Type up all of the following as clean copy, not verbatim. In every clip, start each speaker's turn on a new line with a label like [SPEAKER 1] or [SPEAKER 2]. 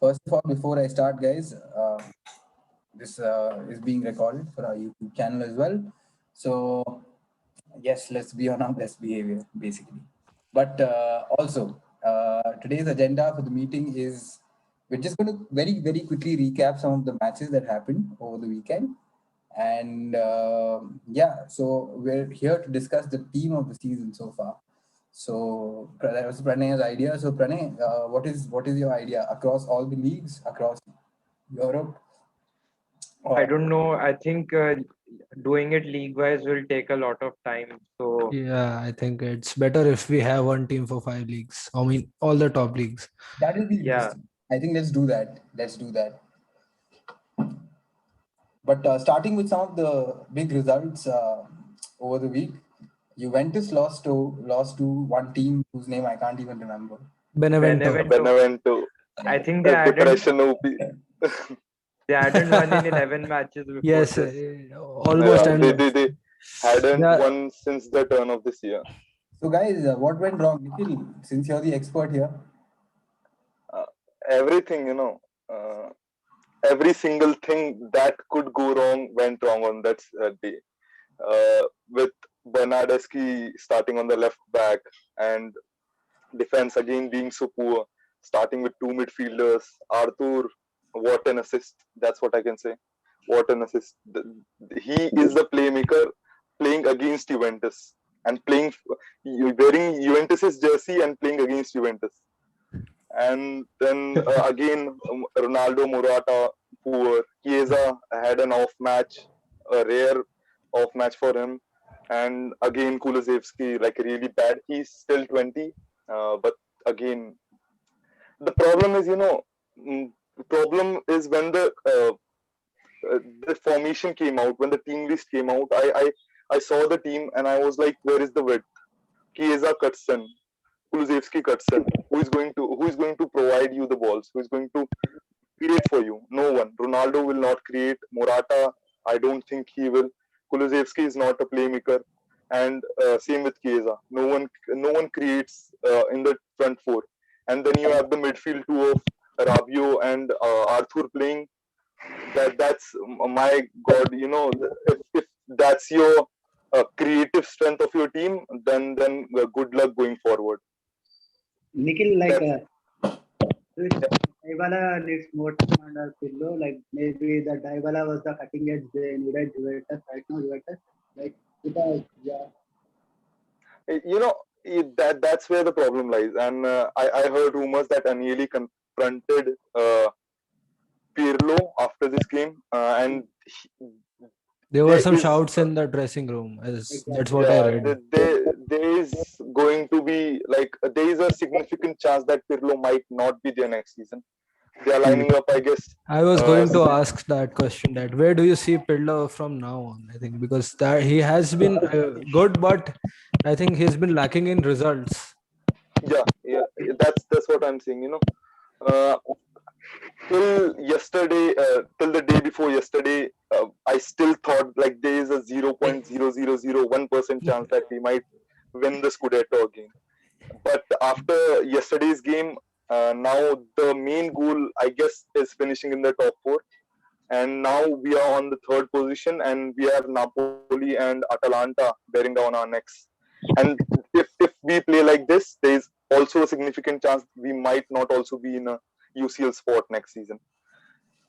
[SPEAKER 1] First of all, before I start, guys, this is being recorded for our YouTube channel as well. So, yes, let's be on our best behavior, basically. But also, today's agenda for the meeting is we're just going to very, very quickly recap some of the matches that happened over the weekend. And yeah, so we're here to discuss the theme of the season so far. So that was Pranay's idea. So Pranay, what is your idea across all the leagues across Europe?
[SPEAKER 2] I
[SPEAKER 1] Or
[SPEAKER 2] don't know. I think doing it league-wise will take a lot of time. So
[SPEAKER 3] Yeah, I think it's better if we have one team for 5 leagues. I mean, all the top leagues.
[SPEAKER 1] that will be
[SPEAKER 2] yeah,
[SPEAKER 1] interesting. I think let's do that. Let's do that. But starting with some of the big results over the week, Juventus lost to one team whose name I can't even remember.
[SPEAKER 3] Benevento.
[SPEAKER 2] Benevento.
[SPEAKER 4] Benevento,
[SPEAKER 2] I think they
[SPEAKER 4] depression OP.
[SPEAKER 2] hadn't won in 11 matches before
[SPEAKER 3] Yes,
[SPEAKER 2] this.
[SPEAKER 3] almost.
[SPEAKER 4] Yeah,
[SPEAKER 3] And
[SPEAKER 4] they hadn't
[SPEAKER 3] yeah,
[SPEAKER 4] won since the turn of this year.
[SPEAKER 1] So guys, what went wrong, Nikhil? Since you're the expert here.
[SPEAKER 4] Uh, Everything, every single thing that could go wrong went wrong on that day. With Bernardeschi starting on the left back and defense again being so poor, starting with two midfielders. Arthur, what an assist! That's what I can say. What an assist! He is the playmaker playing against Juventus and wearing Juventus's jersey and playing against Juventus. And then again, Ronaldo, Morata, poor. Chiesa had an off match, a rare off match for him. And again, Kulusevski, like really bad. He's still 20, but again, the problem is, the problem is when the formation came out, when the team list came out. I saw the team and I was like, where is the width? Chiesa cuts in, Kulusevski cuts in. Who is going to provide you the balls? Who is going to create for you? No one. Ronaldo will not create. Morata, I don't think he will. Kulusevski is not a playmaker, and same with Chiesa. No one creates in the front four. And then you have the midfield two of Rabiot and Arthur playing. That's my God. If that's your creative strength of your team, then good luck going forward.
[SPEAKER 5] Nikhil, like
[SPEAKER 4] That's
[SPEAKER 5] Dybala needs more time under Pirlo. Like maybe the Dybala was the cutting edge they needed Juventus right now. Juventus, like because yeah,
[SPEAKER 4] that's where the problem lies. And I heard rumors that Agnelli confronted Pirlo after this game, and
[SPEAKER 3] there were
[SPEAKER 4] there
[SPEAKER 3] some
[SPEAKER 4] is
[SPEAKER 3] shouts in the dressing room. That's
[SPEAKER 5] exactly.
[SPEAKER 3] what I
[SPEAKER 4] yeah,
[SPEAKER 3] read.
[SPEAKER 4] there is going to be like there is a significant chance that Pirlo might not be there next season. They are lining up, I guess.
[SPEAKER 3] I was going to
[SPEAKER 4] Uh,
[SPEAKER 3] ask that question, that where do you see Pirlo from now on? I think because that he has been good, but I think he's been lacking in results.
[SPEAKER 4] yeah, that's what I'm saying. Uh, till yesterday, till the day before yesterday, I still thought like there is a 0.0001% chance that we might win the Scudetto again. But after yesterday's game, now the main goal, I guess, is finishing in the top four. And now we are on the third position, and we have Napoli and Atalanta bearing down our necks. And if we play like this, there is also a significant chance we might not also be in a UCL spot next season.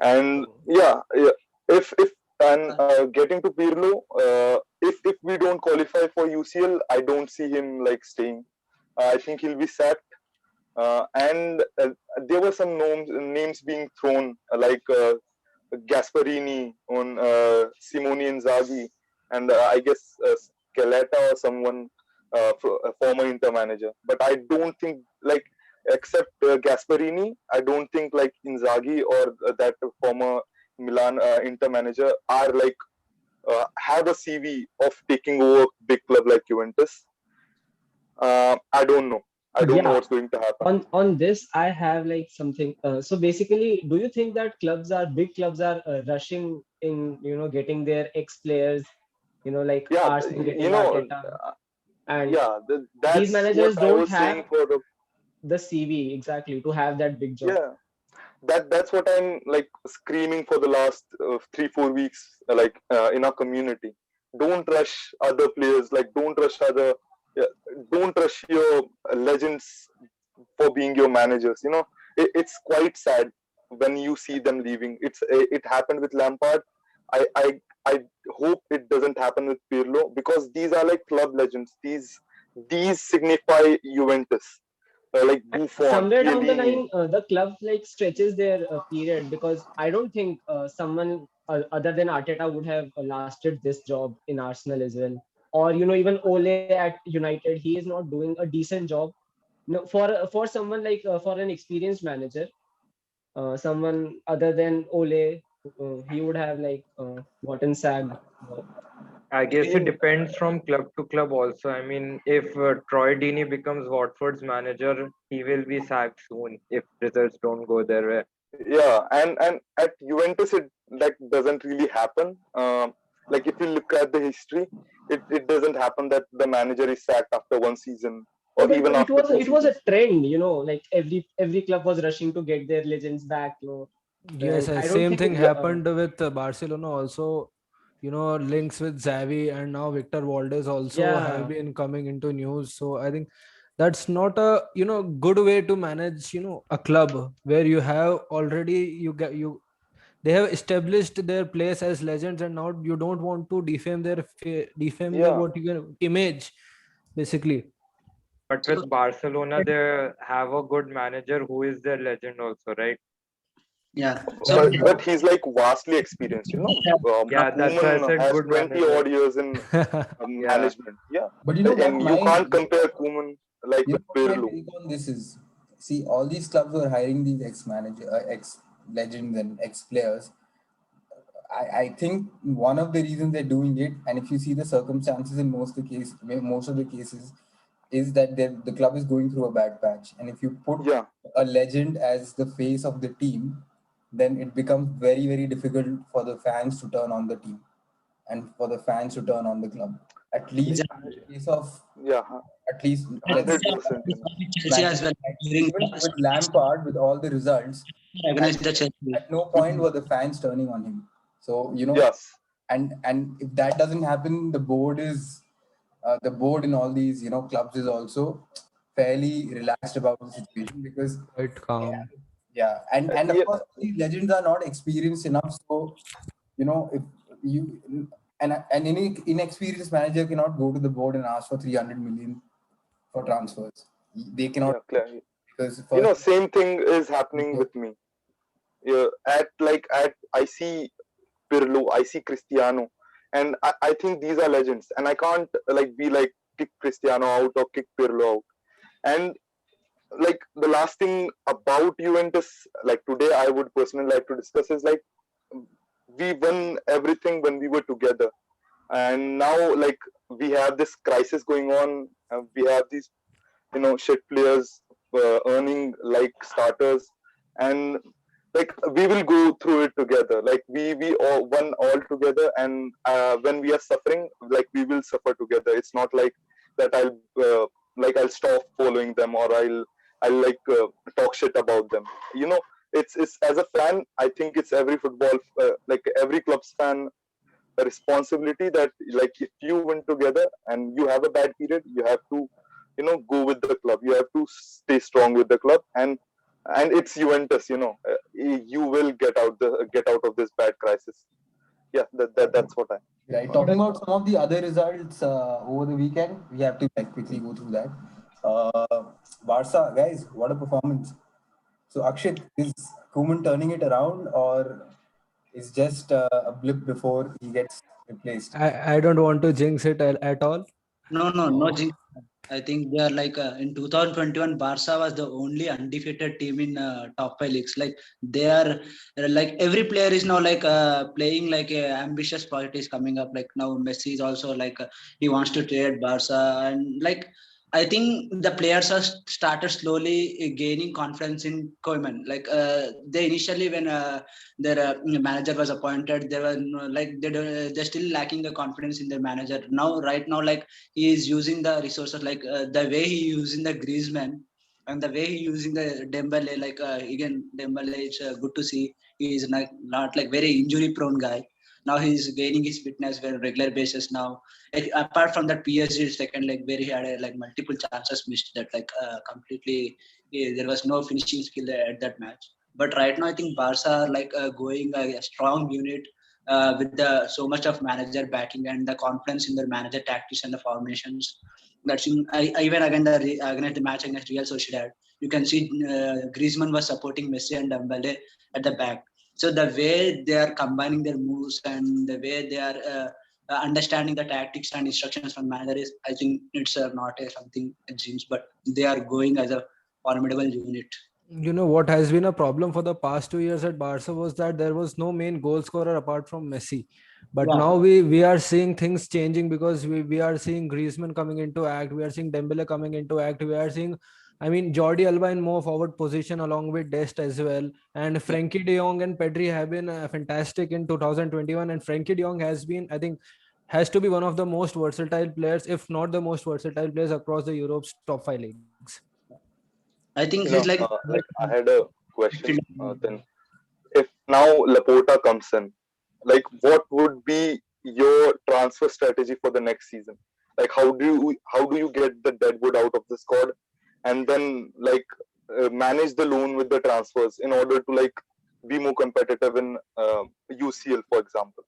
[SPEAKER 4] And yeah, if and getting to Pirlo, if we don't qualify for UCL, I don't see him like staying. I think he'll be sacked. And there were some names being thrown like Gasparini on Simone Inzaghi, and I guess Scaletta or someone, a former Inter manager. But I don't think like except Gasparini, I don't think like Inzaghi or that former Milan Inter manager are like have a CV of taking over big club like Juventus. I don't know. I don't know
[SPEAKER 6] Yeah,
[SPEAKER 4] what's going to happen.
[SPEAKER 6] on this, I have like something. So basically, do you think that big clubs are rushing in, getting their ex players, like
[SPEAKER 4] Yeah,
[SPEAKER 6] Arsenal
[SPEAKER 4] you
[SPEAKER 6] getting
[SPEAKER 4] know,
[SPEAKER 6] Arteta, and
[SPEAKER 4] yeah,
[SPEAKER 6] these
[SPEAKER 4] that's what
[SPEAKER 6] managers
[SPEAKER 4] I
[SPEAKER 6] don't
[SPEAKER 4] was
[SPEAKER 6] have
[SPEAKER 4] saying for the
[SPEAKER 6] the CV exactly to have that big job.
[SPEAKER 4] yeah. that's what I'm like screaming for the last 3-4 weeks, in our community. Don't rush other players. Like yeah, don't rush your legends for being your managers. It's quite sad when you see them leaving. It happened with Lampard. I hope it doesn't happen with Pirlo, because these are like club legends. These signify Juventus, like Buffon,
[SPEAKER 6] Somewhere down the
[SPEAKER 4] Chiellini.
[SPEAKER 6] line, the club like stretches their period, because I don't think someone other than Arteta would have lasted this job in Arsenal as well. Or even Ole at United, he is not doing a decent job. No, for someone like for an experienced manager, someone other than Ole, he would have like gotten sacked.
[SPEAKER 2] I guess it
[SPEAKER 5] Okay.
[SPEAKER 2] depends from club to club also. I mean, if Troy Deeney becomes Watford's manager, he will be sacked soon if results don't go their way.
[SPEAKER 4] Yeah, and at Juventus it that doesn't really happen. Like if you look at the history, it doesn't happen that the manager is sacked after one season
[SPEAKER 6] No,
[SPEAKER 4] or
[SPEAKER 6] but
[SPEAKER 4] even after two
[SPEAKER 6] it was a
[SPEAKER 4] seasons.
[SPEAKER 6] trend, like every club was rushing to get their legends back,
[SPEAKER 3] Yes,
[SPEAKER 6] and I don't
[SPEAKER 3] same thing
[SPEAKER 6] think
[SPEAKER 3] happened with Barcelona also. Links with Xavi and now Victor Valdez also have
[SPEAKER 6] yeah.
[SPEAKER 3] been coming into news. So I think that's not a good way to manage a club where you have already they have established their place as legends, and now you don't want to defame their
[SPEAKER 4] Yeah,
[SPEAKER 3] what you can image basically.
[SPEAKER 2] But
[SPEAKER 5] So
[SPEAKER 2] with Barcelona, they have a good manager who is their legend also, right?
[SPEAKER 5] yeah. So
[SPEAKER 4] but he's like vastly experienced.
[SPEAKER 2] Yeah, that's why I
[SPEAKER 4] Koeman
[SPEAKER 2] said
[SPEAKER 4] has
[SPEAKER 2] good
[SPEAKER 4] 20
[SPEAKER 2] manager.
[SPEAKER 4] odd years in
[SPEAKER 2] Yeah.
[SPEAKER 4] management. Yeah,
[SPEAKER 1] But you know what
[SPEAKER 4] and you
[SPEAKER 1] my
[SPEAKER 4] can't compare Koeman like
[SPEAKER 1] you
[SPEAKER 4] with
[SPEAKER 1] know what my
[SPEAKER 4] Pirlo.
[SPEAKER 1] take on this is? See, all these clubs were hiring these ex legends and ex players. I think one of the reasons they're doing it, and if you see the circumstances in most of the cases, is that the club is going through a bad patch, and if you put
[SPEAKER 4] Yeah,
[SPEAKER 1] a legend as the face of the team, then it becomes very very difficult for the fans to turn on the team and for the fans to turn on the club. At least in
[SPEAKER 5] exactly.
[SPEAKER 1] the case of
[SPEAKER 4] yeah,
[SPEAKER 1] at least let's say
[SPEAKER 4] 100%.
[SPEAKER 5] Chelsea as
[SPEAKER 1] Manchester
[SPEAKER 5] well.
[SPEAKER 1] United,
[SPEAKER 5] During
[SPEAKER 1] even with Lampard, with all the results, at,
[SPEAKER 5] against the Chelsea.
[SPEAKER 1] at no point were the fans turning on him. So
[SPEAKER 4] Yes,
[SPEAKER 1] and if that doesn't happen, the board in all these clubs is also fairly relaxed about the situation because
[SPEAKER 3] Quite calm.
[SPEAKER 1] yeah, and of
[SPEAKER 4] yeah,
[SPEAKER 1] course these legends are not experienced enough. So if you and any inexperienced manager cannot go to the board and ask for 300 million for transfers. They cannot
[SPEAKER 4] yeah, clear.
[SPEAKER 1] because first
[SPEAKER 4] Same thing is happening with me. Yeah, at I see Pirlo, I see Cristiano, and I think these are legends, and I can't like be like kick Cristiano out or kick Pirlo out. And like the last thing about Juventus, like today, I would personally like to discuss is like we won everything when we were together, and now like we have this crisis going on. We have these shit players earning like starters, and like we will go through it together. Like we all won all together, and when we are suffering, like we will suffer together. It's not like that I'll stop following them, or I'll like talk shit about them. It's as a fan, I think it's every football like every club's fan a responsibility that like if you win together and you have a bad period, you have to go with the club. You have to stay strong with the club, and it's Juventus. You will get out of this bad crisis. Yeah, that's what I.
[SPEAKER 1] right. Talking about some of the other results over the weekend, we have to like quickly go through that. Barca guys, what a performance! So Akshit, is Koeman turning it around, or is just a blip before he gets replaced?
[SPEAKER 3] I don't want to jinx it at all.
[SPEAKER 5] No, jinx. I think they are like in 2021, Barca was the only undefeated team in top five leagues. Like they are like every player is now like playing like a ambitious project is coming up. Like now Messi is also like he wants to trade Barca, and like I think the players are started slowly gaining confidence in Koeman. Like they initially when their manager was appointed, they were like they're still lacking the confidence in their manager. Now right now like he is using the resources like the way he using the Griezmann. And the way he using the Dembele, like again Dembele, it's good to see. He is not like very injury prone guy. Now he's gaining his fitness very regular basis now. Apart from that PSG second leg where he had like multiple chances missed that like completely there was no finishing skill at that match. But right now I think Barca are like going a strong unit with the so much of manager backing and the confidence in their manager tactics and the formations. That's even against the match against Real Sociedad. You can see Griezmann was supporting Messi and Dembele at the back. So the way they are combining their moves and the way they are understanding the tactics and instructions from manager is, I think it's not something it seems, but they are going as a formidable unit.
[SPEAKER 3] What has been a problem for the past 2 years at Barca was that there was no main goal scorer apart from Messi. But
[SPEAKER 5] Yeah,
[SPEAKER 3] now we are seeing things changing because we are seeing Griezmann coming into act. We are seeing Dembele coming into act. We are seeing, I mean, Jordi Alba in more forward position along with Dest as well. And
[SPEAKER 5] yeah.
[SPEAKER 3] Frankie de Jong and Pedri have been fantastic in 2021. And Frankie de Jong has been, I think, has to be one of the most versatile players, if not the most versatile players across the Europe's top five leagues.
[SPEAKER 5] I think he's like
[SPEAKER 4] Like I had a question. Then, if now Laporta comes in, like what would be your transfer strategy for the next season? Like how do you get the deadwood out of the squad, and then like manage the loan with the transfers in order to like be more competitive in UCL, for example.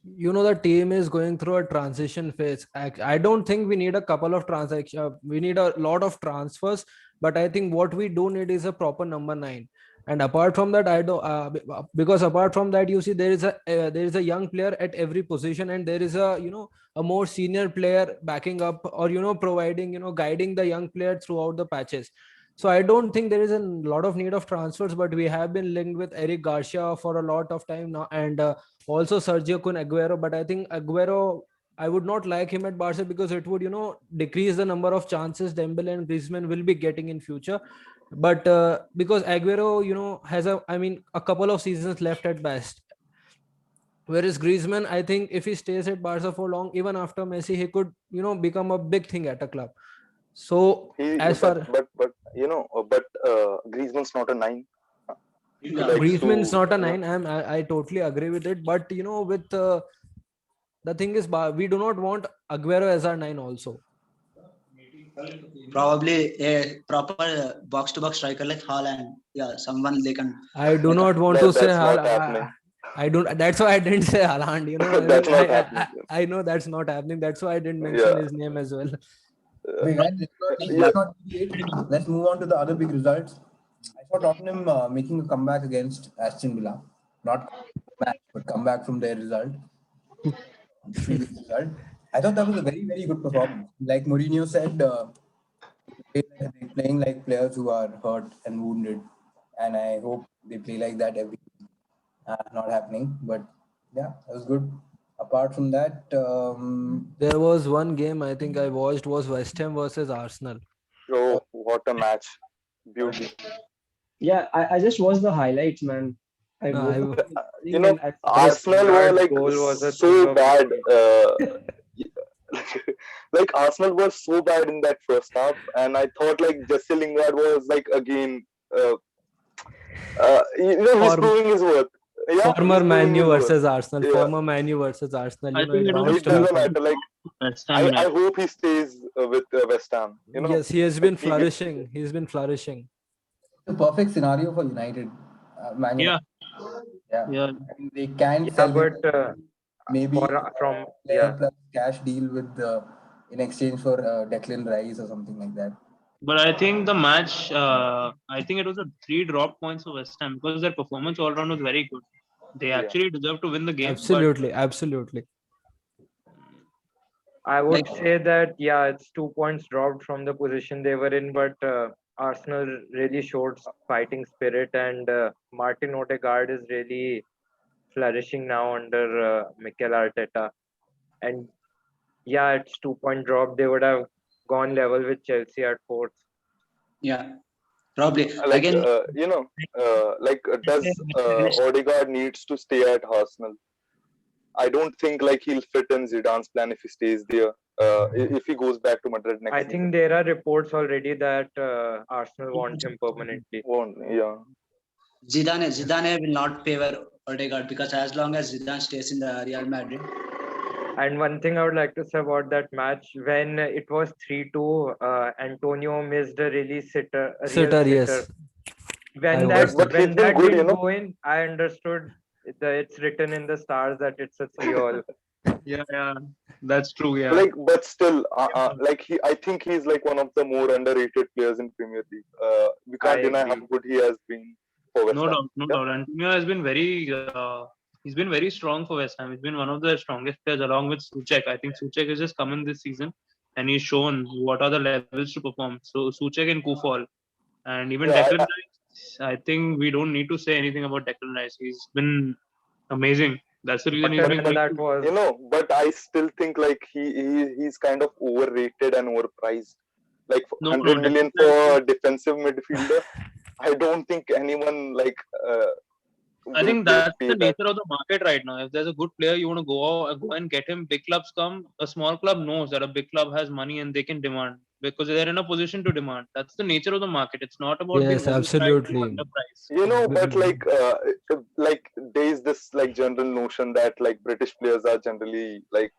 [SPEAKER 3] The team is going through a transition phase. I don't think we need a couple of transactions. We need a lot of transfers, but I think what we do need is a proper number 9. And apart from that, I don't because apart from that, you see there is a young player at every position, and there is a more senior player backing up or providing guiding the young player throughout the patches. So I don't think there is a lot of need of transfers, but we have been linked with Eric Garcia for a lot of time now, and also Sergio Kun Aguero. But I think Aguero, I would not like him at Barca because it would decrease the number of chances Dembele and Griezmann will be getting in future. But because Aguero has a couple of seasons left at best, whereas Griezmann, I think if he stays at Barca for long, even after Messi, he could become a big thing at a club. So
[SPEAKER 4] He
[SPEAKER 3] as far
[SPEAKER 4] Griezmann's not a 9. He
[SPEAKER 5] yeah.
[SPEAKER 4] likes
[SPEAKER 3] Griezmann's
[SPEAKER 4] to
[SPEAKER 3] not a 9. I totally agree with it. But with the thing is, we do not want Aguero as our 9 also.
[SPEAKER 5] Probably a proper box-to-box striker like Haaland. Yeah, someone they can
[SPEAKER 3] I do
[SPEAKER 5] like
[SPEAKER 3] not want to
[SPEAKER 4] that
[SPEAKER 3] say
[SPEAKER 4] that's not happening.
[SPEAKER 3] I don't. That's why I didn't say Haaland. I
[SPEAKER 4] That's
[SPEAKER 3] mean,
[SPEAKER 4] not happening.
[SPEAKER 3] I know that's not happening. That's why I didn't mention
[SPEAKER 4] Yeah,
[SPEAKER 3] his name as well.
[SPEAKER 1] Wait, guys,
[SPEAKER 4] yeah.
[SPEAKER 1] let's not deviate. Let's move on to the other big results. I saw Tottenham making a comeback against Aston Villa. Not match, but comeback from their result, the previous result. I thought that was a very, very good performance. Like Mourinho said, they're playing like players who are hurt and wounded, and I hope they play like that every. Not happening, but yeah, that was good. Apart from that,
[SPEAKER 3] There was one game I think I watched was West Ham versus Arsenal.
[SPEAKER 4] Oh, what a match! Beauty.
[SPEAKER 6] Yeah, I just watched the highlights, man. I
[SPEAKER 3] No,
[SPEAKER 6] woke up
[SPEAKER 3] I,
[SPEAKER 6] in the
[SPEAKER 4] You
[SPEAKER 6] morning
[SPEAKER 4] know,
[SPEAKER 6] and I saw
[SPEAKER 2] This
[SPEAKER 6] it.
[SPEAKER 4] Arsenal were
[SPEAKER 2] Lingard
[SPEAKER 4] like
[SPEAKER 2] goal was a thing
[SPEAKER 4] so
[SPEAKER 2] of
[SPEAKER 4] bad.
[SPEAKER 2] beauty.
[SPEAKER 4] Like Arsenal were so bad in that first half, and I thought like Jesse Lingard was like again, he's
[SPEAKER 3] form,
[SPEAKER 4] proving his worth. Yeah,
[SPEAKER 3] former
[SPEAKER 4] he's proving
[SPEAKER 3] Man U
[SPEAKER 4] his worth.
[SPEAKER 3] versus Arsenal.
[SPEAKER 4] Yeah,
[SPEAKER 3] Former Man U versus Arsenal.
[SPEAKER 7] I think
[SPEAKER 3] It
[SPEAKER 7] it was
[SPEAKER 3] bounds
[SPEAKER 7] a
[SPEAKER 4] it
[SPEAKER 3] to
[SPEAKER 7] three
[SPEAKER 4] doesn't
[SPEAKER 3] happen.
[SPEAKER 4] matter. Like
[SPEAKER 7] West Ham
[SPEAKER 4] I
[SPEAKER 7] match.
[SPEAKER 4] hope he stays with West Ham.
[SPEAKER 3] Yes, he has
[SPEAKER 4] Like
[SPEAKER 3] been
[SPEAKER 4] he gets.
[SPEAKER 3] flourishing. He's been flourishing.
[SPEAKER 1] the perfect scenario for United. Man United.
[SPEAKER 7] Yeah,
[SPEAKER 1] Yeah,
[SPEAKER 7] yeah.
[SPEAKER 1] I mean, they can
[SPEAKER 2] Yeah,
[SPEAKER 1] sell him
[SPEAKER 2] but
[SPEAKER 1] maybe
[SPEAKER 2] from
[SPEAKER 1] player plus cash deal with in exchange for Declan Rice or something like that.
[SPEAKER 7] But I think the match, I think it was a 3 drop points for West Ham because their performance all round was very good. They
[SPEAKER 4] Yeah.
[SPEAKER 7] actually deserved to win the game, but
[SPEAKER 3] Absolutely, absolutely.
[SPEAKER 2] I
[SPEAKER 5] like
[SPEAKER 2] would say that yeah, it's 2 points dropped from the position they were in, but Arsenal really showed fighting spirit, and Martin Odegaard is really flourishing now under Mikel Arteta. And yeah, it's 2 point drop. They would have gone level with Chelsea at fourth.
[SPEAKER 5] yeah, probably
[SPEAKER 4] Like
[SPEAKER 5] again.
[SPEAKER 4] does Odegaard needs to stay at Arsenal? I don't think like he'll fit in Zidane's plan if he stays there. if he goes back to Madrid next
[SPEAKER 2] I
[SPEAKER 4] season.
[SPEAKER 2] think there are reports already that Arsenal want him permanently.
[SPEAKER 4] Yeah.
[SPEAKER 5] Zidane will not favor Odegaard because as long as Zidane stays in the Real Madrid,
[SPEAKER 2] And one thing I would like to say about that match, when it was 3-2, Antonio missed a really a real
[SPEAKER 3] Sitter,
[SPEAKER 2] sitter.
[SPEAKER 3] yes. I
[SPEAKER 2] When
[SPEAKER 3] watched
[SPEAKER 4] But
[SPEAKER 3] it.
[SPEAKER 4] he's been
[SPEAKER 2] that
[SPEAKER 4] good,
[SPEAKER 2] didn't go in, I understood that it's written in the stars that it's a 3-all.
[SPEAKER 7] Yeah, that's true. Yeah.
[SPEAKER 4] Like, but still, like I think he's like one of the more underrated players in Premier League. We
[SPEAKER 2] I
[SPEAKER 4] can't deny how
[SPEAKER 2] agree.
[SPEAKER 4] good he has been for West
[SPEAKER 7] No
[SPEAKER 4] Ham.
[SPEAKER 7] doubt, no
[SPEAKER 4] Yeah,
[SPEAKER 7] doubt. Antonio has been he's been very strong for West Ham. He's been one of the strongest players along with Suchek. I think Suchek has just come in this season and he's shown what are the levels to perform. So Suchek and Kufal and even
[SPEAKER 4] yeah,
[SPEAKER 7] Declan Rice. I think we don't need to say anything about Declan Rice. He's been amazing. That's the reason he's
[SPEAKER 2] Hotter
[SPEAKER 7] been
[SPEAKER 2] than
[SPEAKER 7] going.
[SPEAKER 2] that was.
[SPEAKER 4] but I still think like he's kind of overrated and overpriced. Like
[SPEAKER 7] No,
[SPEAKER 4] 100 million
[SPEAKER 7] Declan
[SPEAKER 4] for
[SPEAKER 7] Rice.
[SPEAKER 4] a defensive midfielder. I don't think anyone like
[SPEAKER 7] I
[SPEAKER 4] will
[SPEAKER 7] think that's the
[SPEAKER 4] pay that.
[SPEAKER 7] nature of the market right now. If there's a good player, you want to go and get him. Big clubs come. A small club knows that a big club has money and they can demand because they're in a position to demand. That's the nature of the market. It's not about being
[SPEAKER 3] Yes,
[SPEAKER 7] overpriced or
[SPEAKER 3] absolutely.
[SPEAKER 7] underpriced.
[SPEAKER 4] But like there is this like general notion that like British players are generally like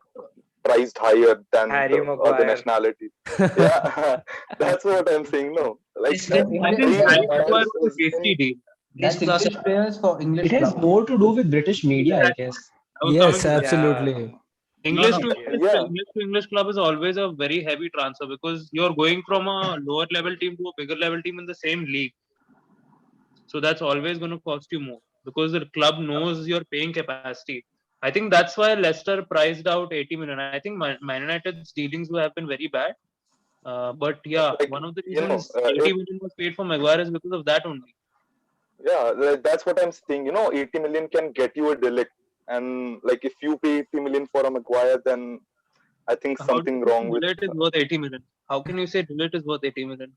[SPEAKER 4] priced higher than
[SPEAKER 2] Harry
[SPEAKER 4] the other
[SPEAKER 2] Maguire.
[SPEAKER 4] nationality. Yeah, that's what I'm saying. No, like
[SPEAKER 5] this can
[SPEAKER 7] I
[SPEAKER 1] English
[SPEAKER 7] think
[SPEAKER 4] Real
[SPEAKER 7] Harry
[SPEAKER 1] players,
[SPEAKER 7] Maguire
[SPEAKER 4] is,
[SPEAKER 7] was a
[SPEAKER 4] is
[SPEAKER 7] tasty
[SPEAKER 4] in
[SPEAKER 7] deal.
[SPEAKER 5] this
[SPEAKER 1] that's
[SPEAKER 5] process.
[SPEAKER 1] English players for English
[SPEAKER 6] It has
[SPEAKER 1] clubs.
[SPEAKER 6] more to do with British media, I
[SPEAKER 7] Exactly.
[SPEAKER 6] guess.
[SPEAKER 7] I was coming
[SPEAKER 3] Yes,
[SPEAKER 7] to that.
[SPEAKER 2] Yeah.
[SPEAKER 3] absolutely.
[SPEAKER 5] No, no.
[SPEAKER 2] Yes.
[SPEAKER 4] yeah.
[SPEAKER 7] English to English club is always a very heavy transfer because you're going from a lower level team to a bigger level team in the same league. So that's always going to cost you more because the club knows your paying capacity. I think that's why Leicester priced out 80 million. I think Man United's dealings have been very bad. But yeah,
[SPEAKER 4] Like
[SPEAKER 7] one of the reasons 80
[SPEAKER 4] if
[SPEAKER 7] million was paid for Maguire is because of that only.
[SPEAKER 4] that's what I'm saying. 80 million can get you a Delict, and like if you pay 80 million for a Maguire, then I think
[SPEAKER 7] How do
[SPEAKER 4] something
[SPEAKER 7] you
[SPEAKER 4] wrong
[SPEAKER 7] say
[SPEAKER 4] with.
[SPEAKER 7] Deloitte is worth 80 million? How can you say Deloitte is worth 80 million?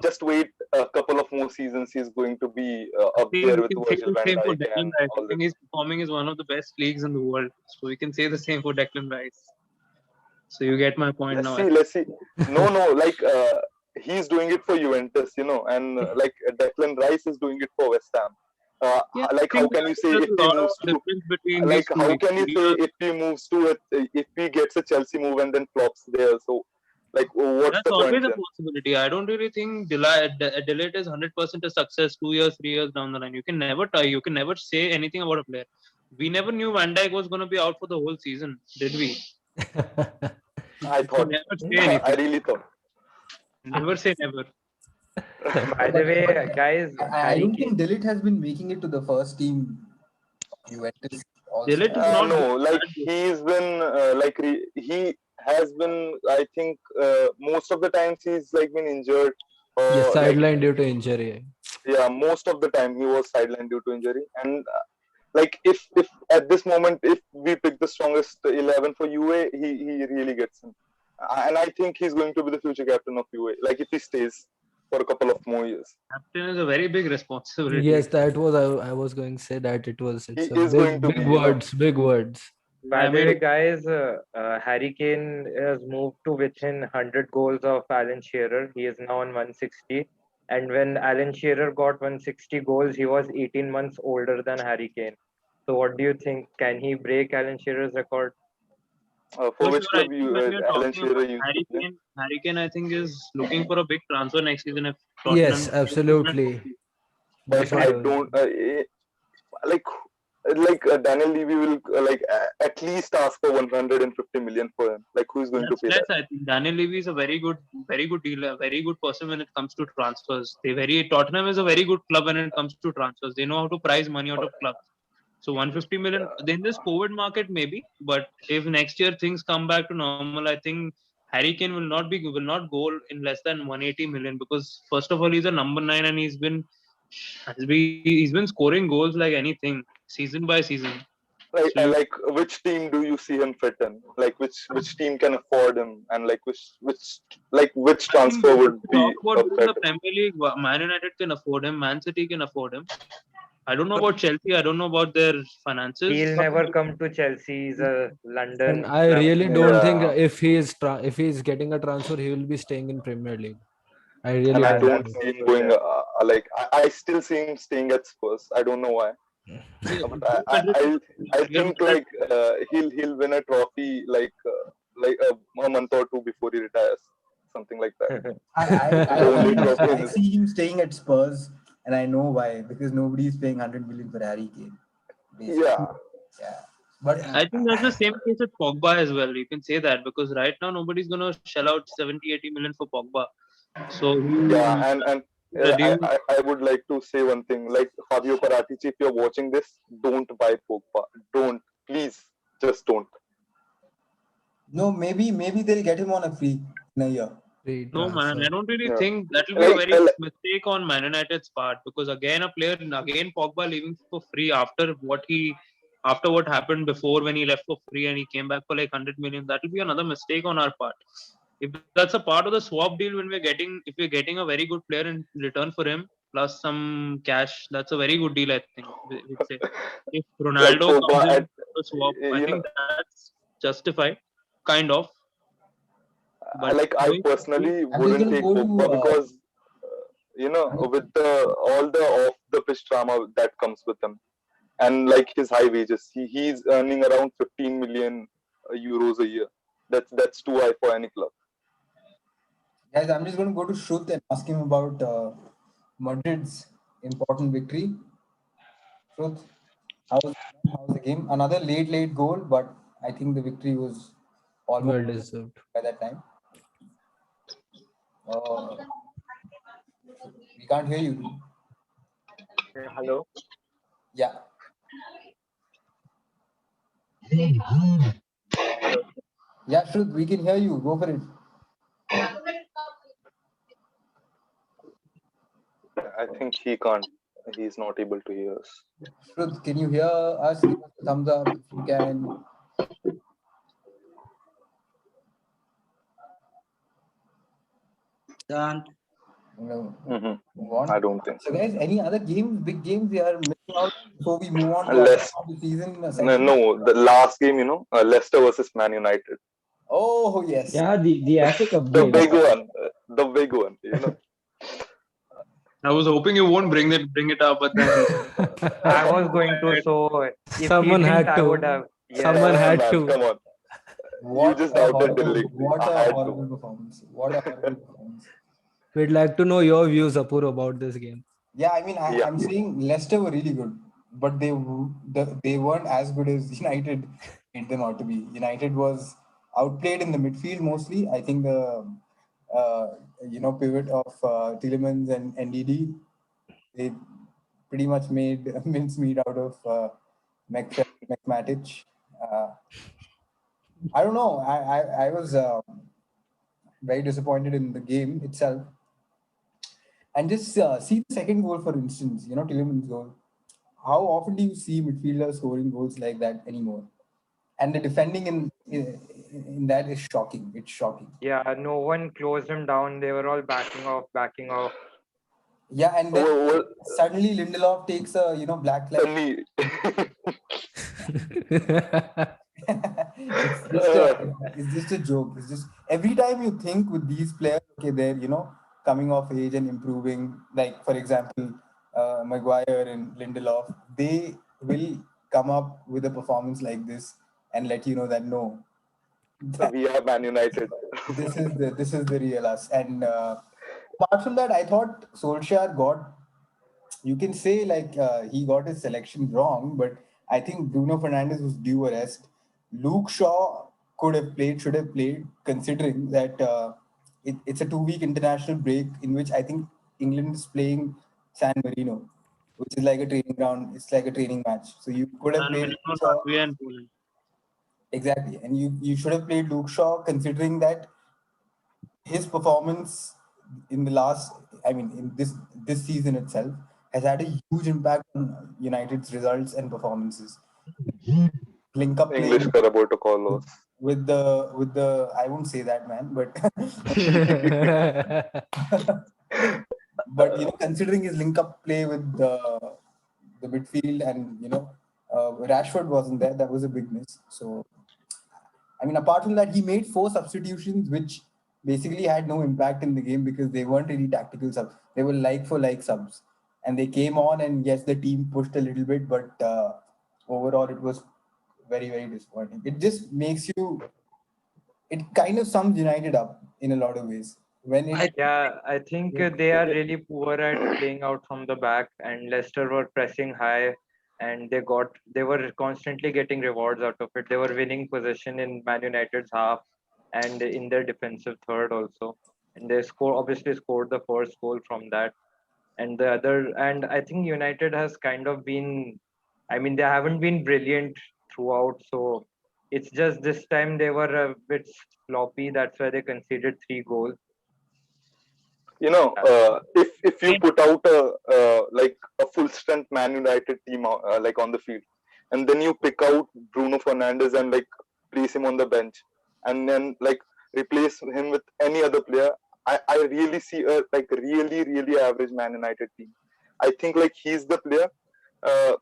[SPEAKER 4] Just wait a couple of more seasons. He's going to be
[SPEAKER 7] I
[SPEAKER 4] up
[SPEAKER 7] think
[SPEAKER 4] there
[SPEAKER 7] we
[SPEAKER 4] with
[SPEAKER 7] can say
[SPEAKER 4] Virgil
[SPEAKER 7] the
[SPEAKER 4] van
[SPEAKER 7] same for
[SPEAKER 4] Dijk
[SPEAKER 7] Declan
[SPEAKER 4] and
[SPEAKER 7] Rice. I
[SPEAKER 4] all
[SPEAKER 7] think
[SPEAKER 4] this.
[SPEAKER 7] he's performing as one of the best leagues in the world. So we can say the same for Declan Rice. So you get my point
[SPEAKER 4] Let's
[SPEAKER 7] now.
[SPEAKER 4] see. Let's see. No. Like he's doing it for Juventus, and like Declan Rice is doing it for West Ham.
[SPEAKER 7] Yeah, I
[SPEAKER 4] Like how
[SPEAKER 7] think
[SPEAKER 4] can you say
[SPEAKER 7] there's
[SPEAKER 4] if
[SPEAKER 7] a
[SPEAKER 4] he
[SPEAKER 7] lot of
[SPEAKER 4] moves to
[SPEAKER 7] difference between
[SPEAKER 4] like
[SPEAKER 7] these two
[SPEAKER 4] how
[SPEAKER 7] leagues.
[SPEAKER 4] can you say if he moves to it if he gets a Chelsea move and then flops there? So like what's
[SPEAKER 7] That's
[SPEAKER 4] the
[SPEAKER 7] always
[SPEAKER 4] point
[SPEAKER 7] a
[SPEAKER 4] then?
[SPEAKER 7] possibility. I don't really think Deloitte is 100% a success 2 years, 3 years down the line. You can never tell. You can never say anything about a player. We never knew Van Dijk was going to be out for the whole season, did we?
[SPEAKER 4] I
[SPEAKER 7] You can
[SPEAKER 4] thought.
[SPEAKER 7] never say
[SPEAKER 4] I
[SPEAKER 7] anything.
[SPEAKER 4] really thought.
[SPEAKER 7] Never say never.
[SPEAKER 2] By the way, guys,
[SPEAKER 1] I
[SPEAKER 2] Harry
[SPEAKER 1] don't
[SPEAKER 2] Kane.
[SPEAKER 1] think Delete has been making it to the first team Juventus also.
[SPEAKER 7] Deloitte is not
[SPEAKER 4] No, like
[SPEAKER 7] that good.
[SPEAKER 4] he's been he has been. I think most of the times he's like been injured.
[SPEAKER 3] Yes,
[SPEAKER 4] Like
[SPEAKER 3] sidelined due to injury.
[SPEAKER 4] yeah, most of the time he was sidelined due to injury. And like if at this moment if we pick the strongest 11 for UA, he really gets in. And I think he's going to be the future captain of UA. Like if he stays for a couple of more years,
[SPEAKER 7] Captain is a very big responsibility.
[SPEAKER 3] Yes, that was I was going to say that
[SPEAKER 4] he
[SPEAKER 3] it's a
[SPEAKER 4] is going to be.
[SPEAKER 3] big words, big words.
[SPEAKER 2] By
[SPEAKER 7] I
[SPEAKER 2] the way,
[SPEAKER 7] mean,
[SPEAKER 2] guys, Harry Kane has moved to within 100 goals of Alan Shearer. He is now on 160. And when Alan Shearer got 160 goals, he was 18 months older than Harry Kane. So, what do you think? Can he break Alan Shearer's record?
[SPEAKER 4] For
[SPEAKER 7] for sure,
[SPEAKER 4] which
[SPEAKER 7] I
[SPEAKER 4] club
[SPEAKER 7] think when we are
[SPEAKER 4] Alan
[SPEAKER 7] talking
[SPEAKER 4] Shearer
[SPEAKER 7] about
[SPEAKER 4] used to play?
[SPEAKER 7] Harry Kane, I think is looking for a big transfer next season if Tottenham
[SPEAKER 3] Yes,
[SPEAKER 7] plays him at
[SPEAKER 3] absolutely.
[SPEAKER 7] Chelsea.
[SPEAKER 3] That's
[SPEAKER 4] But
[SPEAKER 3] what
[SPEAKER 4] I
[SPEAKER 3] I was.
[SPEAKER 4] don't like Daniel Levy will at least ask for 150 million for him. Like who's going to
[SPEAKER 7] That's
[SPEAKER 4] pay
[SPEAKER 7] less,
[SPEAKER 4] that?
[SPEAKER 7] I think. Daniel Levy is a very good dealer, very good person when it comes to transfers. Tottenham is a very good club when it comes to transfers. They know how to price money out of clubs. So 150 million in this COVID market maybe, but if next year things come back to normal, I think Harry Kane will not go in less than 180 million because first of all he's a number 9 and he's been scoring goals like anything season by season.
[SPEAKER 4] Like
[SPEAKER 7] So you
[SPEAKER 4] which team do you see him fit in? Like which team can afford him, and like which
[SPEAKER 7] I think
[SPEAKER 4] transfer
[SPEAKER 7] if
[SPEAKER 4] would
[SPEAKER 7] we talk
[SPEAKER 4] be
[SPEAKER 7] about
[SPEAKER 4] a
[SPEAKER 7] within the
[SPEAKER 4] better?
[SPEAKER 7] Premier League, Man United can afford him, Man City can afford him. I don't know about Chelsea. I don't know about their finances.
[SPEAKER 2] He'll never come to Chelsea. He's a
[SPEAKER 3] And
[SPEAKER 2] London
[SPEAKER 3] I
[SPEAKER 2] club
[SPEAKER 3] really
[SPEAKER 2] player.
[SPEAKER 3] don't think
[SPEAKER 4] Yeah,
[SPEAKER 3] if he is getting a transfer, he will be staying in Premier League. I
[SPEAKER 4] and
[SPEAKER 3] really
[SPEAKER 4] I
[SPEAKER 2] Yeah,
[SPEAKER 3] don't
[SPEAKER 4] don't
[SPEAKER 2] that's
[SPEAKER 3] think.
[SPEAKER 4] see him
[SPEAKER 2] also
[SPEAKER 4] going.
[SPEAKER 2] there.
[SPEAKER 4] I still see him staying at Spurs. I don't know why,
[SPEAKER 7] Yeah,
[SPEAKER 4] but
[SPEAKER 7] don't underrate
[SPEAKER 4] I
[SPEAKER 7] Real
[SPEAKER 4] think
[SPEAKER 7] Madrid.
[SPEAKER 4] like he'll win a trophy like a month or two before he retires, something like that. The only trophy in
[SPEAKER 1] I
[SPEAKER 4] his.
[SPEAKER 1] see him staying at Spurs, and I know why, because nobody is paying 100 million for Harry Kane, basically.
[SPEAKER 4] Yeah,
[SPEAKER 1] Yeah, but
[SPEAKER 5] Yeah.
[SPEAKER 7] I think that's the same case with Pogba as well. You can say that because right now nobody's gonna shell out 70, 80 million for Pogba. So
[SPEAKER 4] yeah,
[SPEAKER 7] he
[SPEAKER 4] and
[SPEAKER 7] reduced.
[SPEAKER 4] I would like to say one thing. Like Fabio Paratici, if you're watching this, don't buy Pogba. Don't, please, just don't.
[SPEAKER 1] no, maybe they'll get him on a free in a year.
[SPEAKER 3] Free
[SPEAKER 7] No man, I
[SPEAKER 3] transfer.
[SPEAKER 7] don't really
[SPEAKER 4] Yeah,
[SPEAKER 7] think that will be a
[SPEAKER 4] like
[SPEAKER 7] very mistake on Man United's part because again a player again Pogba leaving for free after what happened before when he left for free and he came back for like 100 million. That will be another mistake on our part. If that's a part of the swap deal when if we're getting a very good player in return for him plus some cash, that's a very good deal. I think we'd say if
[SPEAKER 4] like
[SPEAKER 7] Ronaldo comes
[SPEAKER 4] Pogba
[SPEAKER 7] in
[SPEAKER 4] at
[SPEAKER 7] for a swap, I
[SPEAKER 4] you know
[SPEAKER 7] think that's justified, kind of. But
[SPEAKER 4] I
[SPEAKER 7] going
[SPEAKER 4] personally
[SPEAKER 1] I'm just
[SPEAKER 4] wouldn't
[SPEAKER 1] gonna
[SPEAKER 4] take
[SPEAKER 1] go to.
[SPEAKER 4] Pogba because with the all the off the pitch drama that comes with him and like his high wages, he's earning around 15 million euros a year. That's too high for any club.
[SPEAKER 1] Guys, I'm just going to go to Shruth and ask him about Madrid's important victory. Shruth, how's the game? Another late goal, but I think the victory was almost
[SPEAKER 3] Well deserved.
[SPEAKER 1] by that time. Uh, we can't hear you.
[SPEAKER 2] Hello.
[SPEAKER 1] Yeah. Yeah, Shruth, we can hear you. Go for it.
[SPEAKER 4] I think he can't. He's not able to hear us.
[SPEAKER 1] Shruth, can you hear us? Give us a thumbs up if you can.
[SPEAKER 5] Done.
[SPEAKER 1] No,
[SPEAKER 4] Hmm.
[SPEAKER 1] move on.
[SPEAKER 4] I don't think
[SPEAKER 1] So, guys, any other games, big games we are missing out before we move on to our
[SPEAKER 4] unless
[SPEAKER 1] top of the season section?
[SPEAKER 4] no, the last game, Leicester versus Man United,
[SPEAKER 1] Oh, yes.
[SPEAKER 6] Yeah, the FA Cup
[SPEAKER 4] the
[SPEAKER 6] game.
[SPEAKER 4] big one, the big one.
[SPEAKER 7] I was hoping you won't bring it up, but then
[SPEAKER 2] I was going to, so if he
[SPEAKER 3] Someone
[SPEAKER 2] didn't,
[SPEAKER 3] had
[SPEAKER 2] I would
[SPEAKER 3] to.
[SPEAKER 2] have.
[SPEAKER 3] Someone
[SPEAKER 4] Come
[SPEAKER 2] Yes.
[SPEAKER 4] on,
[SPEAKER 3] had
[SPEAKER 4] man,
[SPEAKER 3] to.
[SPEAKER 4] come on. You
[SPEAKER 1] What
[SPEAKER 4] just
[SPEAKER 1] a
[SPEAKER 4] doubted the
[SPEAKER 1] horrible,
[SPEAKER 4] league.
[SPEAKER 1] what
[SPEAKER 4] I
[SPEAKER 1] a
[SPEAKER 4] had to.
[SPEAKER 1] horrible performance. What a horrible performance.
[SPEAKER 3] We'd like to know your views, Apur, about this game.
[SPEAKER 1] Yeah, I mean,
[SPEAKER 4] Yeah,
[SPEAKER 1] I'm saying Leicester were really good, but they weren't as good as United made them out to be. United was outplayed in the midfield mostly. I think the uh, pivot of Tielemans and NDD, they pretty much made mincemeat out of McMatic. Uh, I don't know. I was very disappointed in the game itself. And just see the second goal, for instance, Tielemans' goal. How often do you see midfielders scoring goals like that anymore? And the defending in that is shocking. It's shocking.
[SPEAKER 2] Yeah, no one closed him down. They were all backing off.
[SPEAKER 1] Yeah, and then
[SPEAKER 4] well,
[SPEAKER 1] suddenly Lindelof takes a black flag.
[SPEAKER 4] suddenly,
[SPEAKER 1] It's just a joke. It's just every time you think with these players, okay, they're coming of age and improving. Like for example, Maguire and Lindelof, they will come up with a performance like this and let you know that no,
[SPEAKER 4] we are Man United.
[SPEAKER 1] this is the real us. And apart from that, I thought Solskjaer got, you can say like he got his selection wrong, but I think Bruno Fernandes was due a rest. Luke Shaw should have played, considering that it's a 2 week international break in which I think England is playing San Marino, which is like a training ground. It's like a training match. So you could have
[SPEAKER 7] San
[SPEAKER 1] played
[SPEAKER 7] Marino,
[SPEAKER 1] Luke Shaw.
[SPEAKER 7] Latvia, and Poland.
[SPEAKER 1] Exactly. And you should have played Luke Shaw, considering that his performance in the last, I mean, in this season itself, has had a huge impact on United's results and performances. Link up play
[SPEAKER 4] English Roberto Carlos.
[SPEAKER 1] with the I won't say that, man, but but considering his link up play with the the midfield, and Rashford wasn't there. That was a big miss. So I mean, apart from that, he made 4 substitutions, which basically had no impact in the game because they weren't really tactical subs. They were like for like subs, and they came on, and yes, the team pushed a little bit, but overall, it was very very disappointing. It just makes you. It kind of sums United up in a lot of ways when it.
[SPEAKER 5] I
[SPEAKER 2] Yeah, I think they are really poor at playing out from the back, and Leicester were pressing high, and they were constantly getting rewards out of it. They were winning possession in Man United's half and in their defensive third also, and they obviously scored the first goal from that. And the other, and I think United has kind of been, I mean, they haven't been brilliant throughout, so it's just this time they were a bit sloppy. That's why they conceded 3 goals. Yeah.
[SPEAKER 4] If you put out a full strength Man United team like on the field, and then you pick out Bruno Fernandes and like place him on the bench, and then like replace him with any other player, I really see a like really really average Man United team. I think like he's the player. Uh,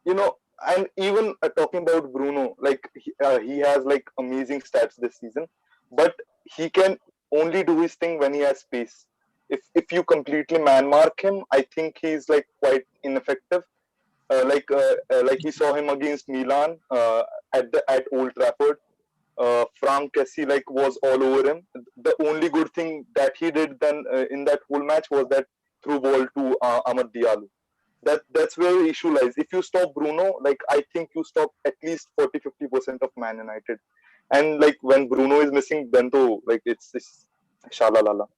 [SPEAKER 4] you know, and even talking about Bruno, like he has like amazing stats this season, but he can only do his thing when he has space. If you completely man mark him, I think he's like quite ineffective. Like we saw him against Milan at Old Trafford. Frank Kessie like was all over him. The only good thing that he did then in that whole match was that through ball to Amad Diallo. That's where the issue lies. If you stop Bruno, like I think you stop at least 40-50% of Man United. And like when Bruno is missing, then though like it's shalalala.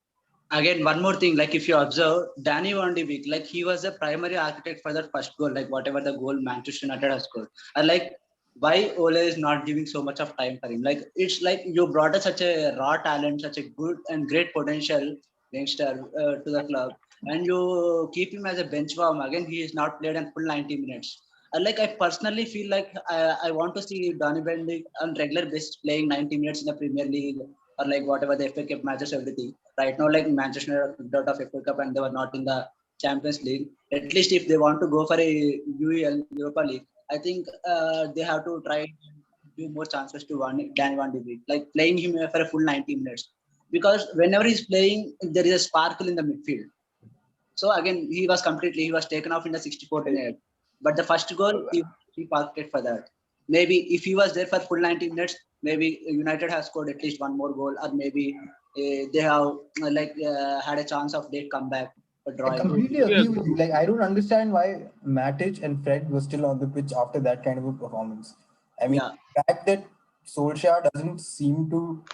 [SPEAKER 5] again one more thing, like if you observe Danny Van de Beek, like he was the primary architect for that first goal, like whatever the goal Manchester United has scored. And like why Ole is not giving so much of time for him? Like it's like you brought us such a raw talent, such a good and great potential youngster to the club, and you keep him as a bench warm. Again, he is not played in full 90 minutes. And like I personally feel like I want to see Donny Van de Beek on regular basis playing 90 minutes in the Premier League or like whatever the FA Cup matches, everything. Right now, like Manchester United are kicked out of FA Cup and they were not in the Champions League. At least if they want to go for a UEL Europa League, I think they have to try and give more chances to Danny Van de Beek, like playing him for a full 90 minutes. Because whenever he's playing, there is a sparkle in the midfield. So again, he was taken off in the 64th minute. But the first goal, he parked it for that. Maybe if he was there for full 90 minutes, maybe United has scored at least one more goal, or maybe they have had a chance of late comeback or
[SPEAKER 1] I
[SPEAKER 5] drawing.
[SPEAKER 1] completely agree with you. Like, I don't understand why Matic and Fred were still on the pitch after that kind of a performance. I mean,
[SPEAKER 5] Yeah,
[SPEAKER 1] the fact that Solskjaer doesn't seem to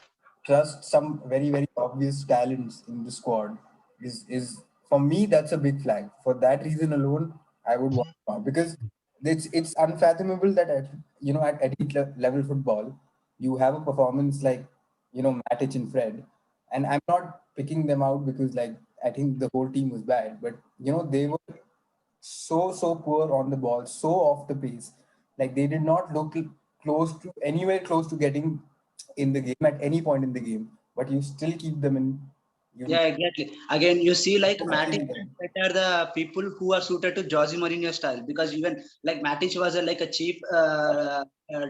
[SPEAKER 1] trust some very, very obvious talents in the squad is for me, that's a big flag. For that reason alone, I would want him out because it's unfathomable that at elite level football, you have a performance like Matic and Fred, and I'm not picking them out because like I think the whole team was bad, but they were so poor on the ball, so off the pace. Like they did not look close to anywhere close to getting in the game at any point in the game. But you still keep them in. You
[SPEAKER 5] yeah, exactly. Again, you see like Matic
[SPEAKER 1] watching them.
[SPEAKER 5] are the people who are suited to Jose Mourinho style, because even like Matic was like a cheap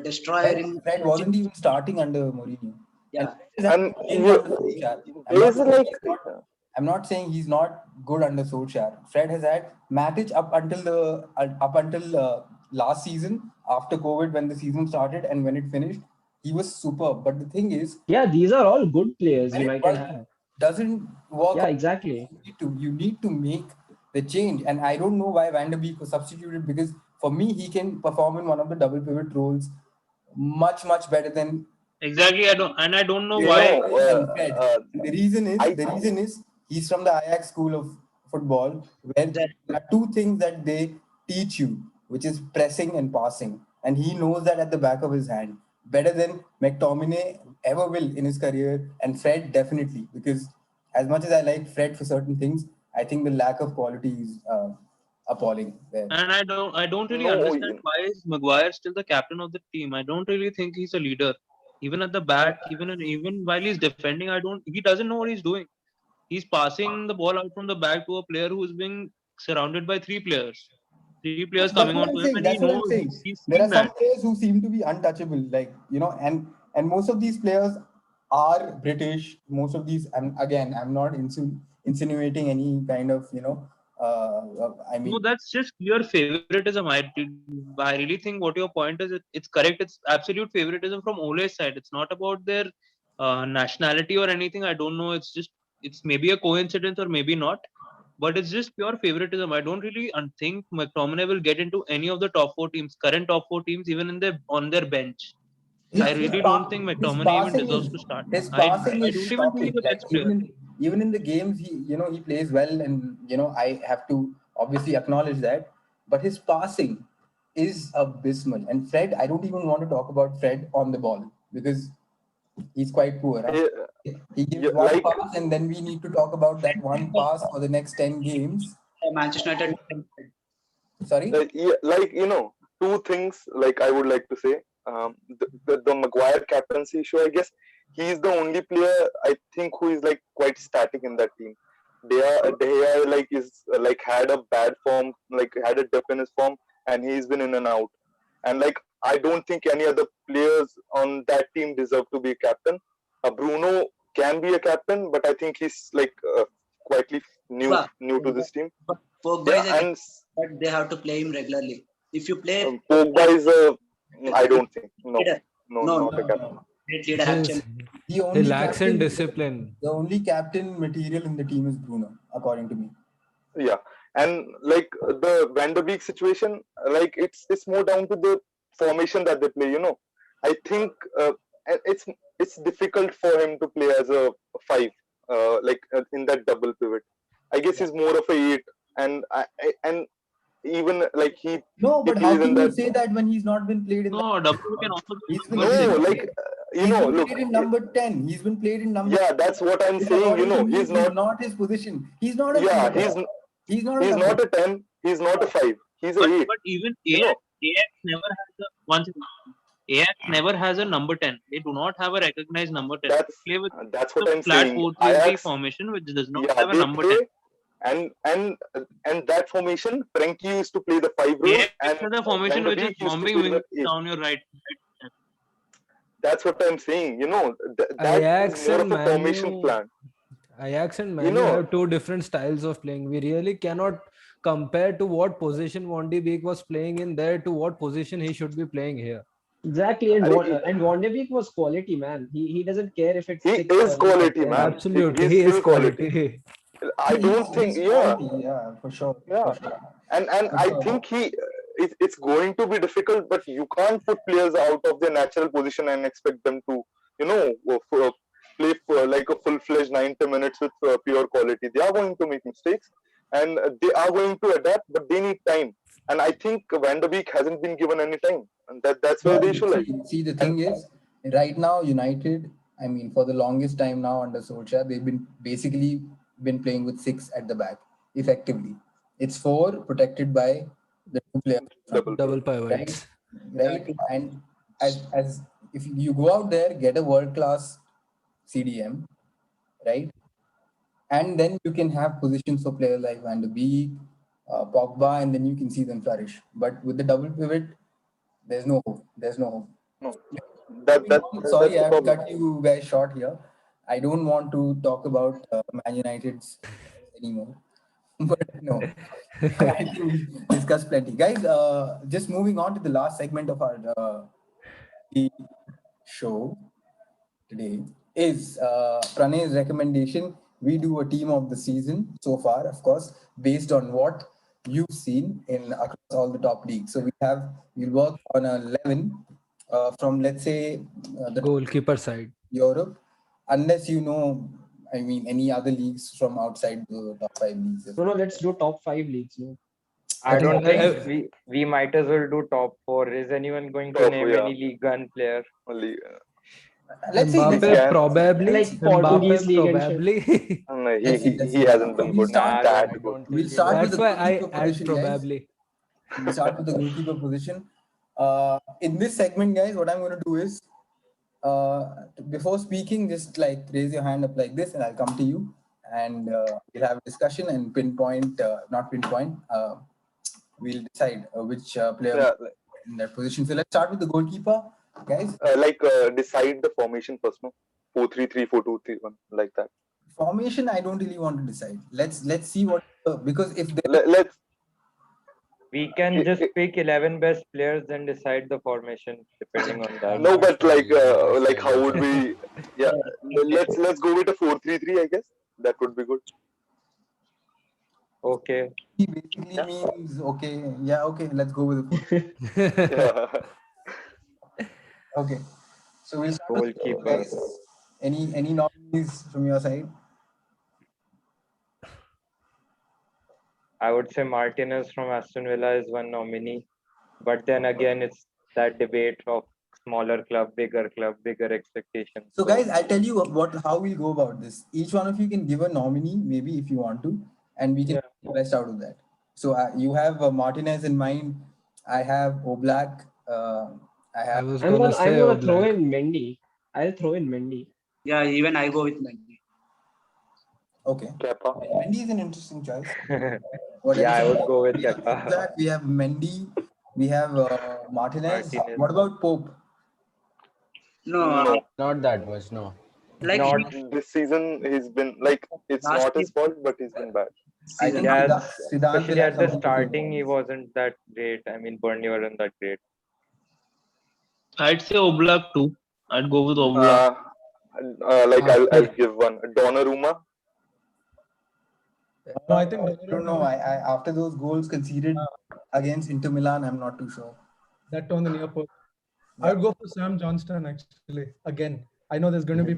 [SPEAKER 5] destroyer in.
[SPEAKER 1] Fred wasn't even starting under Mourinho, and
[SPEAKER 5] Yeah,
[SPEAKER 1] Fred has
[SPEAKER 4] And
[SPEAKER 1] actually changed under Solskjaer.
[SPEAKER 4] there is like
[SPEAKER 1] I'm not saying he's not good under Solskjaer. Fred has had Matic up until last season after COVID when the season started and when it finished, he was superb. But the thing is,
[SPEAKER 6] Yeah, these are all good players
[SPEAKER 1] when it
[SPEAKER 6] United have.
[SPEAKER 1] doesn't work
[SPEAKER 6] Yeah,
[SPEAKER 1] out,
[SPEAKER 6] exactly.
[SPEAKER 1] you need to make the change. And I don't know why Van der Beek was substituted because for me he can perform in one of the double pivot roles much better than
[SPEAKER 7] Exactly. I don't know
[SPEAKER 4] you
[SPEAKER 7] why.
[SPEAKER 4] know
[SPEAKER 1] and Fred. And
[SPEAKER 4] I
[SPEAKER 1] the reason is he's from the Ajax school of football, where
[SPEAKER 5] exactly.
[SPEAKER 1] there are two things that they teach you, which is pressing and passing, and he knows that at the back of his hand better than McTominay ever will in his career, and Fred definitely because as much as I like Fred for certain things, I think the lack of quality is appalling there.
[SPEAKER 7] And I don't really
[SPEAKER 4] no
[SPEAKER 7] understand why is Maguire still the captain of the team. I don't really think he's a leader. Even at the back, even while he's defending, he doesn't know what he's doing. He's passing the ball out from the back to a player who's being surrounded by 3 players. Three players
[SPEAKER 1] That's
[SPEAKER 7] coming
[SPEAKER 1] what
[SPEAKER 7] on
[SPEAKER 1] I'm
[SPEAKER 7] to him,
[SPEAKER 1] saying.
[SPEAKER 7] and he
[SPEAKER 1] That's what I'm
[SPEAKER 7] knows
[SPEAKER 1] saying.
[SPEAKER 7] he's
[SPEAKER 1] There are
[SPEAKER 7] seen
[SPEAKER 1] some
[SPEAKER 7] that.
[SPEAKER 1] players who seem to be untouchable, like, and most of these players are British. Most of these, and again, I'm not insinuating any kind of, I
[SPEAKER 7] No,
[SPEAKER 1] mean,
[SPEAKER 7] that's just pure favoritism. I really think what your point is. It's correct. It's absolute favoritism from Ole's side. It's not about their nationality or anything. I don't know. It's maybe a coincidence or maybe not. But it's just pure favoritism. I don't really think McTominay will get into any of the top four teams, current top four teams, even in their on their bench. I really don't think
[SPEAKER 1] his
[SPEAKER 7] McTominay even
[SPEAKER 1] passing
[SPEAKER 7] deserves
[SPEAKER 1] is
[SPEAKER 7] to start.
[SPEAKER 1] his
[SPEAKER 7] I
[SPEAKER 1] passing
[SPEAKER 7] I
[SPEAKER 1] is
[SPEAKER 7] don't even think he's
[SPEAKER 1] shocking.
[SPEAKER 7] a
[SPEAKER 1] Like
[SPEAKER 7] bench player.
[SPEAKER 1] even in the games, he plays well, and I have to obviously acknowledge that. But his passing is abysmal. And Fred, I don't even want to talk about Fred on the ball because he's quite poor. Huh?
[SPEAKER 4] Yeah,
[SPEAKER 1] He
[SPEAKER 4] yeah,
[SPEAKER 1] gives one
[SPEAKER 4] like
[SPEAKER 1] pass, and then we need to talk about that one pass for the next 10 games.
[SPEAKER 5] Manchester United.
[SPEAKER 1] Sorry.
[SPEAKER 4] yeah, like two things like I would like to say. The Maguire captaincy issue, I guess he's the only player I think who is like quite static in that team. They are like is like had a bad form, like had a dip in his form, and he's been in and out. And like I don't think any other players on that team deserve to be a captain. Bruno can be a captain, but I think he's like quietly new
[SPEAKER 5] Pogba,
[SPEAKER 4] new to
[SPEAKER 5] Pogba,
[SPEAKER 4] this team.
[SPEAKER 5] but Pogba
[SPEAKER 4] Yeah,
[SPEAKER 5] is a
[SPEAKER 4] and
[SPEAKER 5] captain, but they have to play him regularly. If you play
[SPEAKER 4] Pogba
[SPEAKER 5] Pogba,
[SPEAKER 4] is a I
[SPEAKER 5] he's
[SPEAKER 4] don't think no
[SPEAKER 5] leader.
[SPEAKER 4] no
[SPEAKER 5] No,
[SPEAKER 4] not
[SPEAKER 5] no,
[SPEAKER 4] a
[SPEAKER 1] No,
[SPEAKER 4] captain.
[SPEAKER 1] no.
[SPEAKER 5] great leader
[SPEAKER 3] His
[SPEAKER 5] actually.
[SPEAKER 1] The
[SPEAKER 3] he
[SPEAKER 1] only
[SPEAKER 3] lacks in
[SPEAKER 1] captain,
[SPEAKER 3] discipline.
[SPEAKER 1] the only captain material in the team is Bruno, according to me.
[SPEAKER 4] Yeah, and like the Van der Beek situation, like it's more down to the formation that they play. I think and it's difficult for him to play as a five, in that double pivot. I guess he's more of a eight, and even like
[SPEAKER 1] No,
[SPEAKER 4] he
[SPEAKER 1] but how
[SPEAKER 4] plays in
[SPEAKER 1] can you
[SPEAKER 4] that.
[SPEAKER 1] say that when he's not been played in that?
[SPEAKER 7] No, W can also be
[SPEAKER 1] He's
[SPEAKER 7] a
[SPEAKER 1] been
[SPEAKER 7] number
[SPEAKER 1] he's
[SPEAKER 7] six.
[SPEAKER 4] No,
[SPEAKER 1] been
[SPEAKER 4] like
[SPEAKER 1] played, he's been
[SPEAKER 4] look,
[SPEAKER 1] played in number 10. He's been played in number
[SPEAKER 4] yeah,
[SPEAKER 1] 10,
[SPEAKER 4] that's what I'm
[SPEAKER 1] which
[SPEAKER 4] saying.
[SPEAKER 1] according to me
[SPEAKER 4] He's
[SPEAKER 1] is
[SPEAKER 4] not.
[SPEAKER 1] not his position. He's not a
[SPEAKER 4] Yeah,
[SPEAKER 1] he's not a
[SPEAKER 4] he's
[SPEAKER 1] number
[SPEAKER 4] not a 10. He's not a five. He's a eight.
[SPEAKER 7] But even
[SPEAKER 4] You know,
[SPEAKER 7] AX never has a one second. AX never has a number 10. They do not have a recognized number 10. They
[SPEAKER 4] that's
[SPEAKER 7] play with
[SPEAKER 4] that's
[SPEAKER 7] the
[SPEAKER 4] what I'm
[SPEAKER 7] flat
[SPEAKER 4] saying.
[SPEAKER 7] 4-3-3
[SPEAKER 4] Ajax,
[SPEAKER 7] formation, which does not
[SPEAKER 4] yeah,
[SPEAKER 7] have a
[SPEAKER 4] they
[SPEAKER 7] number 10.
[SPEAKER 4] play and that formation, Frankie used to play the five role,
[SPEAKER 7] AX
[SPEAKER 4] and
[SPEAKER 7] has a
[SPEAKER 4] Van
[SPEAKER 7] formation
[SPEAKER 4] der
[SPEAKER 7] which is
[SPEAKER 4] Beek used to
[SPEAKER 7] bombing
[SPEAKER 4] play
[SPEAKER 7] wings
[SPEAKER 4] the eight.
[SPEAKER 7] down your right.
[SPEAKER 4] That's what I'm saying. That is
[SPEAKER 3] Ajax
[SPEAKER 4] more
[SPEAKER 3] and
[SPEAKER 4] of a formation
[SPEAKER 3] Manu,
[SPEAKER 4] plan.
[SPEAKER 3] Ajax and
[SPEAKER 4] You
[SPEAKER 3] Manu
[SPEAKER 4] know,
[SPEAKER 3] have two different styles of playing. We really cannot compare to what position Van de Beek was playing in there to what position he should be playing here.
[SPEAKER 6] Exactly, and
[SPEAKER 4] I-
[SPEAKER 6] Van de Beek was quality, man. He doesn't care if it's
[SPEAKER 4] he
[SPEAKER 6] six,
[SPEAKER 4] is
[SPEAKER 6] seven, or
[SPEAKER 4] quality,
[SPEAKER 6] 10.
[SPEAKER 4] man.
[SPEAKER 3] Absolutely,
[SPEAKER 4] He's
[SPEAKER 3] he is
[SPEAKER 4] still quality.
[SPEAKER 3] quality.
[SPEAKER 4] I don't think,
[SPEAKER 1] he's
[SPEAKER 4] yeah,
[SPEAKER 1] quality, yeah, for sure,
[SPEAKER 4] yeah.
[SPEAKER 1] for sure,
[SPEAKER 4] And
[SPEAKER 1] for
[SPEAKER 4] I
[SPEAKER 1] sure.
[SPEAKER 4] think it's going to be difficult, but you can't put players out of their natural position and expect them to play for like a full-fledged 90 minutes with pure quality. They are going to make mistakes, and they are going to adapt, but they need time. And I think Van der Beek hasn't been given any time, and that's where
[SPEAKER 1] No,
[SPEAKER 4] the issue lies.
[SPEAKER 1] see, the
[SPEAKER 4] And
[SPEAKER 1] thing is, right now, United, I mean, for the longest time now under Solskjaer, they've been basically been playing with six at the back, effectively. It's four protected by the two players in front,
[SPEAKER 4] double
[SPEAKER 3] Double
[SPEAKER 4] pivot.
[SPEAKER 1] right?
[SPEAKER 3] pivots.
[SPEAKER 1] Right? And as if you go out there, get a world class CDM, right? And then you can have positions for players like Van der Beek, Pogba, and then you can see them flourish. But with the double pivot, there's no hope. There's no hope.
[SPEAKER 4] No,
[SPEAKER 1] Moving on, sorry,
[SPEAKER 4] that's
[SPEAKER 1] I
[SPEAKER 4] the
[SPEAKER 1] have to
[SPEAKER 4] problem.
[SPEAKER 1] cut you guys short here. I don't want to talk about Man United's anymore. But no, I think we discussed plenty. Guys, just moving on to the last segment of our the show today is Pranay's recommendation. We do a team of the season so far, of course, based on what you've seen in across all the top leagues. So we'll work on a 11 from, let's say, the
[SPEAKER 3] Goalkeeper side.
[SPEAKER 1] Europe, unless I mean, any other leagues from outside the top five leagues as
[SPEAKER 6] No,
[SPEAKER 1] well.
[SPEAKER 6] no, let's do top five leagues. No,
[SPEAKER 3] I
[SPEAKER 2] I
[SPEAKER 3] think
[SPEAKER 2] don't think
[SPEAKER 3] I,
[SPEAKER 2] we might as well do top four. Is anyone going to
[SPEAKER 4] Top,
[SPEAKER 2] name
[SPEAKER 4] yeah,
[SPEAKER 2] any League One player?
[SPEAKER 4] only
[SPEAKER 1] Let's see,
[SPEAKER 4] he
[SPEAKER 1] let's
[SPEAKER 3] Mbappe
[SPEAKER 1] see,
[SPEAKER 4] can.
[SPEAKER 3] probably.
[SPEAKER 6] like Portuguese
[SPEAKER 3] Mbappe
[SPEAKER 6] league and shit.
[SPEAKER 3] probably.
[SPEAKER 1] let's see, let's
[SPEAKER 4] He
[SPEAKER 1] see.
[SPEAKER 4] hasn't
[SPEAKER 1] So
[SPEAKER 4] been
[SPEAKER 1] we'll
[SPEAKER 4] good.
[SPEAKER 1] start.
[SPEAKER 2] Nah,
[SPEAKER 4] That
[SPEAKER 2] I
[SPEAKER 4] good.
[SPEAKER 2] don't
[SPEAKER 1] We'll
[SPEAKER 2] think he
[SPEAKER 1] start
[SPEAKER 2] will.
[SPEAKER 1] with the
[SPEAKER 3] That's why I
[SPEAKER 1] goalkeeper
[SPEAKER 3] add
[SPEAKER 1] position, guys.
[SPEAKER 3] probably.
[SPEAKER 1] We'll start with the goalkeeper position. In this segment, guys, what I'm going to do is, before speaking, just like raise your hand up like this, and I'll come to you, and we'll have a discussion and pinpoint, not pinpoint, we'll decide which player
[SPEAKER 4] Yeah,
[SPEAKER 1] in that position. So let's start with the goalkeeper, guys.
[SPEAKER 4] decide the formation first, no? 4-3-3, 4-2-3-1, like that.
[SPEAKER 1] Formation, I don't really want to decide. Let's see what because if there
[SPEAKER 4] Let's.
[SPEAKER 2] We can just pick 11 best players and decide the formation depending on that.
[SPEAKER 4] No, but
[SPEAKER 3] That's
[SPEAKER 4] how would
[SPEAKER 3] childish.
[SPEAKER 4] we? Yeah, let's go with a 4-3-3. I guess that would be good.
[SPEAKER 2] Okay.
[SPEAKER 1] he basically
[SPEAKER 4] Yeah.
[SPEAKER 1] means okay, yeah, okay, let's go with the
[SPEAKER 4] Yeah.
[SPEAKER 1] okay. So we'll start with
[SPEAKER 2] Goalkeeper.
[SPEAKER 1] guys. Any nominees from your side?
[SPEAKER 2] I would say Martinez from Aston Villa is one nominee. But then again, it's that debate of smaller club, bigger expectations.
[SPEAKER 1] So guys, I'll tell you how we'll go about this. Each one of you can give a nominee, maybe if you want to, and we can
[SPEAKER 2] Yeah.
[SPEAKER 1] make the best out of that. So you have Martinez in mind. I have Oblak. I
[SPEAKER 3] I
[SPEAKER 1] have.
[SPEAKER 3] was
[SPEAKER 6] I'm
[SPEAKER 3] gonna
[SPEAKER 6] gonna I'm
[SPEAKER 3] say
[SPEAKER 6] gonna throw
[SPEAKER 3] Oblak.
[SPEAKER 6] in Mendy. I'll throw in Mendy.
[SPEAKER 5] Yeah, even I go with Mendy.
[SPEAKER 1] Okay.
[SPEAKER 4] Kepa.
[SPEAKER 1] Mendy is an interesting choice.
[SPEAKER 2] Yeah, I would go with
[SPEAKER 1] We have
[SPEAKER 2] Kepa.
[SPEAKER 1] Oblak, we have Mendy, we have Martinez.
[SPEAKER 2] Martinez.
[SPEAKER 1] What about Pope?
[SPEAKER 5] No,
[SPEAKER 4] No,
[SPEAKER 8] Not that much, no.
[SPEAKER 5] like
[SPEAKER 2] Not
[SPEAKER 4] this season he's been like it's
[SPEAKER 5] last
[SPEAKER 4] not his fault, but he's been bad.
[SPEAKER 1] I
[SPEAKER 5] season.
[SPEAKER 1] think
[SPEAKER 2] yeah,
[SPEAKER 1] Zidane will
[SPEAKER 2] especially
[SPEAKER 1] have
[SPEAKER 2] at the
[SPEAKER 1] something to say about
[SPEAKER 2] starting, he
[SPEAKER 1] this.
[SPEAKER 2] wasn't that great. I mean, Burnley weren't that great.
[SPEAKER 7] I'd say Oblak too. I'd go with Oblak.
[SPEAKER 3] After
[SPEAKER 4] I'll give one. Donnarumma.
[SPEAKER 9] No, I think
[SPEAKER 1] I don't know. I after those goals conceded against Inter Milan, I'm not too sure.
[SPEAKER 9] that on the near post. I would go for Sam Johnston actually. Again, I know there's going to be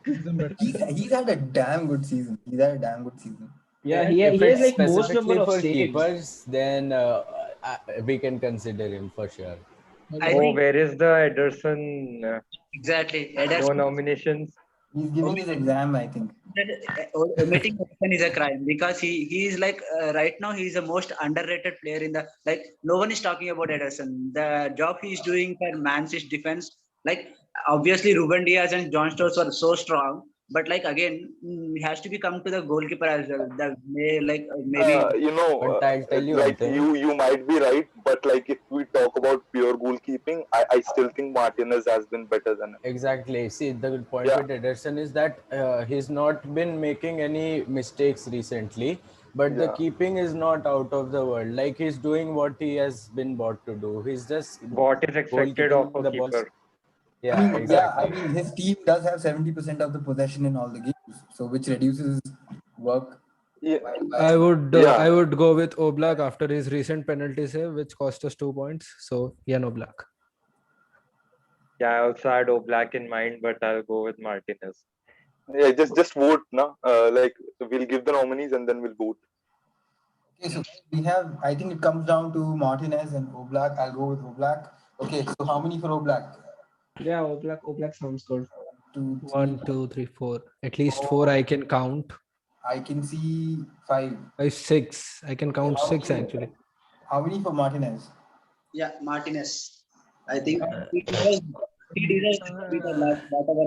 [SPEAKER 9] criticism, but
[SPEAKER 1] He's had a damn good season. He's had a damn good season.
[SPEAKER 6] Yeah,
[SPEAKER 8] If
[SPEAKER 6] he has
[SPEAKER 8] it's
[SPEAKER 6] like most number
[SPEAKER 8] specifically
[SPEAKER 6] of
[SPEAKER 8] for
[SPEAKER 6] saves.
[SPEAKER 8] keepers, then we can consider him for sure.
[SPEAKER 5] I
[SPEAKER 2] Oh,
[SPEAKER 5] think
[SPEAKER 2] where is the Ederson?
[SPEAKER 5] exactly.
[SPEAKER 2] No
[SPEAKER 5] Ederson,
[SPEAKER 2] nominations.
[SPEAKER 1] He's giving his exam, I think.
[SPEAKER 5] omitting Ederson is a crime because he is like right now he is the most underrated player in the like no one is talking about Ederson. The job he is doing for Man City's defense, like obviously Ruben Diaz and John Stones were so strong, but like again, it has to be come to the goalkeeper as well. The may like maybe
[SPEAKER 8] But I'll tell you one
[SPEAKER 4] Like
[SPEAKER 8] thing.
[SPEAKER 4] you might be right, but like if we talk about pure goalkeeping, I still think Martinez has been better than him.
[SPEAKER 8] Exactly. See, the point
[SPEAKER 4] Yeah.
[SPEAKER 8] with Ederson is that he's not been making any mistakes recently, but the
[SPEAKER 4] Yeah.
[SPEAKER 8] keeping is not out of the world. Like he's doing what he has been brought to do. He's just
[SPEAKER 2] What is expected of
[SPEAKER 8] goalkeeping
[SPEAKER 2] a
[SPEAKER 8] the balls.
[SPEAKER 2] keeper?
[SPEAKER 8] Yeah,
[SPEAKER 1] I
[SPEAKER 8] exactly.
[SPEAKER 1] mean, his team does have 70% of the possession in all the games, so which reduces work.
[SPEAKER 4] Yeah.
[SPEAKER 3] I would
[SPEAKER 4] Yeah.
[SPEAKER 3] I would go with Oblak after his recent penalty save, which cost us 2 points. So Jan Oblak.
[SPEAKER 2] Yeah, I also had Oblak in mind, but I'll go with Martinez.
[SPEAKER 4] Yeah, just vote now. We'll give the nominees and then we'll vote.
[SPEAKER 1] Okay, so we have. I think it comes down to Martinez and Oblak. I'll go with Oblak. Okay, so how many for Oblak?
[SPEAKER 6] Yeah, Oblak sounds good.
[SPEAKER 1] 2, 3.
[SPEAKER 3] 1, 2, 3, 4. At least 4 I can count.
[SPEAKER 1] I can see 5.
[SPEAKER 3] 5, 6. I can count 6 actually.
[SPEAKER 1] How many for Martinez?
[SPEAKER 5] yeah Martinez. I think he deserves to be the last whatever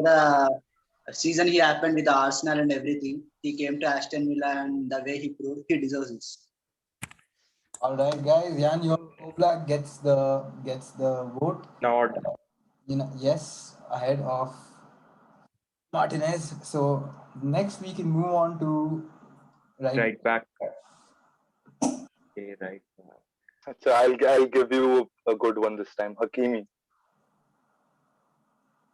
[SPEAKER 5] the season he happened with the Arsenal and everything. He came to Aston Villa and the way he proved he deserves this.
[SPEAKER 1] All right, guys. Jan, your Oblak gets the vote.
[SPEAKER 2] Not.
[SPEAKER 1] Yes, ahead of Martinez. So next we can move on to
[SPEAKER 2] Right back. Okay, right back.
[SPEAKER 4] So I'll give you a good one this time. Hakimi.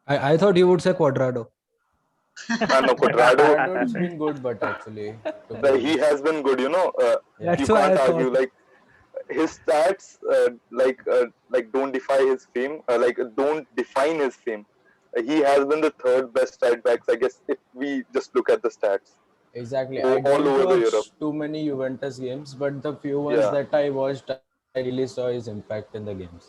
[SPEAKER 3] I thought you would say Quadrado.
[SPEAKER 4] No, Quadrado.
[SPEAKER 8] Quadrado's been good, but actually, to be
[SPEAKER 4] He
[SPEAKER 8] honest.
[SPEAKER 4] has been good.
[SPEAKER 8] Yeah.
[SPEAKER 4] You
[SPEAKER 3] That's why
[SPEAKER 4] can't
[SPEAKER 3] I
[SPEAKER 4] argue.
[SPEAKER 3] thought.
[SPEAKER 4] Like his stats, don't defy his fame. Don't define his fame. He has been the third best right backs, I guess, if we just look at the stats.
[SPEAKER 8] Exactly.
[SPEAKER 4] All
[SPEAKER 8] I don't
[SPEAKER 4] over the Europe.
[SPEAKER 8] watch too many Juventus games, but the few ones
[SPEAKER 4] Yeah.
[SPEAKER 8] that I watched, I really saw his impact in the games.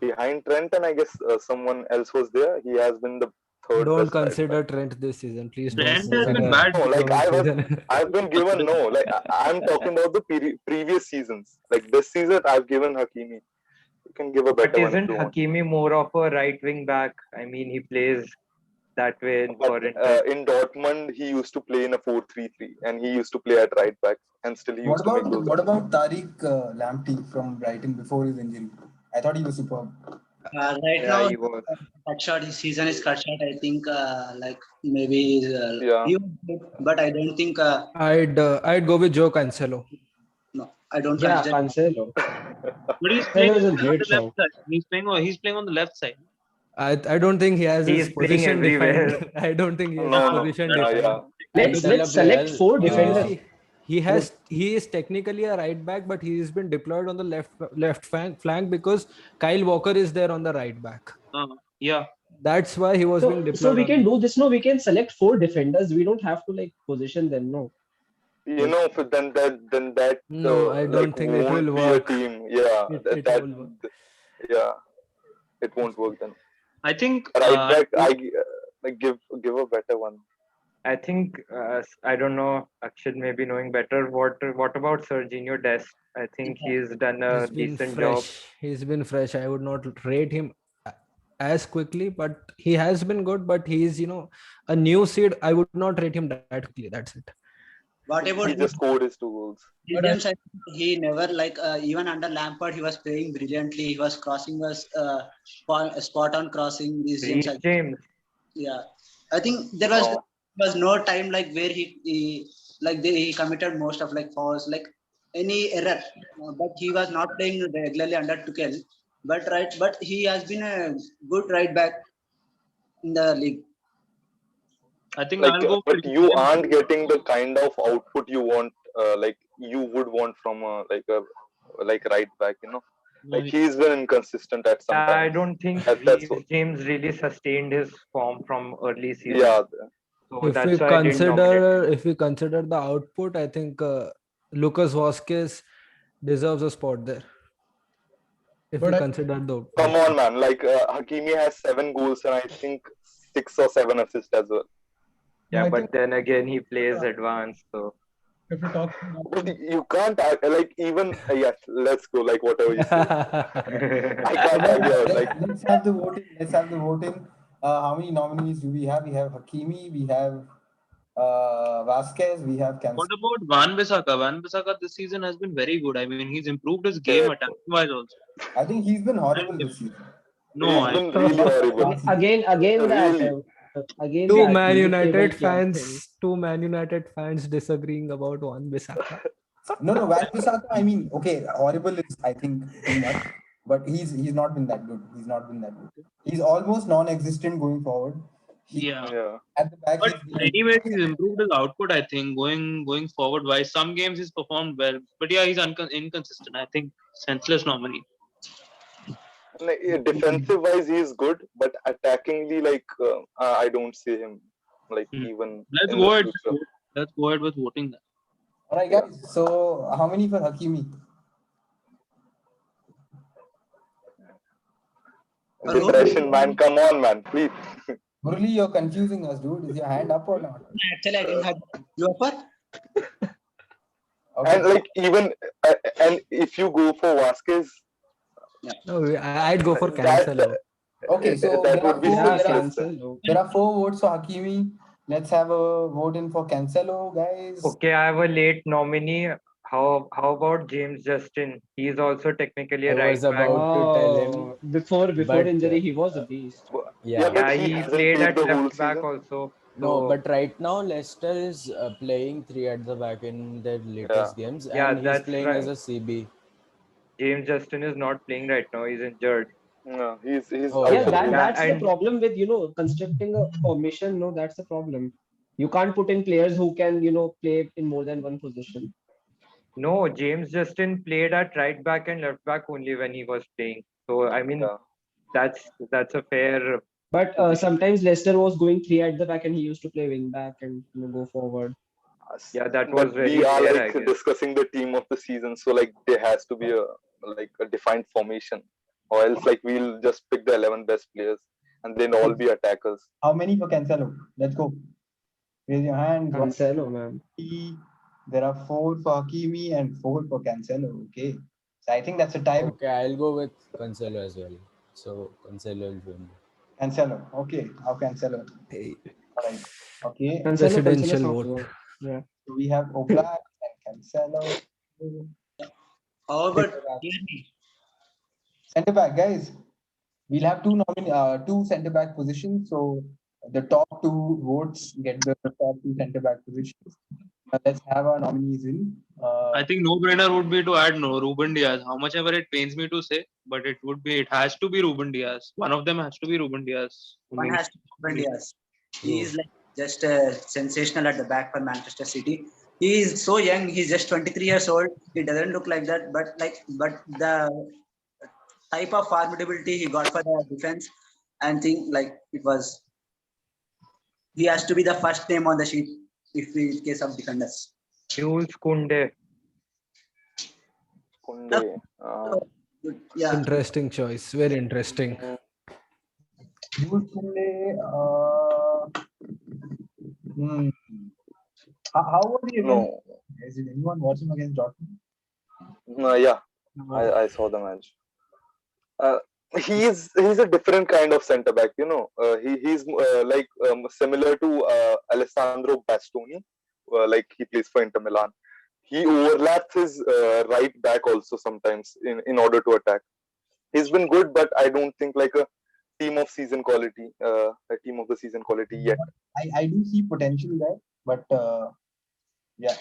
[SPEAKER 4] Behind Trent, and I guess someone else was there. He has been the third
[SPEAKER 3] Don't
[SPEAKER 4] best right
[SPEAKER 3] consider
[SPEAKER 4] back.
[SPEAKER 3] Trent this season. Please don't
[SPEAKER 7] Trent has been
[SPEAKER 3] consider
[SPEAKER 7] bad.
[SPEAKER 4] No, like
[SPEAKER 3] Joel's season.
[SPEAKER 4] I've been given no. Like I'm talking about the previous seasons. Like this season, I've given Hakimi. You can give a
[SPEAKER 2] But
[SPEAKER 4] better one if
[SPEAKER 2] isn't
[SPEAKER 4] you want.
[SPEAKER 2] Hakimi more of a right wing back? I mean, he plays that way
[SPEAKER 4] But
[SPEAKER 2] for Inter.
[SPEAKER 4] in Dortmund, he used to play in a 4-3-3, and he used to play at right back, and still he
[SPEAKER 1] What
[SPEAKER 4] used to make
[SPEAKER 1] about
[SPEAKER 4] those.
[SPEAKER 1] what about Tariq Lamptey from Brighton before his injury? I thought he was superb.
[SPEAKER 5] Right
[SPEAKER 2] Yeah,
[SPEAKER 5] now,
[SPEAKER 2] he was.
[SPEAKER 5] cut short. His season is cut short. I think like maybe
[SPEAKER 4] Yeah,
[SPEAKER 5] he was good, but I don't think.
[SPEAKER 3] I'd go with Joe Cancelo.
[SPEAKER 5] No, I don't
[SPEAKER 6] Yeah,
[SPEAKER 5] consider.
[SPEAKER 6] Cancelo.
[SPEAKER 7] But he's playing
[SPEAKER 6] Cancelo is a
[SPEAKER 7] on
[SPEAKER 6] great
[SPEAKER 7] the left
[SPEAKER 6] shout.
[SPEAKER 7] side. He's playing on the left side.
[SPEAKER 3] I don't think he has his
[SPEAKER 2] He's playing
[SPEAKER 3] position defined.
[SPEAKER 2] everywhere.
[SPEAKER 3] I don't think he has his
[SPEAKER 4] no, no,
[SPEAKER 3] position
[SPEAKER 7] That's
[SPEAKER 4] yeah.
[SPEAKER 3] defined.
[SPEAKER 6] Let's
[SPEAKER 3] Because
[SPEAKER 8] Cancelo
[SPEAKER 6] select
[SPEAKER 8] player,
[SPEAKER 6] four
[SPEAKER 3] you
[SPEAKER 6] defenders.
[SPEAKER 3] see, he is technically a right back, but he's been deployed on the left flank because Kyle Walker is there on the right back.
[SPEAKER 7] Yeah.
[SPEAKER 3] That's why he was being
[SPEAKER 6] So
[SPEAKER 3] deployed
[SPEAKER 6] we
[SPEAKER 3] on
[SPEAKER 6] can
[SPEAKER 3] the.
[SPEAKER 6] do this. No, we can select four defenders. We don't have to like position them. No.
[SPEAKER 4] You know, then that
[SPEAKER 3] No, I
[SPEAKER 4] like
[SPEAKER 3] don't think it
[SPEAKER 4] won't
[SPEAKER 3] will
[SPEAKER 4] be a
[SPEAKER 3] work.
[SPEAKER 4] team. Yeah,
[SPEAKER 3] It
[SPEAKER 4] that
[SPEAKER 3] won't work.
[SPEAKER 4] yeah, it won't work then.
[SPEAKER 7] I think
[SPEAKER 4] Right back, like give a better one.
[SPEAKER 2] I think I don't know. Akshay may be knowing better. What about Serginho Dest? I think he's done a
[SPEAKER 3] He's been
[SPEAKER 2] decent job.
[SPEAKER 3] fresh. He's been fresh. I would not rate him as quickly, but he has been good. But he's a new seed. I would not rate him that quickly. That's it.
[SPEAKER 5] What about
[SPEAKER 4] He just scored his 2 goals.
[SPEAKER 5] these games? I think he never like even under Lampard, he was playing brilliantly. He was crossing us spot on crossing these games.
[SPEAKER 2] Reece James.
[SPEAKER 5] Yeah, I think there
[SPEAKER 4] No,
[SPEAKER 5] was no time like where he committed most of like fouls like any error, but he was not playing regularly under Tuchel. But he has been a good right back in the league.
[SPEAKER 7] I think
[SPEAKER 4] like,
[SPEAKER 7] I'll go for
[SPEAKER 4] but you
[SPEAKER 7] James.
[SPEAKER 4] aren't getting the kind of output you want, like you would want from like right back. Like he's been inconsistent at some
[SPEAKER 2] I
[SPEAKER 4] times.
[SPEAKER 2] don't think
[SPEAKER 4] That's
[SPEAKER 2] Reece
[SPEAKER 4] what.
[SPEAKER 2] James really sustained his form from early season.
[SPEAKER 4] Yeah,
[SPEAKER 2] So that's why I didn't nominate him.
[SPEAKER 3] If we consider the output, I think Lucas Vasquez deserves a spot there. If
[SPEAKER 9] But
[SPEAKER 3] we
[SPEAKER 9] I-
[SPEAKER 3] consider the
[SPEAKER 4] come
[SPEAKER 3] output.
[SPEAKER 4] on, man. Like Hakimi has 7 goals and I think 6 or 7 assists as well.
[SPEAKER 2] Yeah,
[SPEAKER 9] I
[SPEAKER 2] but
[SPEAKER 9] think
[SPEAKER 2] then again he plays advanced. So
[SPEAKER 9] if you talk
[SPEAKER 4] But you can't like even yes. Let's go like whatever you say. I
[SPEAKER 1] So
[SPEAKER 4] can't
[SPEAKER 1] guys,
[SPEAKER 4] argue out. Like
[SPEAKER 1] let's have the voting. Let's have the voting. How many nominees do we have? We have Hakimi, we have Vasquez, we have
[SPEAKER 7] What
[SPEAKER 1] Cancelo.
[SPEAKER 7] about Van Bissaka? Van Bissaka this season has been very good. I mean, he's improved his game
[SPEAKER 4] yeah,
[SPEAKER 7] attacking wise also.
[SPEAKER 1] I think he's been horrible
[SPEAKER 7] And
[SPEAKER 1] this season.
[SPEAKER 7] no,
[SPEAKER 4] he's been
[SPEAKER 1] He
[SPEAKER 4] really
[SPEAKER 1] was bad
[SPEAKER 4] horrible.
[SPEAKER 1] last season.
[SPEAKER 6] Again
[SPEAKER 4] Really.
[SPEAKER 3] Two
[SPEAKER 6] that
[SPEAKER 3] Man
[SPEAKER 6] mid-table
[SPEAKER 3] United
[SPEAKER 6] club
[SPEAKER 3] fans,
[SPEAKER 6] thing.
[SPEAKER 3] two Man United fans disagreeing about Wan Bissaka.
[SPEAKER 1] No, Van Bissaka. I mean, okay, horrible is I think too much, but he's not been that good. He's not been that good. He's almost non-existent going forward. He
[SPEAKER 7] yeah.
[SPEAKER 4] Yeah.
[SPEAKER 1] at the back.
[SPEAKER 7] But
[SPEAKER 1] He's been
[SPEAKER 7] anyways, he's improved his output. I think going forward. Wise some games he's performed well, but yeah, he's inconsistent. I think senseless nominee.
[SPEAKER 4] Like, defensive wise, he's good, but attackingly, like I don't see him like
[SPEAKER 7] Hmm.
[SPEAKER 4] even
[SPEAKER 7] Let's
[SPEAKER 4] in
[SPEAKER 7] go
[SPEAKER 4] the
[SPEAKER 7] ahead.
[SPEAKER 4] future.
[SPEAKER 7] Let's go ahead with voting. Then.
[SPEAKER 1] all right,
[SPEAKER 4] Yeah.
[SPEAKER 1] guys. So how many for Hakimi?
[SPEAKER 5] For who?
[SPEAKER 4] Depression, man. Come on, man. Please.
[SPEAKER 1] Murli, you're confusing us, dude. Is your hand up or not?
[SPEAKER 5] Actually, I didn't have you offer.
[SPEAKER 1] Okay.
[SPEAKER 4] And like even and if you go for Vasquez,
[SPEAKER 3] No, I'd go for
[SPEAKER 4] that
[SPEAKER 3] Cancelo.
[SPEAKER 1] Okay, so
[SPEAKER 4] that
[SPEAKER 1] there are
[SPEAKER 4] would be
[SPEAKER 1] four.
[SPEAKER 6] Yeah,
[SPEAKER 4] senseless.
[SPEAKER 6] Cancelo.
[SPEAKER 1] There are 4 votes for Hakimi. Let's have a vote in for Cancelo, guys.
[SPEAKER 2] okay, I have a late nominee. How about James Justin? He's also technically
[SPEAKER 8] I
[SPEAKER 2] a right
[SPEAKER 8] was
[SPEAKER 2] back.
[SPEAKER 8] about to tell him,
[SPEAKER 6] Oh, before
[SPEAKER 8] but
[SPEAKER 6] injury, he was a beast.
[SPEAKER 4] Yeah,
[SPEAKER 8] yeah.
[SPEAKER 4] but
[SPEAKER 2] Yeah,
[SPEAKER 4] he
[SPEAKER 2] he
[SPEAKER 4] hasn't
[SPEAKER 2] played
[SPEAKER 4] played
[SPEAKER 2] at
[SPEAKER 4] the whole
[SPEAKER 2] left back
[SPEAKER 4] season.
[SPEAKER 2] also.
[SPEAKER 8] No,
[SPEAKER 2] So
[SPEAKER 8] but right now Leicester is playing three at the back in their latest games,
[SPEAKER 2] yeah,
[SPEAKER 8] and he's
[SPEAKER 2] that's
[SPEAKER 8] playing as
[SPEAKER 2] right.
[SPEAKER 8] a CB.
[SPEAKER 2] James Justin is not playing right now. He's injured.
[SPEAKER 4] No, he's
[SPEAKER 8] Oh
[SPEAKER 4] out
[SPEAKER 6] Yeah,
[SPEAKER 4] for
[SPEAKER 8] yeah,
[SPEAKER 4] the
[SPEAKER 6] that
[SPEAKER 4] whole
[SPEAKER 2] Yeah,
[SPEAKER 6] that's
[SPEAKER 4] season.
[SPEAKER 6] the
[SPEAKER 2] and
[SPEAKER 6] problem with constructing a formation. No, that's the problem. You can't put in players who can play in more than one position.
[SPEAKER 2] no, James Justin played at right back and left back only when he was playing. So I mean,
[SPEAKER 4] Yeah.
[SPEAKER 2] that's a fair
[SPEAKER 6] But
[SPEAKER 2] position.
[SPEAKER 6] sometimes Leicester was going three at the back, and he used to play wing back and go forward.
[SPEAKER 2] Yeah, that
[SPEAKER 4] But
[SPEAKER 2] was
[SPEAKER 4] we
[SPEAKER 2] very
[SPEAKER 4] are
[SPEAKER 2] rare,
[SPEAKER 4] like
[SPEAKER 2] I guess.
[SPEAKER 4] discussing the team of the season, so like there has to be a defined formation, or else like we'll just pick the 11 best players and then all be attackers.
[SPEAKER 1] How many for Cancelo? Let's go. Raise your hands. One,
[SPEAKER 6] Cancelo,
[SPEAKER 1] two,
[SPEAKER 6] man.
[SPEAKER 1] three. There are 4 for Hakimi and 4 for Cancelo. Okay. So I think that's a tie.
[SPEAKER 8] okay. I'll go with Cancelo as well. So Cancelo will win.
[SPEAKER 1] Cancelo. Okay, how Cancelo?
[SPEAKER 3] Hey,
[SPEAKER 1] Alright. Okay.
[SPEAKER 3] presidential
[SPEAKER 6] Cancelo
[SPEAKER 3] vote.
[SPEAKER 6] sounds good. Yeah.
[SPEAKER 1] So we have Oblak and Cancelo.
[SPEAKER 5] How about
[SPEAKER 1] Centre back.
[SPEAKER 5] Tierney?
[SPEAKER 1] Centre back, guys. We'll have two centre back positions. So the top two votes get the top two centre back positions. Let's have our nominees in.
[SPEAKER 7] I think no-brainer would be to add no Ruben Diaz. How much ever it pains me to say, but it has to be Ruben Diaz. One of them has to be Ruben Diaz.
[SPEAKER 5] One has to be Diaz. He
[SPEAKER 8] True.
[SPEAKER 5] is like just sensational at the back for Manchester City. He is so young. He's just 23 years old. He doesn't look like that, but the type of formidability he got for the defense, and think like it was. He has to be the first name on the sheet if in case of defenders.
[SPEAKER 2] Jules Koundé.
[SPEAKER 4] Kunde.
[SPEAKER 5] Yeah,
[SPEAKER 3] Interesting choice. Very interesting.
[SPEAKER 1] Jules Koundé, hmm. How was he against?
[SPEAKER 4] No.
[SPEAKER 1] Is anyone watching against Dortmund?
[SPEAKER 4] No, yeah, I saw the match. He's a different kind of centre back, you know. He's like similar to Alessandro Bastoni, like he plays for Inter Milan. He overlaps his right back also sometimes in order to attack. He's been good, but I don't think like a team of the season quality yet.
[SPEAKER 1] I do see potential there, but yeah.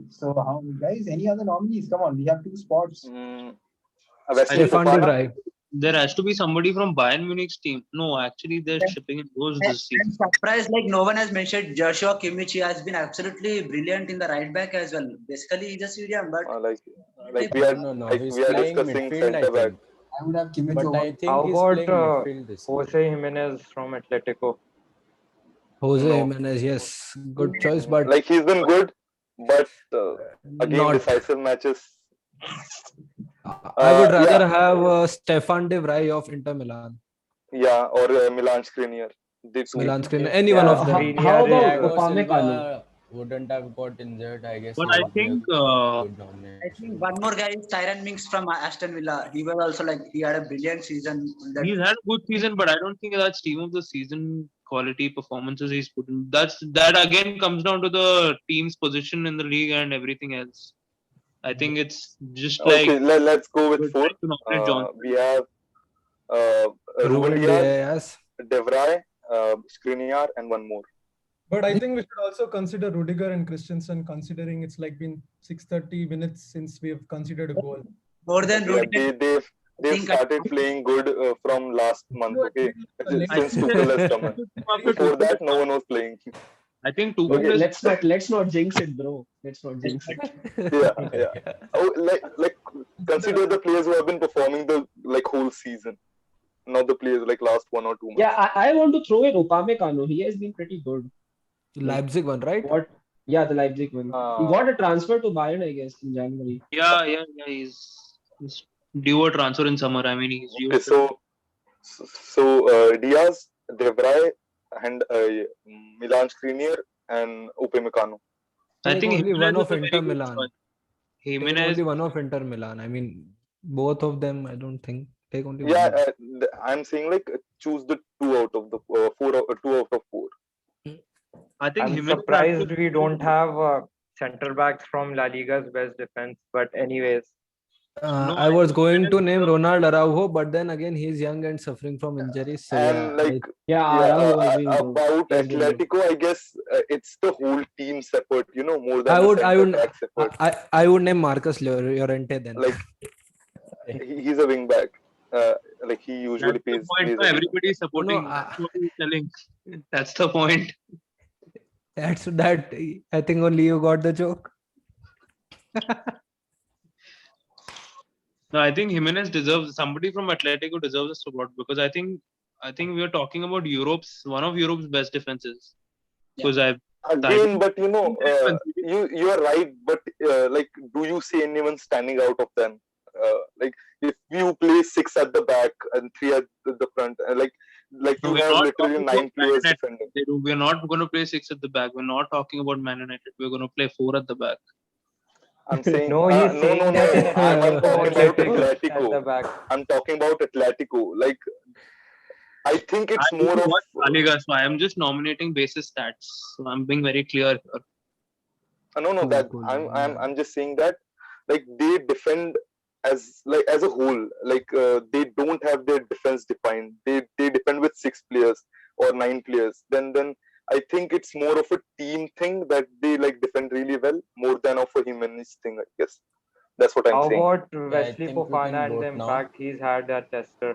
[SPEAKER 1] So how guys? Any other nominees? Come on, we have two spots.
[SPEAKER 4] Wesley
[SPEAKER 3] Stefan de
[SPEAKER 4] Fofana.
[SPEAKER 3] Vrij.
[SPEAKER 7] There has to be somebody from Bayern Munich's team. No, actually, they're shipping in those this
[SPEAKER 5] I'm
[SPEAKER 7] season.
[SPEAKER 5] surprised like no one has mentioned Joshua Kimmich. He has been absolutely brilliant in the right back as well. Basically, he's a Syrian, but
[SPEAKER 4] Like we are
[SPEAKER 8] No.
[SPEAKER 4] like
[SPEAKER 8] He's
[SPEAKER 4] we are
[SPEAKER 8] playing
[SPEAKER 4] discussing
[SPEAKER 8] midfield, I
[SPEAKER 4] centre back.
[SPEAKER 8] think.
[SPEAKER 1] I would have Kimmich
[SPEAKER 8] But
[SPEAKER 1] over.
[SPEAKER 8] I think
[SPEAKER 2] How
[SPEAKER 8] he's
[SPEAKER 2] about
[SPEAKER 8] playing midfield this year.
[SPEAKER 2] Jose Jimenez from Atletico?
[SPEAKER 3] Jose
[SPEAKER 4] No.
[SPEAKER 3] Jimenez, yes, good choice, but
[SPEAKER 4] Like he's been good, but again
[SPEAKER 3] not.
[SPEAKER 4] decisive matches.
[SPEAKER 3] I would rather
[SPEAKER 4] Yeah,
[SPEAKER 3] have Stefan de Vrij of Inter Milan.
[SPEAKER 4] yeah, or Milan Skriniar. They two.
[SPEAKER 3] Milan screen, any one of them.
[SPEAKER 2] Skriniar
[SPEAKER 6] How about
[SPEAKER 2] is-
[SPEAKER 8] Thiago
[SPEAKER 6] Upamecano?
[SPEAKER 8] Silva wouldn't have got injured, I guess.
[SPEAKER 7] But
[SPEAKER 8] he
[SPEAKER 7] I
[SPEAKER 8] would be a
[SPEAKER 7] think
[SPEAKER 8] good
[SPEAKER 5] I
[SPEAKER 8] nomination.
[SPEAKER 5] think one more guy is Tyron Mings from Aston Villa. He was also like he had a brilliant season.
[SPEAKER 7] he's had a good season, but I don't think that's team of the season quality performances he's put in. That again comes down to the team's position in the league and everything else. I think it's just like
[SPEAKER 4] Okay, let's go with
[SPEAKER 7] we're
[SPEAKER 4] four.
[SPEAKER 7] trying to nominate John.
[SPEAKER 4] We have Ruben
[SPEAKER 3] Ruben
[SPEAKER 4] Diaz,
[SPEAKER 3] Diaz.
[SPEAKER 4] De Vrij, Skriniar, and one more.
[SPEAKER 9] But I think we should also consider Rudiger and Christensen, considering it's like been 630 minutes since we have considered a goal.
[SPEAKER 5] More than
[SPEAKER 4] Yeah,
[SPEAKER 5] Rudiger.
[SPEAKER 4] they've
[SPEAKER 5] think I-
[SPEAKER 4] started playing good from last month. Okay,
[SPEAKER 9] I
[SPEAKER 4] since
[SPEAKER 9] think
[SPEAKER 4] Tuchel has come in. Before that, no one was playing.
[SPEAKER 7] I think
[SPEAKER 6] Okay,
[SPEAKER 7] Tuchel is
[SPEAKER 6] let's not jinx it, bro. Let's not jinx it.
[SPEAKER 4] Yeah. Oh, like consider the players who have been performing the like whole season, not the players like last 1 or 2 months.
[SPEAKER 6] Yeah, I want to throw in Upamecano. He has been pretty good.
[SPEAKER 3] Leipzig one, right?
[SPEAKER 6] What? Yeah, the Leipzig one. He got a transfer to Bayern, I guess, in January.
[SPEAKER 7] yeah. He's due a transfer in summer. I mean, he's due.
[SPEAKER 4] Okay, so Diaz, De Vrij, and Milan Skriniar and Upamecano.
[SPEAKER 7] I
[SPEAKER 3] Take
[SPEAKER 7] think
[SPEAKER 3] only
[SPEAKER 7] Jimenez
[SPEAKER 3] one
[SPEAKER 7] is
[SPEAKER 3] of
[SPEAKER 7] a very
[SPEAKER 3] Inter
[SPEAKER 7] good
[SPEAKER 3] Milan.
[SPEAKER 7] choice.
[SPEAKER 3] Take
[SPEAKER 7] Jimenez,
[SPEAKER 3] only one of Inter Milan. I mean, both of them, I don't think. Take only
[SPEAKER 4] Yeah,
[SPEAKER 3] one.
[SPEAKER 4] I'm saying like choose the two out of the two out of four.
[SPEAKER 7] I think
[SPEAKER 2] I'm
[SPEAKER 7] Jimenez
[SPEAKER 2] surprised we don't have center backs from La Liga's best defense. But anyways,
[SPEAKER 7] No,
[SPEAKER 3] I was going to
[SPEAKER 7] Jimenez-
[SPEAKER 3] name Ronald Araujo, but then again, he's young and suffering from injuries. So
[SPEAKER 4] And
[SPEAKER 3] yeah,
[SPEAKER 4] like
[SPEAKER 6] Yeah,
[SPEAKER 4] yeah,
[SPEAKER 6] Araujo has been good.
[SPEAKER 4] about
[SPEAKER 6] He has been good.
[SPEAKER 4] Atletico, I guess it's the whole team's effort, you know, more than
[SPEAKER 3] I
[SPEAKER 4] the
[SPEAKER 3] would,
[SPEAKER 4] center back's effort.
[SPEAKER 3] I would name Marcus Llorente then.
[SPEAKER 4] Like he's a wing back. Like he usually
[SPEAKER 7] that's the
[SPEAKER 4] plays.
[SPEAKER 7] point.
[SPEAKER 4] plays
[SPEAKER 7] No,
[SPEAKER 4] a wing
[SPEAKER 7] everybody is supporting.
[SPEAKER 3] No,
[SPEAKER 7] That's what he's telling. That's the point.
[SPEAKER 3] That's that. I think only you got the joke.
[SPEAKER 7] No, I think Jimenez deserves somebody from Atletico deserves a support because I think we are talking about one of Europe's best defenses. Because
[SPEAKER 4] Again, but you know, you are right. But like, do you see anyone standing out of them? Like, if you play 6 at the back and 3 at the front, like
[SPEAKER 7] No,
[SPEAKER 4] you
[SPEAKER 7] we're
[SPEAKER 4] have
[SPEAKER 7] not
[SPEAKER 4] literally
[SPEAKER 7] talking
[SPEAKER 4] 9
[SPEAKER 7] about
[SPEAKER 4] players
[SPEAKER 7] Man
[SPEAKER 4] defending.
[SPEAKER 7] we're not going to play 6 at the back. We're not talking about Man United. We're going to play 4 at the back.
[SPEAKER 4] I'm saying
[SPEAKER 2] no, he's saying
[SPEAKER 4] no.
[SPEAKER 2] that in
[SPEAKER 4] I'm talking about
[SPEAKER 2] Atletico at the
[SPEAKER 4] Atletico.
[SPEAKER 2] back.
[SPEAKER 4] I'm talking about Atletico. Like I think
[SPEAKER 7] I
[SPEAKER 4] it's
[SPEAKER 7] need
[SPEAKER 4] more
[SPEAKER 7] to
[SPEAKER 4] of
[SPEAKER 7] watch La Liga, so I am just nominating basis stats. So I'm being very clear here.
[SPEAKER 4] no,
[SPEAKER 3] Cool,
[SPEAKER 4] that
[SPEAKER 3] cool.
[SPEAKER 4] I'm just saying that like they defend as a whole, like they don't have their defense defined. They defend with 6 players or 9 players. Then I think it's more of a team thing that they like defend really well more than of a Jimenez thing. I guess that's what I'm
[SPEAKER 2] How
[SPEAKER 4] saying.
[SPEAKER 2] about
[SPEAKER 8] Yeah, I
[SPEAKER 2] Wesley
[SPEAKER 8] think we can
[SPEAKER 2] Fofana and the
[SPEAKER 8] vote now.
[SPEAKER 2] impact he's had at Leicester?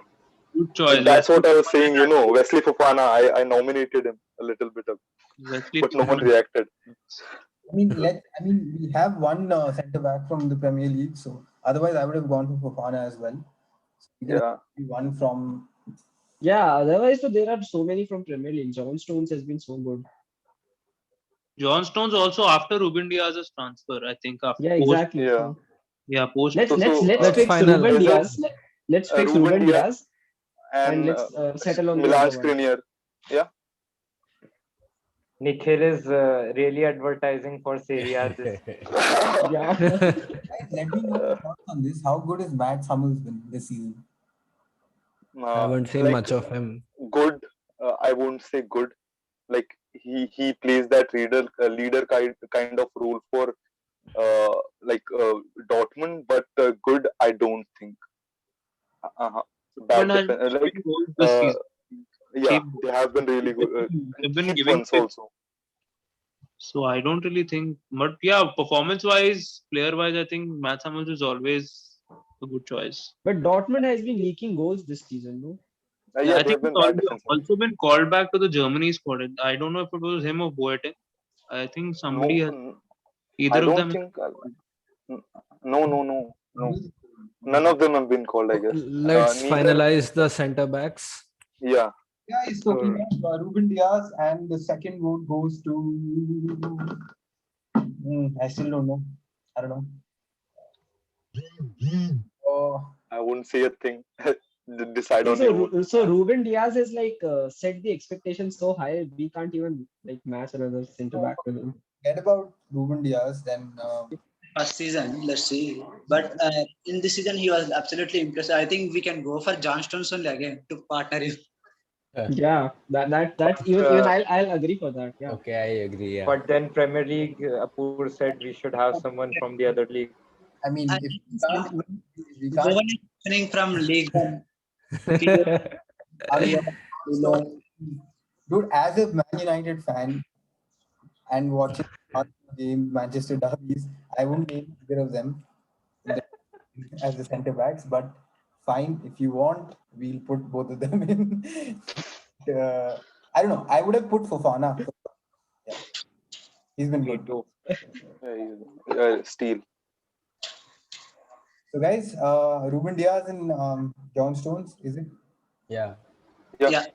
[SPEAKER 7] Good choice.
[SPEAKER 4] That's
[SPEAKER 7] Wesley
[SPEAKER 4] what I was saying.
[SPEAKER 7] Fofana.
[SPEAKER 4] Wesley Fofana. I nominated him a little bit,
[SPEAKER 7] Wesley
[SPEAKER 4] but no one
[SPEAKER 7] Fofana.
[SPEAKER 4] reacted.
[SPEAKER 1] We have one centre back from the Premier League, so otherwise I would have gone for Fofana as well. So we can
[SPEAKER 4] Yeah.
[SPEAKER 1] have one from.
[SPEAKER 6] Yeah, otherwise, so there are so many from Premier League. John Stones has been so good.
[SPEAKER 7] John Stones also after Ruben Diaz's transfer, I think after
[SPEAKER 6] Yeah,
[SPEAKER 7] post.
[SPEAKER 6] exactly.
[SPEAKER 4] Yeah.
[SPEAKER 6] So
[SPEAKER 7] Yeah, post.
[SPEAKER 6] let's
[SPEAKER 4] So
[SPEAKER 6] let's
[SPEAKER 4] so
[SPEAKER 6] let's
[SPEAKER 3] Let's
[SPEAKER 6] fix Ruben
[SPEAKER 3] finalize.
[SPEAKER 4] is it
[SPEAKER 6] Diaz. Let's fix
[SPEAKER 4] Ruben
[SPEAKER 6] Ruben
[SPEAKER 4] Diaz
[SPEAKER 6] Diaz and
[SPEAKER 4] and
[SPEAKER 6] let's settle on the
[SPEAKER 4] Milan
[SPEAKER 6] other one.
[SPEAKER 4] Skriniar? Yeah.
[SPEAKER 2] Nikhil is really advertising for Serie A this.
[SPEAKER 6] Yeah.
[SPEAKER 1] Guys, let me know your thoughts on this. How good is Matt Hummels been this season?
[SPEAKER 3] I haven't seen
[SPEAKER 4] Like
[SPEAKER 3] much of him.
[SPEAKER 4] good. I won't say good. Like he plays that leader kind of role for uh, like Dortmund, but good. I don't think. Uh-huh.
[SPEAKER 7] Dortmund
[SPEAKER 4] Bad
[SPEAKER 7] has
[SPEAKER 4] defense.
[SPEAKER 7] been
[SPEAKER 4] Like
[SPEAKER 7] getting goals this
[SPEAKER 4] uh,
[SPEAKER 7] season.
[SPEAKER 4] yeah, they have been really good and
[SPEAKER 7] They've been
[SPEAKER 4] cheap
[SPEAKER 7] giving
[SPEAKER 4] ones
[SPEAKER 7] it.
[SPEAKER 4] also.
[SPEAKER 7] So I don't really think, but yeah, performance-wise, player-wise, I think Matt Hummels is always a good choice.
[SPEAKER 6] But Dortmund has been leaking goals this season, no?
[SPEAKER 7] Yeah,
[SPEAKER 4] Yeah,
[SPEAKER 7] I
[SPEAKER 4] they
[SPEAKER 7] think
[SPEAKER 4] have
[SPEAKER 7] he's
[SPEAKER 4] been bad defensively.
[SPEAKER 7] also been called back to the Germany squad. I don't know if it was him or Boateng. I think somebody
[SPEAKER 4] No,
[SPEAKER 7] has
[SPEAKER 4] I
[SPEAKER 7] either of
[SPEAKER 4] don't
[SPEAKER 7] them.
[SPEAKER 4] think. No. None of them have been called, I guess.
[SPEAKER 3] Let's
[SPEAKER 4] Neither.
[SPEAKER 3] finalize the centre backs.
[SPEAKER 4] Yeah.
[SPEAKER 1] Guys, so we have Ruben Diaz, and the second vote goes to. I still don't know. I don't know. Oh,
[SPEAKER 4] I wouldn't say a thing. Decide
[SPEAKER 6] See,
[SPEAKER 4] on your own.
[SPEAKER 6] so Ruben Diaz has like set the expectations so high we can't even like match another centre back with him.
[SPEAKER 1] forget about Ruben Diaz. Then
[SPEAKER 5] First season, let's see. But in this season, he was absolutely impressive. I think we can go for John Stones only again to partner him.
[SPEAKER 6] Yeah, that's even I'll agree for that. Yeah.
[SPEAKER 8] Okay, I agree. Yeah.
[SPEAKER 2] But then Premier League, Apur said we should have someone from the other league.
[SPEAKER 1] I mean,
[SPEAKER 5] I
[SPEAKER 1] if
[SPEAKER 5] think
[SPEAKER 1] we
[SPEAKER 5] no
[SPEAKER 1] can't,
[SPEAKER 5] one is winning from League One.
[SPEAKER 1] I mean, dude, as a Man United fan and watching game Manchester derbies, I won't name either of them as the centre backs, but fine, if you want, we'll put both of them in. I don't know. I would have put Fofana. Yeah, he's been
[SPEAKER 2] Me
[SPEAKER 1] good.
[SPEAKER 2] too.
[SPEAKER 4] Steal.
[SPEAKER 1] So, guys, Ruben Diaz and John Stones, is it?
[SPEAKER 8] Yeah.
[SPEAKER 5] Yeah.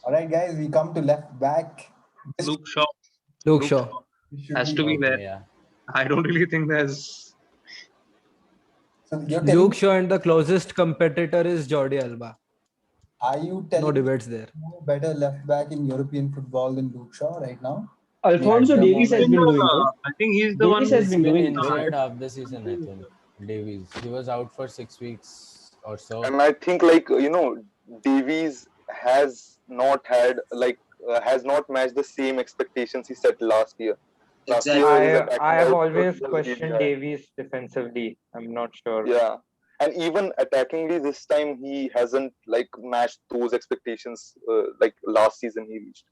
[SPEAKER 1] All right, guys, we come to left back.
[SPEAKER 7] Luke Shaw
[SPEAKER 3] Luke Shaw.
[SPEAKER 7] has to be there.
[SPEAKER 8] Yeah.
[SPEAKER 7] I don't really think there's.
[SPEAKER 1] So you're telling
[SPEAKER 3] Luke Shaw and the closest competitor is Jordi Alba.
[SPEAKER 1] Are you telling
[SPEAKER 3] No debates there.
[SPEAKER 1] no better left back in European football than Luke Shaw right now?
[SPEAKER 6] Alfonso
[SPEAKER 8] At the
[SPEAKER 6] Davies has
[SPEAKER 8] moment,
[SPEAKER 6] been doing good.
[SPEAKER 7] I think he's the one.
[SPEAKER 6] Davies has
[SPEAKER 8] He's
[SPEAKER 6] been
[SPEAKER 8] been
[SPEAKER 6] doing
[SPEAKER 8] injured
[SPEAKER 6] good.
[SPEAKER 8] half the season, I think. Davies. He was out for 6 weeks or so.
[SPEAKER 4] And I think Davies has not had has not matched the same expectations he set last year. Last
[SPEAKER 5] Exactly.
[SPEAKER 4] year his
[SPEAKER 2] I
[SPEAKER 4] attacking
[SPEAKER 2] have
[SPEAKER 4] output
[SPEAKER 2] always
[SPEAKER 4] was really
[SPEAKER 2] questioned
[SPEAKER 4] high.
[SPEAKER 2] Davies defensively. I'm not sure.
[SPEAKER 4] Yeah. And even attackingly this time he hasn't matched those expectations like last season he reached.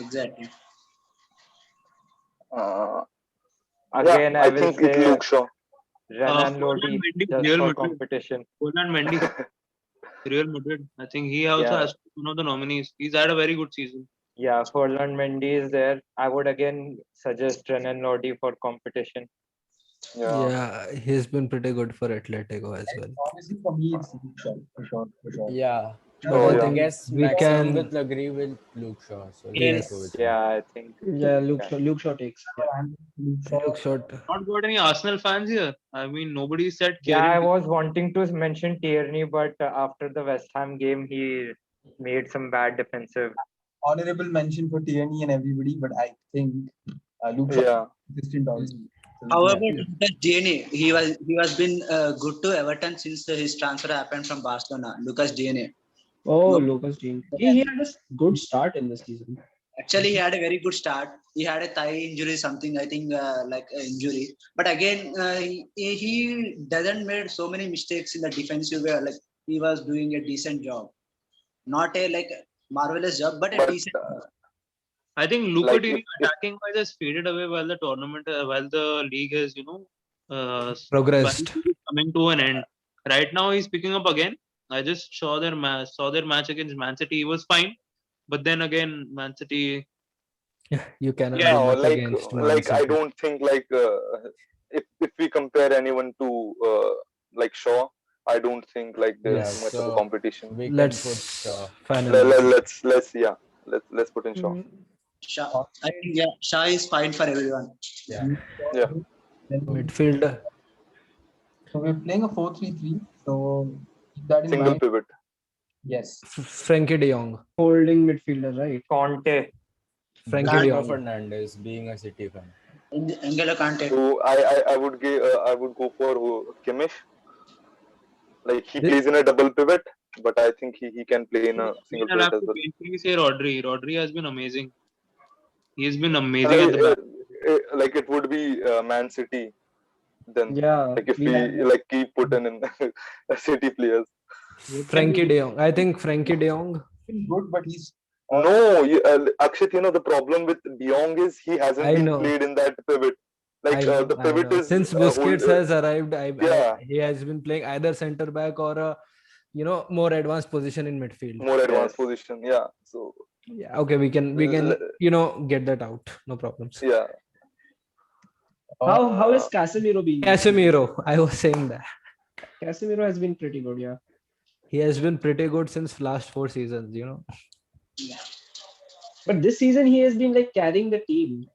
[SPEAKER 5] Exactly.
[SPEAKER 2] Again, I
[SPEAKER 4] I
[SPEAKER 2] will
[SPEAKER 4] think it's
[SPEAKER 2] say
[SPEAKER 4] Luke Shaw.
[SPEAKER 2] Renan
[SPEAKER 7] Ferland
[SPEAKER 2] Lodi
[SPEAKER 7] Mendy,
[SPEAKER 2] just
[SPEAKER 7] Real
[SPEAKER 2] for
[SPEAKER 7] Madrid.
[SPEAKER 2] competition.
[SPEAKER 7] Ferland Mendy, Real Madrid. I think he also
[SPEAKER 2] Yeah.
[SPEAKER 7] has to be one of the nominees. He's had a very good season.
[SPEAKER 2] Yeah, Ferland Mendy is there. I would again suggest Renan Lodi for competition.
[SPEAKER 3] Yeah, he's been pretty good for Atletico as well.
[SPEAKER 1] Honestly, for me, it's Luke Shaw for sure.
[SPEAKER 8] Yeah. But
[SPEAKER 4] Oh,
[SPEAKER 8] I
[SPEAKER 4] yeah.
[SPEAKER 8] guess
[SPEAKER 3] we
[SPEAKER 8] maximum
[SPEAKER 3] can.
[SPEAKER 8] will agree with Luke Shaw. So
[SPEAKER 3] Yes.
[SPEAKER 8] let's go with him.
[SPEAKER 2] Yeah, I think.
[SPEAKER 6] Yeah, Luke Shaw takes. Yeah.
[SPEAKER 3] Luke Shaw.
[SPEAKER 7] Not got any Arsenal fans here. I mean, nobody said
[SPEAKER 2] Yeah, I
[SPEAKER 7] Kieran.
[SPEAKER 2] was wanting to mention Tierney, but after the West Ham game, he made some bad defensive.
[SPEAKER 1] Honorable mention for Tierney and everybody, but I think Luke Shaw
[SPEAKER 4] Yeah.
[SPEAKER 1] is consistent also. So
[SPEAKER 5] However, Lucas Digne, he was been good to Everton since his transfer happened from Barcelona. Lucas Digne.
[SPEAKER 6] Oh,
[SPEAKER 5] No,
[SPEAKER 6] Lucas Dean. He had a good start in the season.
[SPEAKER 5] actually, he had a very good start. He had a thigh injury, something I think like an injury. But again, he doesn't made so many mistakes in the defensive way. Like he was doing a decent job, not a like marvelous job, but a
[SPEAKER 4] But
[SPEAKER 5] decent job.
[SPEAKER 7] I think Luka
[SPEAKER 4] like
[SPEAKER 7] Tini
[SPEAKER 4] if
[SPEAKER 7] attacking wise has faded away while the tournament, while the league has, while
[SPEAKER 3] Progressed.
[SPEAKER 7] it is coming to an end. Right now, he's picking up again. I just saw their match against Man City. He was fine, but then again, Man City.
[SPEAKER 3] You cannot
[SPEAKER 7] Yeah,
[SPEAKER 3] do
[SPEAKER 4] no,
[SPEAKER 3] much against Man
[SPEAKER 4] I
[SPEAKER 3] City.
[SPEAKER 4] don't think like if we compare anyone to like Shaw, I don't think like there's
[SPEAKER 8] Yeah,
[SPEAKER 4] much of a
[SPEAKER 3] Yes.
[SPEAKER 8] so
[SPEAKER 4] competition.
[SPEAKER 8] we can put
[SPEAKER 3] Let's finalize
[SPEAKER 4] Let,
[SPEAKER 3] it.
[SPEAKER 4] let's yeah, let's put in Shaw.
[SPEAKER 5] Shah, I think yeah, Shah is fine for everyone.
[SPEAKER 8] yeah.
[SPEAKER 4] Yeah.
[SPEAKER 3] Midfielder.
[SPEAKER 1] So we're playing a 4-3-3. So keep that in
[SPEAKER 4] Single
[SPEAKER 1] mind.
[SPEAKER 4] pivot.
[SPEAKER 1] Yes.
[SPEAKER 3] Frankie de Jong.
[SPEAKER 6] Holding midfielder, right?
[SPEAKER 2] Conte.
[SPEAKER 3] Frankie de
[SPEAKER 8] Bruno
[SPEAKER 3] Jong.
[SPEAKER 8] Fernandes, being a City fan.
[SPEAKER 5] Angelo Kante.
[SPEAKER 4] So I would give I would go for Kimmich. Like he
[SPEAKER 3] Thi-
[SPEAKER 4] plays in a double pivot, but I think he can play in a
[SPEAKER 7] Again,
[SPEAKER 4] single
[SPEAKER 7] I'll
[SPEAKER 4] pivot
[SPEAKER 7] have
[SPEAKER 4] as
[SPEAKER 7] to
[SPEAKER 4] well.
[SPEAKER 7] painfully say Rodri. Rodri has been amazing. He's been
[SPEAKER 4] Uh,
[SPEAKER 7] amazing at the back.
[SPEAKER 4] like it would be Man City then.
[SPEAKER 6] Yeah,
[SPEAKER 4] Like if
[SPEAKER 6] we
[SPEAKER 4] we
[SPEAKER 6] had
[SPEAKER 4] like keep putting in City players.
[SPEAKER 3] Frankie de Jong. I think Frankie de Jong.
[SPEAKER 1] Been good, but he's
[SPEAKER 4] No, Akshit, the problem with De Jong is he hasn't
[SPEAKER 3] I
[SPEAKER 4] been
[SPEAKER 3] know.
[SPEAKER 4] played in that pivot. Like
[SPEAKER 3] I know.
[SPEAKER 4] the
[SPEAKER 3] I
[SPEAKER 4] pivot
[SPEAKER 3] know.
[SPEAKER 4] is
[SPEAKER 3] Since
[SPEAKER 4] hold.
[SPEAKER 3] Busquets has arrived,
[SPEAKER 4] Yeah,
[SPEAKER 3] he has been playing either center back or a more advanced position in midfield.
[SPEAKER 4] more advanced
[SPEAKER 1] yes.
[SPEAKER 4] position. Yeah, so
[SPEAKER 3] Yeah. Okay. We can
[SPEAKER 4] l-
[SPEAKER 3] get that out. No problems.
[SPEAKER 4] yeah.
[SPEAKER 6] how is
[SPEAKER 4] Uh,
[SPEAKER 6] Casemiro being?
[SPEAKER 3] Casemiro. I was saying that
[SPEAKER 6] Casemiro has been pretty good, yeah.
[SPEAKER 3] he has been pretty good since last 4 seasons.
[SPEAKER 6] But this season he has been like carrying the team,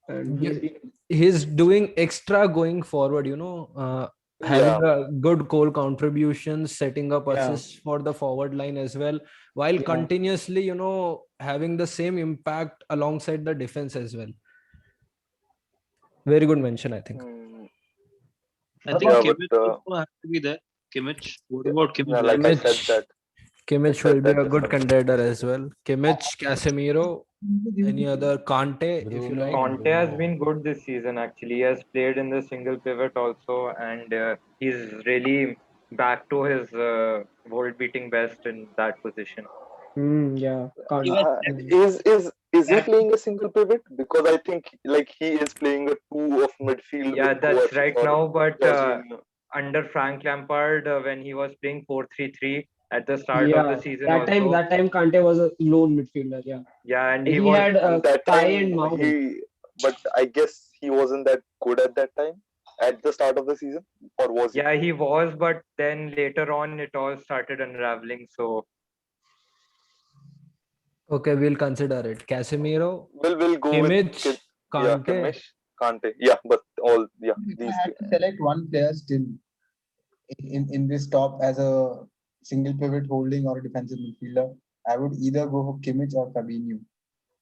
[SPEAKER 6] and he's
[SPEAKER 3] You-
[SPEAKER 6] been
[SPEAKER 3] he's doing extra going forward. Having
[SPEAKER 4] yeah.
[SPEAKER 3] a good goal contributions, setting up
[SPEAKER 6] yeah
[SPEAKER 3] assists for the forward line as well, while
[SPEAKER 6] yeah.
[SPEAKER 3] continuously having the same impact alongside the defense as well. Very good mention, I think.
[SPEAKER 4] Mm,
[SPEAKER 7] I think
[SPEAKER 4] yeah, but
[SPEAKER 7] Kimmich also has to be there. Kimmich. What about
[SPEAKER 4] yeah,
[SPEAKER 7] Kimmich?
[SPEAKER 4] like I said
[SPEAKER 3] Kimmich,
[SPEAKER 4] that. I
[SPEAKER 3] Kimmich will
[SPEAKER 4] said
[SPEAKER 3] be
[SPEAKER 4] that
[SPEAKER 3] a
[SPEAKER 4] just
[SPEAKER 3] good
[SPEAKER 4] a minute.
[SPEAKER 3] contender as well. Kimmich, Casemiro, any other Kante, if you like.
[SPEAKER 8] Bruno.
[SPEAKER 2] Conte has been good this season, actually. He has played in the single pivot also, and he's really back to his world beating best in that position.
[SPEAKER 6] Yeah,
[SPEAKER 5] He
[SPEAKER 6] can't
[SPEAKER 5] was
[SPEAKER 4] Is he
[SPEAKER 5] back.
[SPEAKER 4] playing a single pivot? Because I think like he is playing a two of midfield with
[SPEAKER 2] Yeah, that's
[SPEAKER 4] Kovacic
[SPEAKER 2] right
[SPEAKER 4] or
[SPEAKER 2] now, but
[SPEAKER 4] Jorginho.
[SPEAKER 2] under Frank Lampard, when he was playing 4-3-3 at the start of the
[SPEAKER 6] yeah.
[SPEAKER 2] season
[SPEAKER 6] That time
[SPEAKER 2] also,
[SPEAKER 6] Kante was a lone midfielder, yeah.
[SPEAKER 2] yeah, and he
[SPEAKER 6] He
[SPEAKER 2] was
[SPEAKER 6] had
[SPEAKER 4] And that
[SPEAKER 6] Kai
[SPEAKER 4] time
[SPEAKER 6] and Mount.
[SPEAKER 4] but I guess he wasn't that good at that time at the start of the season, or was he?
[SPEAKER 2] yeah, he was, but then later on it all started unraveling. So
[SPEAKER 3] Okay, we'll consider it. Casemiro,
[SPEAKER 4] We'll go with
[SPEAKER 3] Kimmich,
[SPEAKER 4] yeah,
[SPEAKER 3] Kante.
[SPEAKER 4] Kimmich, Kante. Yeah, but all yeah
[SPEAKER 1] If I
[SPEAKER 4] these
[SPEAKER 1] had
[SPEAKER 4] three.
[SPEAKER 1] to select one player still in this top as a single pivot holding or a defensive midfielder, I would either go for Kimmich or Fabinho.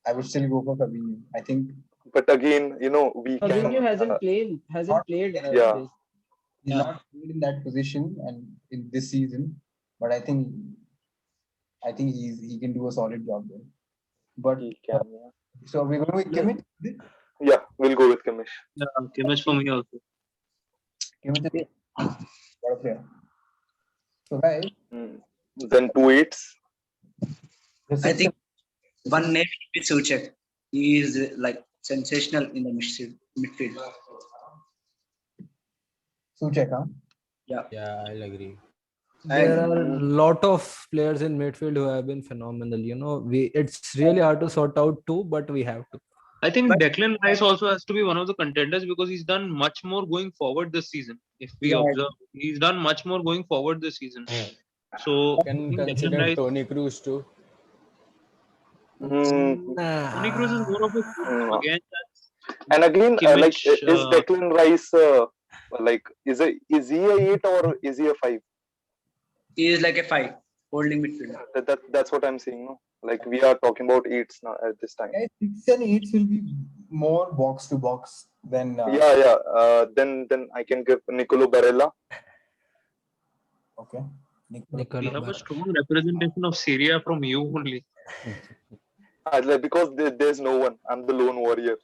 [SPEAKER 1] I would still go for Fabinho. I think
[SPEAKER 4] But again, we
[SPEAKER 6] Fabinho
[SPEAKER 4] can
[SPEAKER 6] hasn't
[SPEAKER 1] not
[SPEAKER 6] played
[SPEAKER 4] yeah.
[SPEAKER 6] this.
[SPEAKER 1] he's
[SPEAKER 5] Yeah.
[SPEAKER 1] not played in that position and in this season, but I think he can do a solid job there. But
[SPEAKER 4] He can. Yeah,
[SPEAKER 1] so we're going with Kimmich.
[SPEAKER 4] yeah, we'll go with Kimmich.
[SPEAKER 7] Yeah, Kimmich for me also.
[SPEAKER 1] Kimmich is what a player. So guys,
[SPEAKER 4] Mm. Then 2 8s.
[SPEAKER 1] the
[SPEAKER 5] I
[SPEAKER 1] six
[SPEAKER 5] think one name is Suchek. He is like sensational in the midfield.
[SPEAKER 1] Suchek, huh?
[SPEAKER 5] Yeah.
[SPEAKER 8] Yeah, I'll agree.
[SPEAKER 3] There
[SPEAKER 5] And
[SPEAKER 3] are a lot of players in midfield who have been phenomenal. It's really hard to sort out two, but we have to.
[SPEAKER 7] I think
[SPEAKER 5] but
[SPEAKER 7] Declan Rice also has to be one of the contenders because he's done much more going forward this season. If we
[SPEAKER 6] Yeah,
[SPEAKER 7] observe, he's done much more going forward this season. So I
[SPEAKER 8] Can
[SPEAKER 7] think Declan
[SPEAKER 8] consider
[SPEAKER 7] Rice,
[SPEAKER 8] Tony Cruz too.
[SPEAKER 4] Mm,
[SPEAKER 7] Tony Cruz is more of a
[SPEAKER 4] mm.
[SPEAKER 7] again.
[SPEAKER 4] And again,
[SPEAKER 7] Kimmich,
[SPEAKER 4] is Declan Rice like is he a 8 or is he a 5?
[SPEAKER 5] he is like a 5 holding midfielder.
[SPEAKER 4] That's what I'm saying. No? Like we are talking about 8s now at this time.
[SPEAKER 1] Guys, 6 and 8s will be more box to box than
[SPEAKER 4] Yeah. Then I can give Nicolo Barella.
[SPEAKER 1] okay.
[SPEAKER 7] We
[SPEAKER 3] Nicola
[SPEAKER 7] have a
[SPEAKER 3] Barella.
[SPEAKER 7] strong representation of Syria from you only.
[SPEAKER 4] Because there's no one. I'm the lone warrior.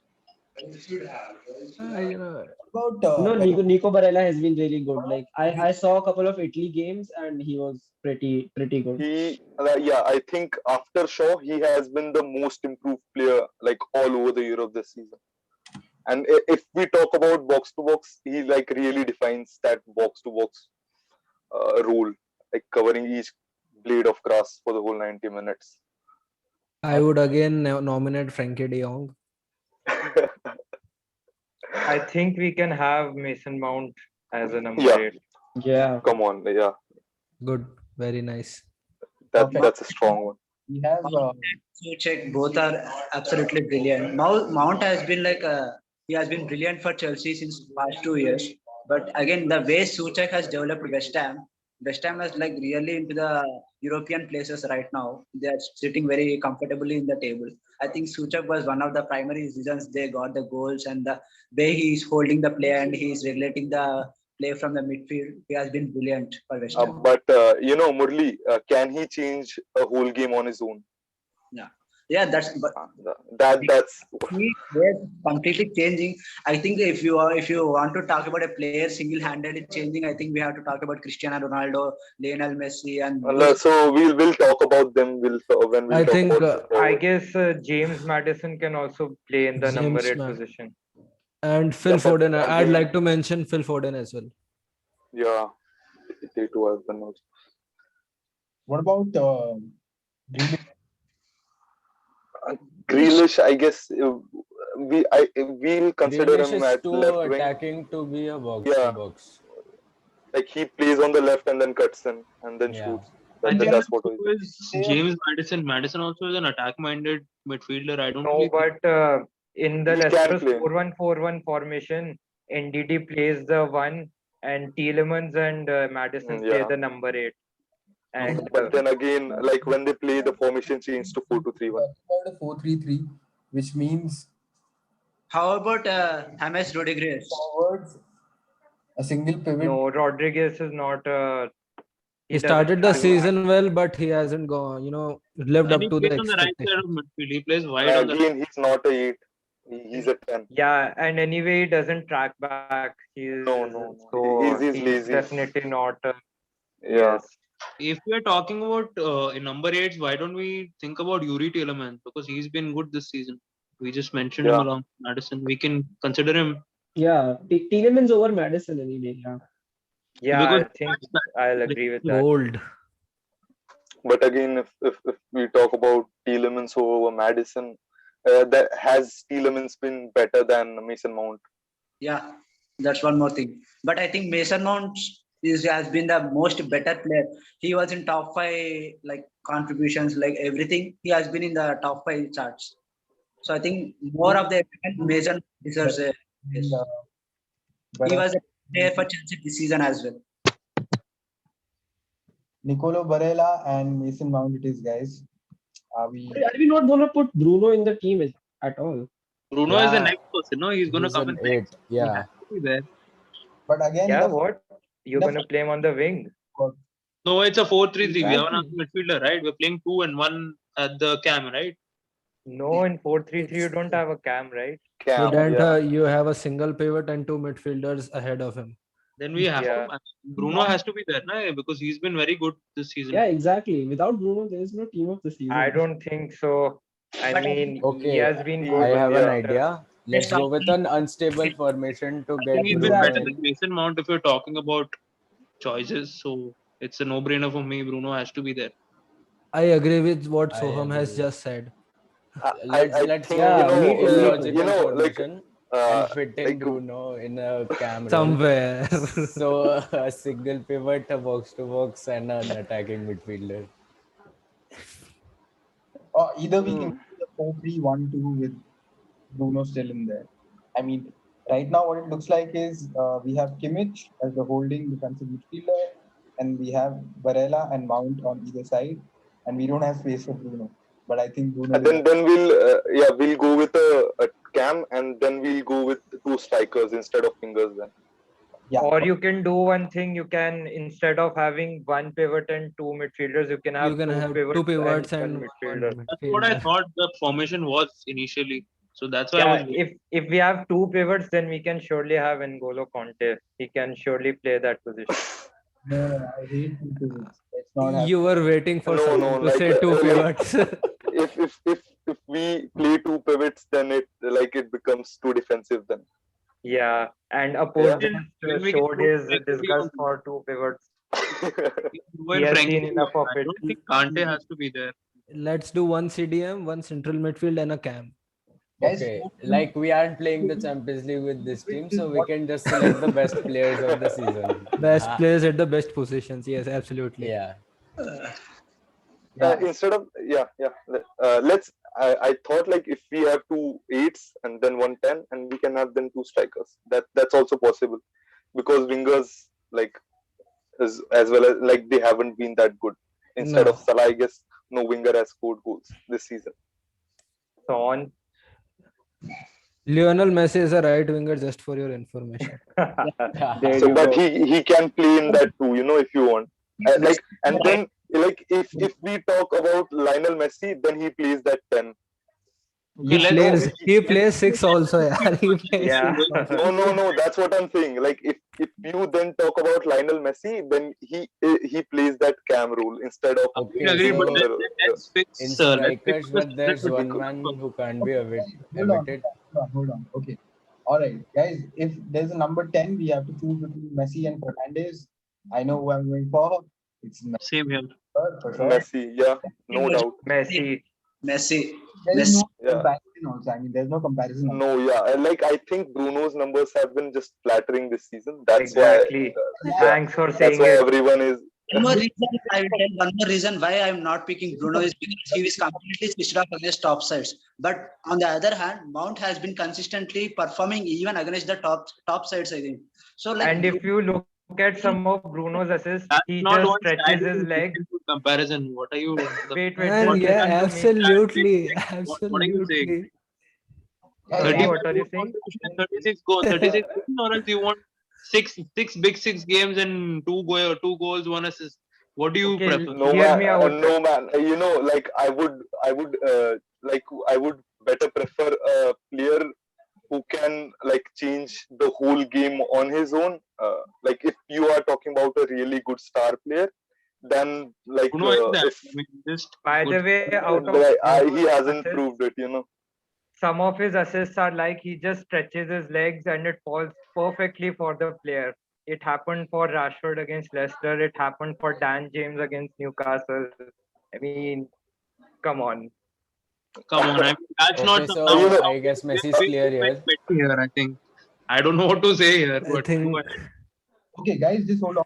[SPEAKER 3] You know,
[SPEAKER 1] About
[SPEAKER 6] No,
[SPEAKER 1] like
[SPEAKER 6] Nico Barella has been really good. Like I saw a couple of Italy games and he was pretty good.
[SPEAKER 4] I think after Shaw, he has been the most improved player like all over the Europe this season. And if we talk about box to box, he like really defines that box to box rule, like covering each blade of grass for the whole 90 minutes.
[SPEAKER 3] I would again nominate Frankie De Jong.
[SPEAKER 2] I think we can have Mason Mount as a number
[SPEAKER 4] Yeah,
[SPEAKER 2] 8.
[SPEAKER 6] Yeah.
[SPEAKER 4] come on, yeah,
[SPEAKER 3] Good, very nice.
[SPEAKER 1] perfect.
[SPEAKER 4] that's a strong one.
[SPEAKER 1] We have
[SPEAKER 5] Suchek, both are absolutely brilliant. Mount has been he has been brilliant for Chelsea since past 2 years. But again, the way Suchek has developed West Ham is like really into the European places right now. They are sitting very comfortably in the table. I think Suchek was one of the primary reasons they got the goals, and the way he is holding the play and he is regulating the play from the midfield. He has been brilliant for West Ham.
[SPEAKER 4] But Murli, can he change a whole game on his own?
[SPEAKER 5] Yeah, that's but
[SPEAKER 4] That's
[SPEAKER 5] they're completely changing. I think if you want to talk about a player single-handedly changing, I think we have to talk about Cristiano Ronaldo, Lionel Messi, and those.
[SPEAKER 4] so we'll talk about them. When we'll
[SPEAKER 3] I
[SPEAKER 4] talk
[SPEAKER 3] think
[SPEAKER 4] about the
[SPEAKER 2] I
[SPEAKER 4] forward.
[SPEAKER 2] guess James Madison can also play in the number
[SPEAKER 3] James
[SPEAKER 2] 8
[SPEAKER 3] Man
[SPEAKER 2] position.
[SPEAKER 3] and
[SPEAKER 4] Yeah,
[SPEAKER 3] Phil
[SPEAKER 4] but
[SPEAKER 3] Foden. I'd
[SPEAKER 4] again,
[SPEAKER 3] like to mention Phil Foden as well.
[SPEAKER 4] yeah, they too have been also.
[SPEAKER 1] what about Grealish?
[SPEAKER 4] Grealish, I guess we'll consider
[SPEAKER 8] Grealish
[SPEAKER 4] him
[SPEAKER 8] is
[SPEAKER 4] at
[SPEAKER 8] too
[SPEAKER 4] left wing.
[SPEAKER 8] attacking to be a box to
[SPEAKER 4] Yeah,
[SPEAKER 8] box.
[SPEAKER 4] like he plays on the left and then cuts in and then
[SPEAKER 8] Yeah.
[SPEAKER 4] shoots.
[SPEAKER 7] I think
[SPEAKER 4] That's what
[SPEAKER 7] so
[SPEAKER 4] he does.
[SPEAKER 7] is James Madison. Madison also is an attack-minded midfielder. I don't
[SPEAKER 2] No,
[SPEAKER 7] really think.
[SPEAKER 2] but in the
[SPEAKER 4] He can
[SPEAKER 2] Leicester's
[SPEAKER 4] play.
[SPEAKER 2] 4-1-4-1 formation, NDD plays the 1 and Tielemans and Madison play
[SPEAKER 4] Yeah,
[SPEAKER 2] the number 8. And
[SPEAKER 4] but then again, like when they play, the formation changed to 4-2-3-1.
[SPEAKER 1] About a 4-3-3, which means
[SPEAKER 5] How about James Rodriguez?
[SPEAKER 1] forwards a single pivot.
[SPEAKER 2] no, Rodriguez is not.
[SPEAKER 3] He
[SPEAKER 2] Doesn't
[SPEAKER 3] started the
[SPEAKER 2] track back.
[SPEAKER 3] season well, but he hasn't gone, lived
[SPEAKER 7] And
[SPEAKER 3] up
[SPEAKER 7] he
[SPEAKER 3] to the
[SPEAKER 7] plays on the right side of
[SPEAKER 3] expectation.
[SPEAKER 7] midfield. He plays wide
[SPEAKER 4] And
[SPEAKER 7] on the right.
[SPEAKER 4] again, he's not a 8. He's a 10.
[SPEAKER 2] Yeah, and anyway, he doesn't track back.
[SPEAKER 4] No.
[SPEAKER 2] So
[SPEAKER 4] He's
[SPEAKER 2] he's
[SPEAKER 4] lazy.
[SPEAKER 2] definitely not.
[SPEAKER 4] Yeah.
[SPEAKER 2] Yes.
[SPEAKER 7] If we are talking about in number 8, why don't we think about Yuri Tielemans, because he's been good this season. We just mentioned him
[SPEAKER 4] Yeah.
[SPEAKER 7] along with Madison. We can consider him
[SPEAKER 6] Yeah, Tielemans over Madison any day. Yeah.
[SPEAKER 2] Yeah,
[SPEAKER 7] because
[SPEAKER 2] I think I'll agree with that.
[SPEAKER 3] Old.
[SPEAKER 4] But again, if we talk about Tielemans over Madison, that has Tielemans been better than Mason Mount?
[SPEAKER 5] Yeah, that's one more thing. But I think Mason Mount has been the most better player. He was in top 5 like contributions, like everything. He has been in the top 5 charts. So I think more of the Mason deserves a yes.
[SPEAKER 1] But
[SPEAKER 5] He was a player for Chelsea this season as well.
[SPEAKER 1] Nicolo Barella and Mason Mount it is, guys. Are we?
[SPEAKER 6] Are we not gonna put Bruno in the team at all?
[SPEAKER 7] Bruno is the
[SPEAKER 8] Yeah,
[SPEAKER 7] next person. No, he's going to
[SPEAKER 8] he's
[SPEAKER 7] come
[SPEAKER 8] an
[SPEAKER 7] in next.
[SPEAKER 8] 8.
[SPEAKER 7] He
[SPEAKER 8] Yeah.
[SPEAKER 7] has to be there.
[SPEAKER 1] But again,
[SPEAKER 2] Yeah, what? You're
[SPEAKER 1] the
[SPEAKER 2] gonna play him on the wing?
[SPEAKER 7] No, it's a 4-3-3. We have
[SPEAKER 6] Exactly.
[SPEAKER 7] another midfielder, right? We're playing 2 and 1 at the cam, right?
[SPEAKER 2] No, in 4-3-3 you don't have a cam, right?
[SPEAKER 3] You
[SPEAKER 4] Cam,
[SPEAKER 3] don't.
[SPEAKER 4] yeah.
[SPEAKER 3] You have a single pivot and 2 midfielders ahead of him.
[SPEAKER 7] Then we have
[SPEAKER 2] Yeah.
[SPEAKER 7] to. Bruno has to be there, na? Because he's been very good this season.
[SPEAKER 6] Yeah, exactly. Without Bruno, there is no team of the season.
[SPEAKER 2] I don't think so. I
[SPEAKER 5] But
[SPEAKER 2] mean, he
[SPEAKER 8] Okay,
[SPEAKER 2] has been good.
[SPEAKER 8] I have an
[SPEAKER 2] but,
[SPEAKER 8] idea. Let's go with an unstable formation to
[SPEAKER 7] I
[SPEAKER 8] get
[SPEAKER 7] think he's been
[SPEAKER 8] Bruno
[SPEAKER 7] better
[SPEAKER 8] in.
[SPEAKER 7] than Mason Mount if you're talking about choices. So it's a no-brainer for me. Bruno has to be there.
[SPEAKER 3] I agree with what
[SPEAKER 8] I
[SPEAKER 3] Soham has
[SPEAKER 8] agree.
[SPEAKER 3] just said.
[SPEAKER 8] Let's
[SPEAKER 4] think,
[SPEAKER 8] go
[SPEAKER 6] Yeah,
[SPEAKER 8] with
[SPEAKER 6] me
[SPEAKER 8] an
[SPEAKER 6] too, me too.
[SPEAKER 8] illogical
[SPEAKER 4] like,
[SPEAKER 8] formation and fit in
[SPEAKER 4] like,
[SPEAKER 8] Bruno in a cam role.
[SPEAKER 3] Somewhere.
[SPEAKER 8] So a single pivot, a box to box, and an attacking midfielder.
[SPEAKER 1] or either we can do the 4-3-1-2 with Bruno still in there. I mean, right now what it looks like is we have Kimmich as the holding defensive midfielder, and we have Barella and Mount on either side, and we don't have space for Bruno. But I think Bruno.
[SPEAKER 4] then we'll go with a cam, and then we'll go with 2 strikers instead of fingers then.
[SPEAKER 1] Yeah.
[SPEAKER 2] Or you can do one thing. You can, instead of having one pivot and two midfielders, you can
[SPEAKER 3] You
[SPEAKER 2] have
[SPEAKER 3] can
[SPEAKER 2] two
[SPEAKER 3] have two
[SPEAKER 2] pivots
[SPEAKER 3] pivots
[SPEAKER 2] and
[SPEAKER 3] and
[SPEAKER 2] one
[SPEAKER 3] one
[SPEAKER 2] midfielder.
[SPEAKER 7] That's what I
[SPEAKER 3] midfielder.
[SPEAKER 7] thought the formation was initially. So that's why I was
[SPEAKER 2] Yeah, if we have two pivots, then we can surely have N'Golo Conte. He can surely play that position.
[SPEAKER 1] No, I hate two pivots. Let's not have.
[SPEAKER 3] You were waiting for
[SPEAKER 4] No,
[SPEAKER 3] someone
[SPEAKER 4] no,
[SPEAKER 3] to say two
[SPEAKER 4] like
[SPEAKER 3] pivots.
[SPEAKER 4] if we play two pivots, then it becomes too defensive then.
[SPEAKER 2] Yeah, and a
[SPEAKER 4] Yeah.
[SPEAKER 2] post
[SPEAKER 7] when
[SPEAKER 2] just
[SPEAKER 7] we get
[SPEAKER 2] showed
[SPEAKER 7] good
[SPEAKER 2] his
[SPEAKER 7] flexibility
[SPEAKER 2] disgust
[SPEAKER 7] on
[SPEAKER 2] for two pivots. He
[SPEAKER 7] when
[SPEAKER 2] has
[SPEAKER 7] Frankie,
[SPEAKER 2] seen enough of
[SPEAKER 7] I
[SPEAKER 2] it.
[SPEAKER 7] don't think Kante has to be there.
[SPEAKER 3] Let's do one CDM, one central midfield, and a cam.
[SPEAKER 1] Guys,
[SPEAKER 8] Okay, like we aren't playing the Champions League with this team, so we can just select the best players of the season.
[SPEAKER 3] Best players at the best positions. Yes, absolutely.
[SPEAKER 8] Yeah.
[SPEAKER 1] yeah,
[SPEAKER 4] Instead of let's. I thought like if we have two eights and then 110, and we can have then two strikers. That's also possible, because wingers like as well as like they haven't been that good. Instead of
[SPEAKER 3] No.
[SPEAKER 4] Salah, I guess no winger has scored goals this season.
[SPEAKER 2] So on.
[SPEAKER 3] Lionel Messi is a right winger, just for your information.
[SPEAKER 2] There
[SPEAKER 4] So,
[SPEAKER 2] you
[SPEAKER 4] but
[SPEAKER 2] go.
[SPEAKER 4] he can play in that too, if you want. Like, and
[SPEAKER 5] Right.
[SPEAKER 4] then like if we talk about Lionel Messi, then he plays that 10.
[SPEAKER 7] Okay, let's
[SPEAKER 4] No,
[SPEAKER 3] He plays six also. Yeah, he plays
[SPEAKER 2] Yeah.
[SPEAKER 3] six also.
[SPEAKER 4] no. That's what I'm saying. Like, if you then talk about Lionel Messi, then he plays that cam role instead of
[SPEAKER 7] we
[SPEAKER 8] Okay,
[SPEAKER 7] agree, but
[SPEAKER 8] so
[SPEAKER 4] winger.
[SPEAKER 7] let's fix
[SPEAKER 8] in
[SPEAKER 7] let's fix
[SPEAKER 8] strikers,
[SPEAKER 7] the
[SPEAKER 8] but
[SPEAKER 7] season
[SPEAKER 8] there's
[SPEAKER 7] to
[SPEAKER 8] one
[SPEAKER 7] Dingle
[SPEAKER 8] man
[SPEAKER 7] first.
[SPEAKER 8] who can't be
[SPEAKER 1] hold on,
[SPEAKER 8] evicted.
[SPEAKER 1] hold on. Okay. All right, guys. If there's a number 10, we have to choose between Messi and Fernandez. I know who I'm going for. It's Messi
[SPEAKER 7] Same here.
[SPEAKER 1] for sure.
[SPEAKER 4] Messi, yeah, no doubt.
[SPEAKER 2] Messi.
[SPEAKER 5] Messi.
[SPEAKER 1] There is
[SPEAKER 5] Messi.
[SPEAKER 1] no
[SPEAKER 4] Yeah.
[SPEAKER 1] comparison also. I mean, there's no comparison. Also.
[SPEAKER 4] No, yeah. Like I think Bruno's numbers have been just flattering this season. That's
[SPEAKER 2] Exactly.
[SPEAKER 4] why,
[SPEAKER 2] Thanks for
[SPEAKER 4] that's
[SPEAKER 2] saying
[SPEAKER 4] why
[SPEAKER 2] it.
[SPEAKER 4] everyone is.
[SPEAKER 5] One more reason I will tell one more reason why I'm not picking Bruno is because he is completely switched off against top sides. But on the other hand, Mount has been consistently performing even against the top sides, I think. So like
[SPEAKER 2] And if you look at some of Bruno's assists,
[SPEAKER 7] That's
[SPEAKER 2] he
[SPEAKER 7] not
[SPEAKER 2] just
[SPEAKER 7] one
[SPEAKER 2] stretches his
[SPEAKER 7] standing
[SPEAKER 2] leg.
[SPEAKER 7] in comparison. What are you?
[SPEAKER 2] Wait,
[SPEAKER 3] And
[SPEAKER 2] just
[SPEAKER 3] yeah,
[SPEAKER 2] listen to me.
[SPEAKER 3] absolutely.
[SPEAKER 7] What are you saying?
[SPEAKER 3] Absolutely.
[SPEAKER 1] Guys,
[SPEAKER 7] 35
[SPEAKER 2] What are you
[SPEAKER 7] goals
[SPEAKER 2] saying?
[SPEAKER 7] contribution, 36 goals, 36 goals, or else you want six big six games and two goals, one assist. What do you
[SPEAKER 2] Okay,
[SPEAKER 7] prefer?
[SPEAKER 4] No
[SPEAKER 2] hear
[SPEAKER 4] man,
[SPEAKER 2] me out.
[SPEAKER 4] no man. Like I would better prefer a player who can like change the whole game on his own. Like if you are talking about a really good star player, then like
[SPEAKER 7] Bruno is that.
[SPEAKER 4] if
[SPEAKER 7] I mean, just
[SPEAKER 2] By
[SPEAKER 7] good.
[SPEAKER 2] the way, out of
[SPEAKER 4] he
[SPEAKER 2] Bruno's
[SPEAKER 4] hasn't
[SPEAKER 2] assists,
[SPEAKER 4] proved it.
[SPEAKER 2] some of his assists are like he just stretches his legs and it falls perfectly for the player. It happened for Rashford against Leicester. It happened for Dan James against Newcastle. I mean, come on.
[SPEAKER 7] Come on, I mean, that's not
[SPEAKER 8] Okay,
[SPEAKER 7] some,
[SPEAKER 8] so
[SPEAKER 7] now.
[SPEAKER 8] I guess
[SPEAKER 7] We are
[SPEAKER 8] Messi's
[SPEAKER 7] way
[SPEAKER 8] clear
[SPEAKER 7] too much
[SPEAKER 8] here.
[SPEAKER 7] betting here. I think I don't know what to say here,
[SPEAKER 3] I
[SPEAKER 7] but go
[SPEAKER 3] think
[SPEAKER 7] ahead.
[SPEAKER 1] Okay, guys, just hold on.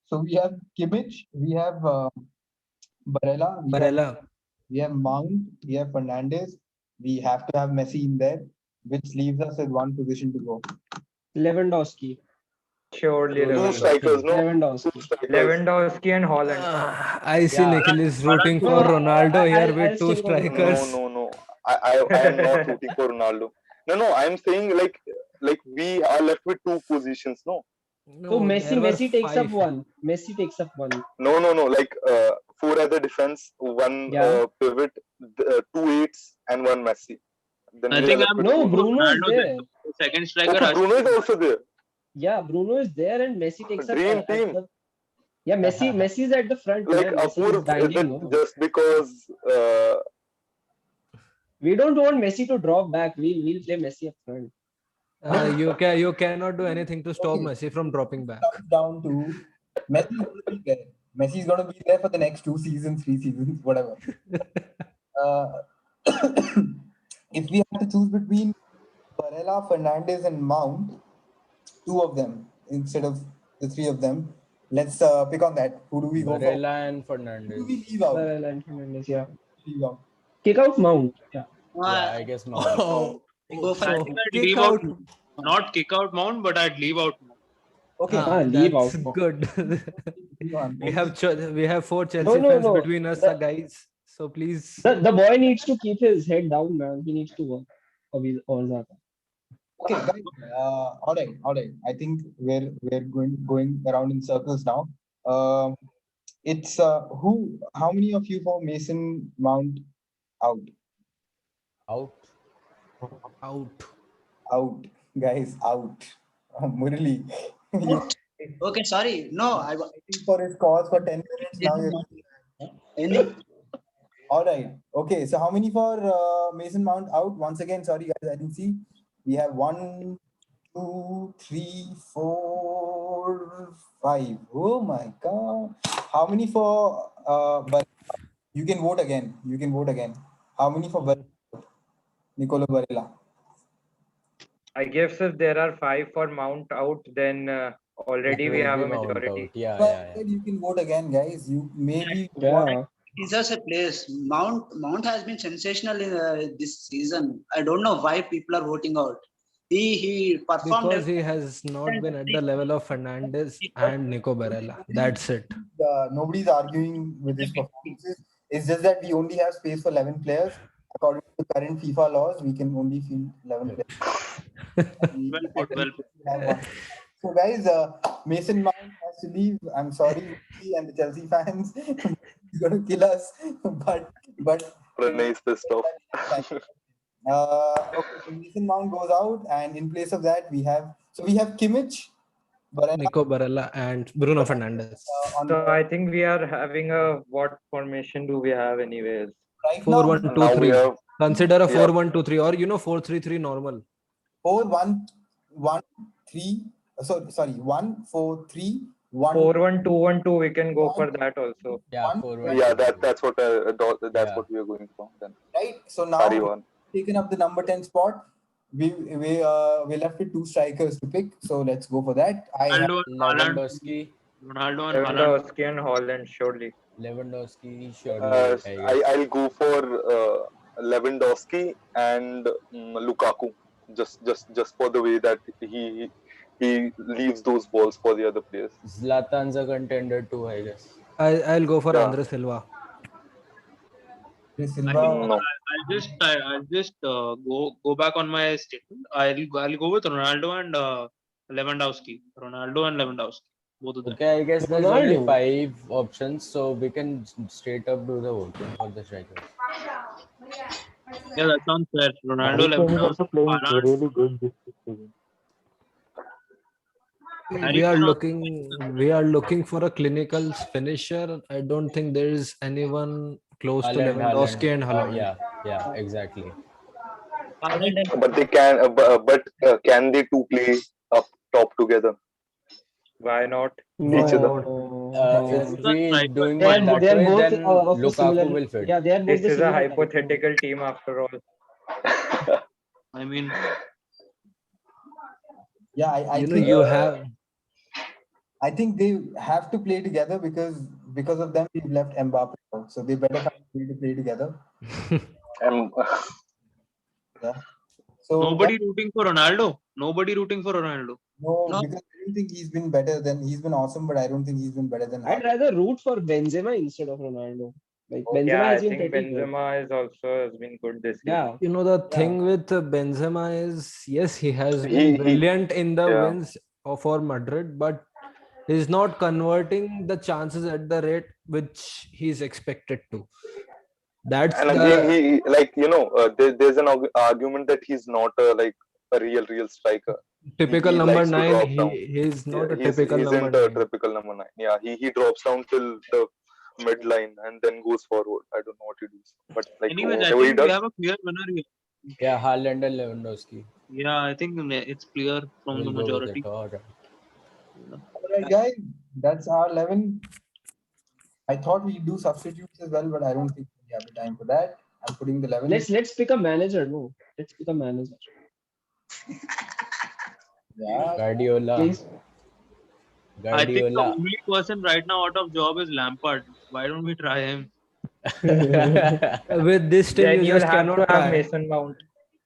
[SPEAKER 1] So we have Kimmich, we have Barella,
[SPEAKER 3] Barella.
[SPEAKER 1] we have Mount, we have Fernandez. We have to have Messi in there, which leaves us with one position to go.
[SPEAKER 6] Lewandowski.
[SPEAKER 2] Surely
[SPEAKER 4] Two
[SPEAKER 3] Lewandowski.
[SPEAKER 4] strikers, no? Two
[SPEAKER 6] Lewandowski.
[SPEAKER 4] strikers.
[SPEAKER 2] Lewandowski and Holland.
[SPEAKER 3] I see
[SPEAKER 8] Yeah.
[SPEAKER 3] Nikhil is rooting
[SPEAKER 7] No,
[SPEAKER 3] for
[SPEAKER 6] No,
[SPEAKER 3] Ronaldo here
[SPEAKER 6] I'll
[SPEAKER 3] with two
[SPEAKER 6] still go with
[SPEAKER 3] strikers.
[SPEAKER 4] No. I am not rooting for Ronaldo. No. I am saying like we are left with two positions. No.
[SPEAKER 6] So
[SPEAKER 3] No, there were
[SPEAKER 6] Messi takes up
[SPEAKER 3] five.
[SPEAKER 6] one. Messi takes up one.
[SPEAKER 4] No. Like four other defense, one
[SPEAKER 6] Yeah.
[SPEAKER 4] pivot, two eights, and one Messi. Then
[SPEAKER 7] I
[SPEAKER 4] we are
[SPEAKER 7] think
[SPEAKER 4] left
[SPEAKER 7] I'm
[SPEAKER 4] with
[SPEAKER 6] No,
[SPEAKER 7] rooting
[SPEAKER 4] four.
[SPEAKER 7] for
[SPEAKER 6] Bruno is
[SPEAKER 7] Ronaldo then.
[SPEAKER 6] there.
[SPEAKER 7] The second striker
[SPEAKER 4] Okay,
[SPEAKER 7] has
[SPEAKER 4] Bruno
[SPEAKER 7] to
[SPEAKER 4] is also there.
[SPEAKER 6] Yeah, Bruno is there and Messi takes up
[SPEAKER 4] Dream
[SPEAKER 6] at
[SPEAKER 4] team.
[SPEAKER 6] the. Yeah, Messi is at the front,
[SPEAKER 4] Like
[SPEAKER 6] man. Messi is
[SPEAKER 4] Apurv, is
[SPEAKER 6] banging.
[SPEAKER 4] it
[SPEAKER 6] No?
[SPEAKER 4] just because?
[SPEAKER 6] We don't want Messi to drop back. We'll play Messi up front.
[SPEAKER 3] You cannot do anything to stop
[SPEAKER 1] Okay.
[SPEAKER 3] Messi from dropping back.
[SPEAKER 1] Comes down to Messi is going to be there. Messi is going to be there for the next 2 seasons, 3 seasons, whatever. If we have to choose between Barella, Fernandez, and Mount, two of them instead of the three of them, let's pick on that. Who do we go for?
[SPEAKER 8] Barella and
[SPEAKER 1] Who do we
[SPEAKER 8] Fernandez.
[SPEAKER 1] leave out?
[SPEAKER 6] Barella and Fernandes, yeah.
[SPEAKER 1] Leave out.
[SPEAKER 6] Kick out Mount. Yeah.
[SPEAKER 8] Yeah, I guess Mount.
[SPEAKER 3] Oh,
[SPEAKER 5] Go for
[SPEAKER 7] I
[SPEAKER 3] so
[SPEAKER 7] think I'd
[SPEAKER 3] kick
[SPEAKER 7] leave out,
[SPEAKER 3] out.
[SPEAKER 7] not kick out Mount, but I'd leave out Mount.
[SPEAKER 1] Okay.
[SPEAKER 6] Leave
[SPEAKER 3] That's
[SPEAKER 6] out Mount.
[SPEAKER 3] good.
[SPEAKER 1] Leave on.
[SPEAKER 3] we have four Chelsea
[SPEAKER 6] No.
[SPEAKER 3] fans between us, guys. So please.
[SPEAKER 6] The boy needs to keep his head down, man. He needs to work. Or Zaka.
[SPEAKER 1] Okay, guys. All right. I think we're going around in circles now. Uh, it's who? How many of you for Mason Mount out?
[SPEAKER 8] Out.
[SPEAKER 3] Out.
[SPEAKER 1] Out, guys, out. Murali, you
[SPEAKER 5] Okay, sorry. No, I
[SPEAKER 1] waiting for his cause for 10 minutes now.
[SPEAKER 5] any
[SPEAKER 1] All right. Okay. So how many for Mason Mount out? Once again, sorry guys, I didn't see. We have 1, 2, 3, 4, 5. Oh my God. How many for you can vote again. You can vote again. How many for Nicolo Barella?
[SPEAKER 2] I guess if there are 5 for Mount out, then
[SPEAKER 8] It
[SPEAKER 2] already we
[SPEAKER 8] will
[SPEAKER 2] have
[SPEAKER 8] be
[SPEAKER 2] a
[SPEAKER 8] Mount
[SPEAKER 2] majority.
[SPEAKER 8] out. Yeah,
[SPEAKER 1] So I
[SPEAKER 8] yeah,
[SPEAKER 1] said you can vote again, guys. You maybe
[SPEAKER 6] Yeah.
[SPEAKER 5] deserves a place. Mount has been sensational in this season. I don't know why people are voting out. He performed
[SPEAKER 3] Because he has not been at the level of Fernandez and Nico Barella. That's it.
[SPEAKER 1] nobody's arguing with his performances. It's just that we only have space for 11 players. According to the current FIFA laws, we can only field 11 players.
[SPEAKER 7] Well
[SPEAKER 1] I
[SPEAKER 7] put,
[SPEAKER 1] think
[SPEAKER 7] well put.
[SPEAKER 1] we have one. So, guys, Mason Mount has to leave. I'm sorry, Chelsea and the Chelsea fans. He's going to kill us. But
[SPEAKER 4] Pranay is pissed off.
[SPEAKER 1] okay, so Mason Mount goes out, and in place of that, we have Kimmich, Barella
[SPEAKER 3] Nico Barella and Bruno Fernandes.
[SPEAKER 1] on
[SPEAKER 2] So I think we are having a what formation do we have anyways?
[SPEAKER 1] right
[SPEAKER 3] Four
[SPEAKER 1] now.
[SPEAKER 3] one two
[SPEAKER 4] Now we
[SPEAKER 3] three.
[SPEAKER 4] have
[SPEAKER 3] Consider a
[SPEAKER 4] we have
[SPEAKER 3] 4-1-2-3 or 4-3-3 normal.
[SPEAKER 1] 4-1-1-3. Sorry, 1-4-3-1.
[SPEAKER 2] 4-1-2-1-2. We can go for that also.
[SPEAKER 8] yeah.
[SPEAKER 1] One,
[SPEAKER 8] 4-1.
[SPEAKER 4] yeah that's what that's
[SPEAKER 8] Yeah.
[SPEAKER 4] what we are going for then.
[SPEAKER 1] right? So
[SPEAKER 4] Sorry,
[SPEAKER 1] now
[SPEAKER 4] one.
[SPEAKER 1] taken up the number 10 spot. We're left with 2 strikers to pick. So let's go for that. I have
[SPEAKER 7] Ronaldo and Haaland.
[SPEAKER 8] Lewandowski.
[SPEAKER 7] Ronaldo and Haaland.
[SPEAKER 2] Lewandowski and Holland, surely.
[SPEAKER 8] Lewandowski, surely, I guess.
[SPEAKER 4] I'll go for Lewandowski and Lukaku. Just for the way that he leaves those balls for the other players.
[SPEAKER 8] Zlatan's a contender too, I guess.
[SPEAKER 3] I'll go for
[SPEAKER 4] Yeah.
[SPEAKER 3] Andre Silva.
[SPEAKER 1] Silva.
[SPEAKER 4] No.
[SPEAKER 7] I'll just go back on my statement. I'll go with Ronaldo and Lewandowski. Ronaldo and Lewandowski, both of them.
[SPEAKER 8] Okay, I guess there's only
[SPEAKER 6] Ronaldo.
[SPEAKER 8] 5 options, so we can straight up do the voting for the strikers.
[SPEAKER 7] Yeah, that sounds fair. Ronaldo, Lewandowski, Haaland.
[SPEAKER 2] really good this season.
[SPEAKER 7] Harry
[SPEAKER 3] We are
[SPEAKER 7] Kane
[SPEAKER 3] looking for a clinical finisher. I don't think there is anyone close to Lewandowski and Haaland.
[SPEAKER 8] Yeah, exactly.
[SPEAKER 5] Haaland and
[SPEAKER 4] But they can. But can they two play up top together?
[SPEAKER 2] Why not?
[SPEAKER 4] Each other.
[SPEAKER 8] If we
[SPEAKER 7] Strikers.
[SPEAKER 8] doing
[SPEAKER 6] They
[SPEAKER 8] it
[SPEAKER 6] are,
[SPEAKER 8] that
[SPEAKER 6] they are
[SPEAKER 8] way,
[SPEAKER 6] both
[SPEAKER 8] then
[SPEAKER 6] of a
[SPEAKER 8] Lukaku
[SPEAKER 6] similar.
[SPEAKER 8] will fit.
[SPEAKER 6] Yeah, they are both
[SPEAKER 2] This
[SPEAKER 6] the
[SPEAKER 2] is a
[SPEAKER 6] similar type.
[SPEAKER 2] hypothetical team after all.
[SPEAKER 7] I mean,
[SPEAKER 1] Yeah, I
[SPEAKER 3] You know,
[SPEAKER 1] think
[SPEAKER 3] you have
[SPEAKER 1] I think they have to play together because of them we've left Mbappe out. So they better find a way to play together.
[SPEAKER 4] And
[SPEAKER 1] Yeah. So
[SPEAKER 7] nobody rooting for Ronaldo. Nobody rooting for Ronaldo.
[SPEAKER 1] no, because I don't think he's been awesome, but I don't think he's been better than
[SPEAKER 6] I'd
[SPEAKER 1] Haaland.
[SPEAKER 6] rather root for Benzema instead of Ronaldo. Like Benzema
[SPEAKER 2] Yeah, I
[SPEAKER 6] has been
[SPEAKER 2] think
[SPEAKER 6] pretty good.
[SPEAKER 2] Benzema is also has been good this season.
[SPEAKER 6] Yeah.
[SPEAKER 3] You know, the
[SPEAKER 6] Yeah.
[SPEAKER 3] thing with Benzema is, yes, he has been
[SPEAKER 4] he
[SPEAKER 3] brilliant in the
[SPEAKER 4] yeah.
[SPEAKER 3] wins for Madrid, but he's not converting the chances at the rate which he's expected to. That's
[SPEAKER 4] And again, he there's an argument that he's not like a real striker.
[SPEAKER 3] typical
[SPEAKER 4] He
[SPEAKER 3] number
[SPEAKER 4] likes to
[SPEAKER 3] 9.
[SPEAKER 4] drop down.
[SPEAKER 3] He's not
[SPEAKER 4] Yeah,
[SPEAKER 3] a typical
[SPEAKER 4] he's
[SPEAKER 3] number
[SPEAKER 4] into a
[SPEAKER 3] 9.
[SPEAKER 4] typical number 9. Yeah, he drops down till the midline and then goes forward. I don't know what he does, but like
[SPEAKER 7] Anyways, I
[SPEAKER 4] whatever he
[SPEAKER 7] think we
[SPEAKER 4] does.
[SPEAKER 7] have a clear winner here.
[SPEAKER 8] Yeah, Haaland and Lewandowski.
[SPEAKER 7] Yeah, I think it's clear from the
[SPEAKER 8] We'll go with
[SPEAKER 7] majority.
[SPEAKER 8] it. All right.
[SPEAKER 1] All right, guys, that's our 11. I thought we'd do substitutes as well, but I don't think we have the time for that. I'm putting the 11.
[SPEAKER 6] Let's pick a manager. No, let's pick a manager.
[SPEAKER 1] Yeah.
[SPEAKER 8] Guardiola.
[SPEAKER 6] Please.
[SPEAKER 7] I think the
[SPEAKER 8] Guardiola.
[SPEAKER 7] only person right now out of job is Lampard. Why don't we try him?
[SPEAKER 3] With this team,
[SPEAKER 2] Then
[SPEAKER 3] you
[SPEAKER 2] you'll
[SPEAKER 3] just
[SPEAKER 2] have
[SPEAKER 3] cannot
[SPEAKER 2] to have
[SPEAKER 3] try.
[SPEAKER 2] Mason Mount.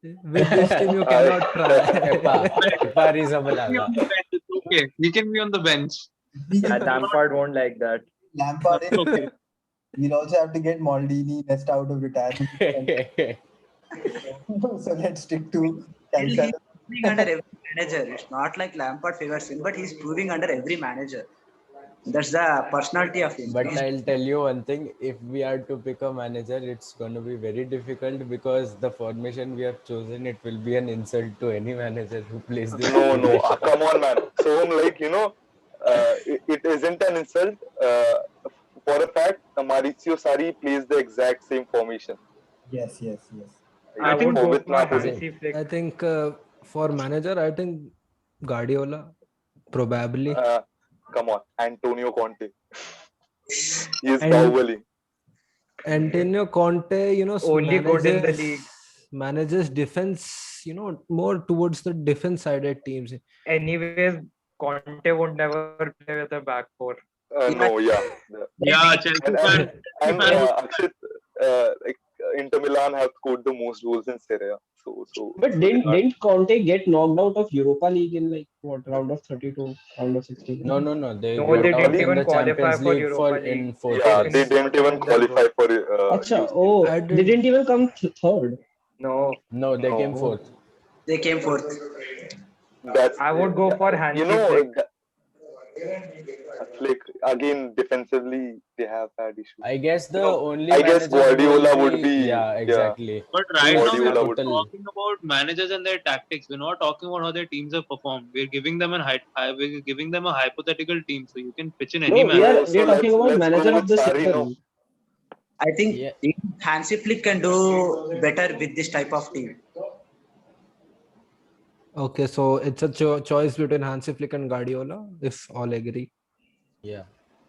[SPEAKER 3] With this team, you cannot try.
[SPEAKER 8] Epa
[SPEAKER 7] He can be
[SPEAKER 8] Rizabalaga.
[SPEAKER 7] on the bench. It's okay. He can be on the bench.
[SPEAKER 2] And Lampard won't like that.
[SPEAKER 1] Lampard
[SPEAKER 7] That's okay.
[SPEAKER 1] We'll also have to get Maldini out of retirement. So let's stick to Cancelo
[SPEAKER 5] proving under every manager. It's not like Lampard favors him, but he's proving under every manager. That's the personality of him.
[SPEAKER 8] But I'll tell you one thing, if we are to pick a manager, it's going to be very difficult because the formation we have chosen, it will be an insult to any manager who plays this
[SPEAKER 4] No,
[SPEAKER 8] formation.
[SPEAKER 4] come on, man. So, like, it isn't an insult. For a fact, Mauricio Sarri plays the exact same formation.
[SPEAKER 1] Yes, yes, yes.
[SPEAKER 2] I
[SPEAKER 7] I think
[SPEAKER 2] would
[SPEAKER 4] For
[SPEAKER 2] go
[SPEAKER 4] with
[SPEAKER 2] for
[SPEAKER 4] Napoli.
[SPEAKER 2] Hansi Flick.
[SPEAKER 3] I think for manager, I think Guardiola, probably.
[SPEAKER 4] Come on, Antonio Conte. He is
[SPEAKER 3] And
[SPEAKER 4] Bahubali.
[SPEAKER 3] Antonio Conte,
[SPEAKER 2] Only good in the league.
[SPEAKER 3] manages defense, more towards the defense sided teams.
[SPEAKER 2] Anyways, Conte would never play with a back four.
[SPEAKER 4] No, yeah.
[SPEAKER 7] yeah, Chelsea
[SPEAKER 4] And
[SPEAKER 7] fan.
[SPEAKER 4] and
[SPEAKER 7] Chelsea
[SPEAKER 4] and
[SPEAKER 7] fan would
[SPEAKER 4] Akshit, like Inter Milan have scored the most goals in Serie A.
[SPEAKER 6] But
[SPEAKER 4] So they can't.
[SPEAKER 6] didn't Conte get knocked out of Europa League in like what round of 32, round of 16?
[SPEAKER 8] No. They
[SPEAKER 2] No, they
[SPEAKER 8] got
[SPEAKER 4] Europa
[SPEAKER 8] out
[SPEAKER 2] didn't
[SPEAKER 4] League.
[SPEAKER 8] in
[SPEAKER 2] even
[SPEAKER 8] the
[SPEAKER 2] qualify
[SPEAKER 8] Champions
[SPEAKER 2] for
[SPEAKER 8] League for
[SPEAKER 2] Europa League.
[SPEAKER 8] in fourth
[SPEAKER 2] They
[SPEAKER 4] Yeah, they
[SPEAKER 8] place.
[SPEAKER 2] finished
[SPEAKER 4] didn't
[SPEAKER 2] bottom
[SPEAKER 4] even
[SPEAKER 2] in their group.
[SPEAKER 4] qualify for
[SPEAKER 6] Acha,
[SPEAKER 4] UCL.
[SPEAKER 6] oh,
[SPEAKER 3] I
[SPEAKER 6] they
[SPEAKER 3] did.
[SPEAKER 6] didn't even come third.
[SPEAKER 2] No,
[SPEAKER 8] No, they came
[SPEAKER 4] No,
[SPEAKER 8] fourth.
[SPEAKER 5] They came fourth.
[SPEAKER 4] that's
[SPEAKER 2] I would go for
[SPEAKER 4] you
[SPEAKER 2] Hansi
[SPEAKER 4] know
[SPEAKER 2] Flick.
[SPEAKER 4] Flick again defensively they have had issues.
[SPEAKER 8] I guess the
[SPEAKER 4] You know,
[SPEAKER 8] only
[SPEAKER 4] I guess
[SPEAKER 8] manager who will
[SPEAKER 4] Guardiola would
[SPEAKER 8] be,
[SPEAKER 4] be
[SPEAKER 8] yeah,
[SPEAKER 4] yeah,
[SPEAKER 8] exactly.
[SPEAKER 7] But
[SPEAKER 8] Who
[SPEAKER 7] right
[SPEAKER 8] is
[SPEAKER 7] now we are
[SPEAKER 8] a
[SPEAKER 4] Guardiola
[SPEAKER 7] not
[SPEAKER 4] would
[SPEAKER 8] total.
[SPEAKER 7] talking about managers and their tactics. We're not talking about how their teams have performed. We're giving them we're giving them a hypothetical team, so you can pitch in any
[SPEAKER 6] No, we
[SPEAKER 7] manager.
[SPEAKER 6] are
[SPEAKER 4] no.
[SPEAKER 6] we
[SPEAKER 4] So
[SPEAKER 6] are talking about
[SPEAKER 4] let's
[SPEAKER 6] manager
[SPEAKER 4] go
[SPEAKER 6] of
[SPEAKER 4] with
[SPEAKER 6] the
[SPEAKER 4] Sarri. No,
[SPEAKER 6] season.
[SPEAKER 5] I think
[SPEAKER 8] Yeah,
[SPEAKER 5] Hansi Flick can do better with this type of team.
[SPEAKER 3] Okay, so it's a choice between Hansi Flick and Guardiola, if all agree.
[SPEAKER 8] yeah.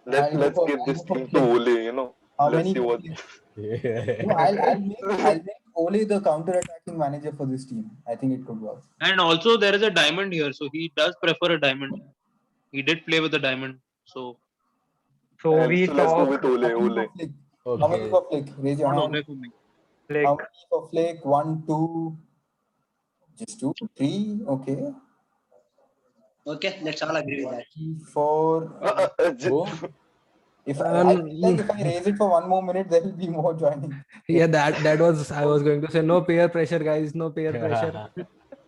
[SPEAKER 4] let's give
[SPEAKER 1] I'll
[SPEAKER 4] this
[SPEAKER 1] go for
[SPEAKER 4] team to
[SPEAKER 1] Flick.
[SPEAKER 4] Ole. You know,
[SPEAKER 1] How
[SPEAKER 4] let's
[SPEAKER 1] many
[SPEAKER 4] see
[SPEAKER 1] for
[SPEAKER 4] what.
[SPEAKER 1] Flick? No, I'll make Ole the counter-attacking manager for this team. I think it could work.
[SPEAKER 7] And also there is a diamond here, so he does prefer a diamond. He did play with a diamond, so
[SPEAKER 2] So
[SPEAKER 4] And
[SPEAKER 2] we
[SPEAKER 4] so let's go with
[SPEAKER 2] talk
[SPEAKER 1] How many
[SPEAKER 4] Ole.
[SPEAKER 1] for Flick? How many
[SPEAKER 8] Okay.
[SPEAKER 1] for Flick? Raise your
[SPEAKER 7] not
[SPEAKER 1] hand.
[SPEAKER 7] only for me.
[SPEAKER 2] Flick.
[SPEAKER 1] How many for Flick? 1, 2, just 2, 3. Okay.
[SPEAKER 5] Okay, let's all agree with that.
[SPEAKER 1] 3, 4.
[SPEAKER 8] Who?
[SPEAKER 1] If I feel like if I
[SPEAKER 3] Um,
[SPEAKER 1] raise it for 1 more minute, there will be more joining.
[SPEAKER 3] yeah, that was I was going to say. No peer pressure, guys. No peer pressure.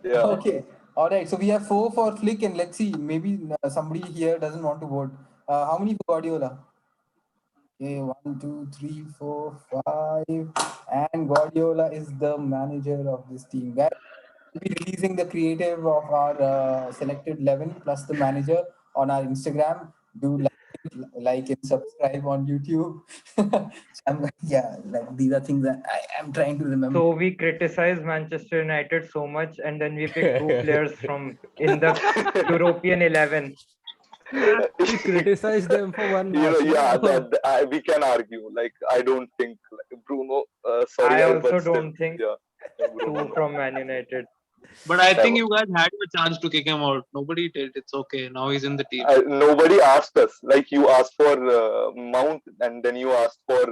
[SPEAKER 4] Yeah.
[SPEAKER 1] Okay. All right. So we have 4 for Flick, and let's see. Maybe somebody here doesn't want to vote. How many for Guardiola? Okay, 1, 2, 3, 4, 5. And Guardiola is the manager of this team. Guys, we'll be releasing the creative of our selected 11 plus the manager on our Instagram. Do like and subscribe on YouTube. Yeah, like these are things that I am trying to remember.
[SPEAKER 2] So we criticize Manchester United so much, and then we pick two players from in the European 11.
[SPEAKER 3] We criticize them for one match.
[SPEAKER 4] Yeah,
[SPEAKER 3] No?
[SPEAKER 4] we can argue. Like, I don't think like, Bruno. Sorry,
[SPEAKER 2] I
[SPEAKER 4] guys, but
[SPEAKER 2] also
[SPEAKER 4] still,
[SPEAKER 2] don't think
[SPEAKER 4] yeah, Bruno.
[SPEAKER 2] two from Man United.
[SPEAKER 7] But I think
[SPEAKER 4] Never.
[SPEAKER 7] you guys had a chance to kick him out. Nobody did. It's okay. Now he's in the team.
[SPEAKER 4] Nobody asked us. Like, you asked for Mount, and then you asked for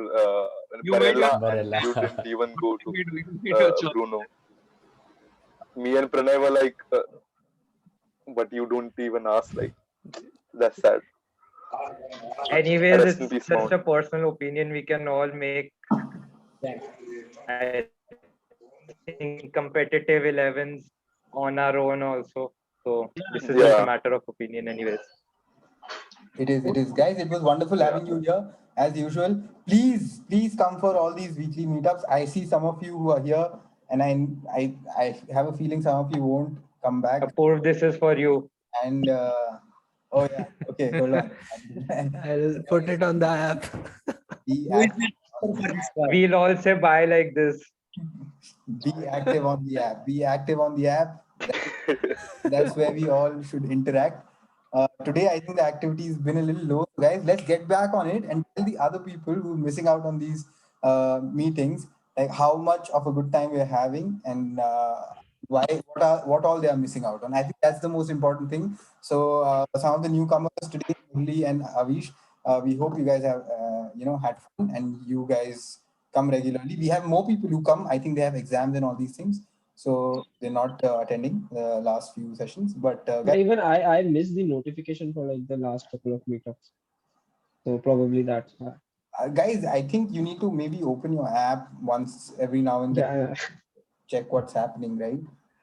[SPEAKER 7] You made your
[SPEAKER 4] Barella, and
[SPEAKER 8] Barella.
[SPEAKER 4] you didn't even go to
[SPEAKER 7] you made your choice.
[SPEAKER 4] Bruno. Me and Pranay were like, but you don't even ask. Like, that's sad.
[SPEAKER 2] Anyways,
[SPEAKER 4] Rest in
[SPEAKER 2] it's
[SPEAKER 4] peace,
[SPEAKER 2] just
[SPEAKER 4] Mount.
[SPEAKER 2] a personal opinion. We can all make, I think, competitive 11s on our own also. So this is just
[SPEAKER 4] Yeah.
[SPEAKER 2] a matter of opinion, anyways.
[SPEAKER 1] It is, guys. It was wonderful having you here as usual. Please come for all these weekly meetups. I see some of you who are here, and I have a feeling some of you won't come back.
[SPEAKER 2] Apurv, this is for you.
[SPEAKER 1] And oh yeah, okay, hold on.
[SPEAKER 3] I'll put it on the app.
[SPEAKER 1] Be
[SPEAKER 5] Who is
[SPEAKER 1] active,
[SPEAKER 5] the for this call?
[SPEAKER 2] We'll all say bye like this.
[SPEAKER 1] be active on the app. Be active on the app. That's where we all should interact. Today, I think the activity has been a little low. Guys, let's get back on it and tell the other people who are missing out on these meetings, like how much of a good time we're having and what all they are missing out on. I think that's the most important thing. So some of the newcomers today, Murli and Avish, we hope you guys have had fun and you guys come regularly. We have more people who come. I think they have exams and all these things. So they're not attending the last few sessions, but
[SPEAKER 6] Yeah, even I missed the notification for like the last couple of meetups. So probably that's why.
[SPEAKER 1] guys, I think you need to maybe open your app once every now and then,
[SPEAKER 6] Yeah.
[SPEAKER 1] check what's happening, right?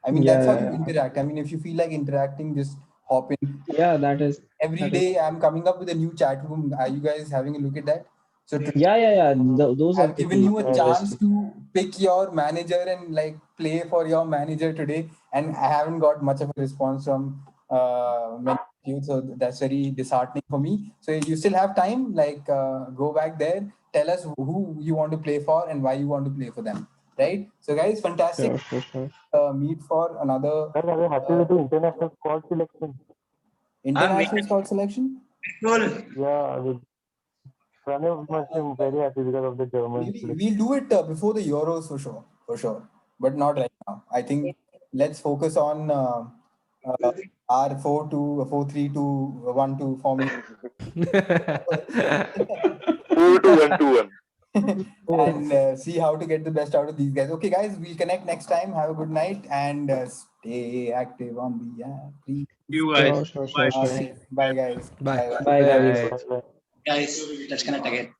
[SPEAKER 1] I mean, that's how you
[SPEAKER 6] Yeah.
[SPEAKER 1] interact. I mean, if you feel like interacting, just hop in.
[SPEAKER 6] Yeah, that is.
[SPEAKER 1] Every day I'm coming up with a new chat room. Are you guys having a look at that? So today
[SPEAKER 6] Yeah. Those are
[SPEAKER 1] I've
[SPEAKER 6] the
[SPEAKER 1] given
[SPEAKER 6] key.
[SPEAKER 1] you a chance to pick your manager and like play for your manager today, and I haven't got much of a response from many of you, so that's very disheartening for me. So you still have time. Like, go back there, tell us who you want to play for and why you want to play for them. Right. So guys, fantastic.
[SPEAKER 6] Sure.
[SPEAKER 1] Meet for another
[SPEAKER 2] Guys, are you happy with the international squad selection?
[SPEAKER 5] I'm
[SPEAKER 1] international squad selection.
[SPEAKER 5] very
[SPEAKER 2] Yeah, with Pranav must be very happy because of the German
[SPEAKER 1] Maybe
[SPEAKER 2] selection.
[SPEAKER 1] we'll do it before the Euros for sure, but not right now. I think let's focus on our 4-2, 4-3-2, 1-2 formation.
[SPEAKER 4] 4-2-1-2-1.
[SPEAKER 1] And see how to get the best out of these guys. Okay, guys, we'll connect next time. Have a good night and stay active on the app. Please.
[SPEAKER 7] You guys.
[SPEAKER 6] Sure.
[SPEAKER 7] Bye.
[SPEAKER 1] Okay, bye, guys.
[SPEAKER 3] Bye.
[SPEAKER 1] Bye.
[SPEAKER 6] Bye, guys.
[SPEAKER 3] Bye.
[SPEAKER 5] guys. Let's connect again.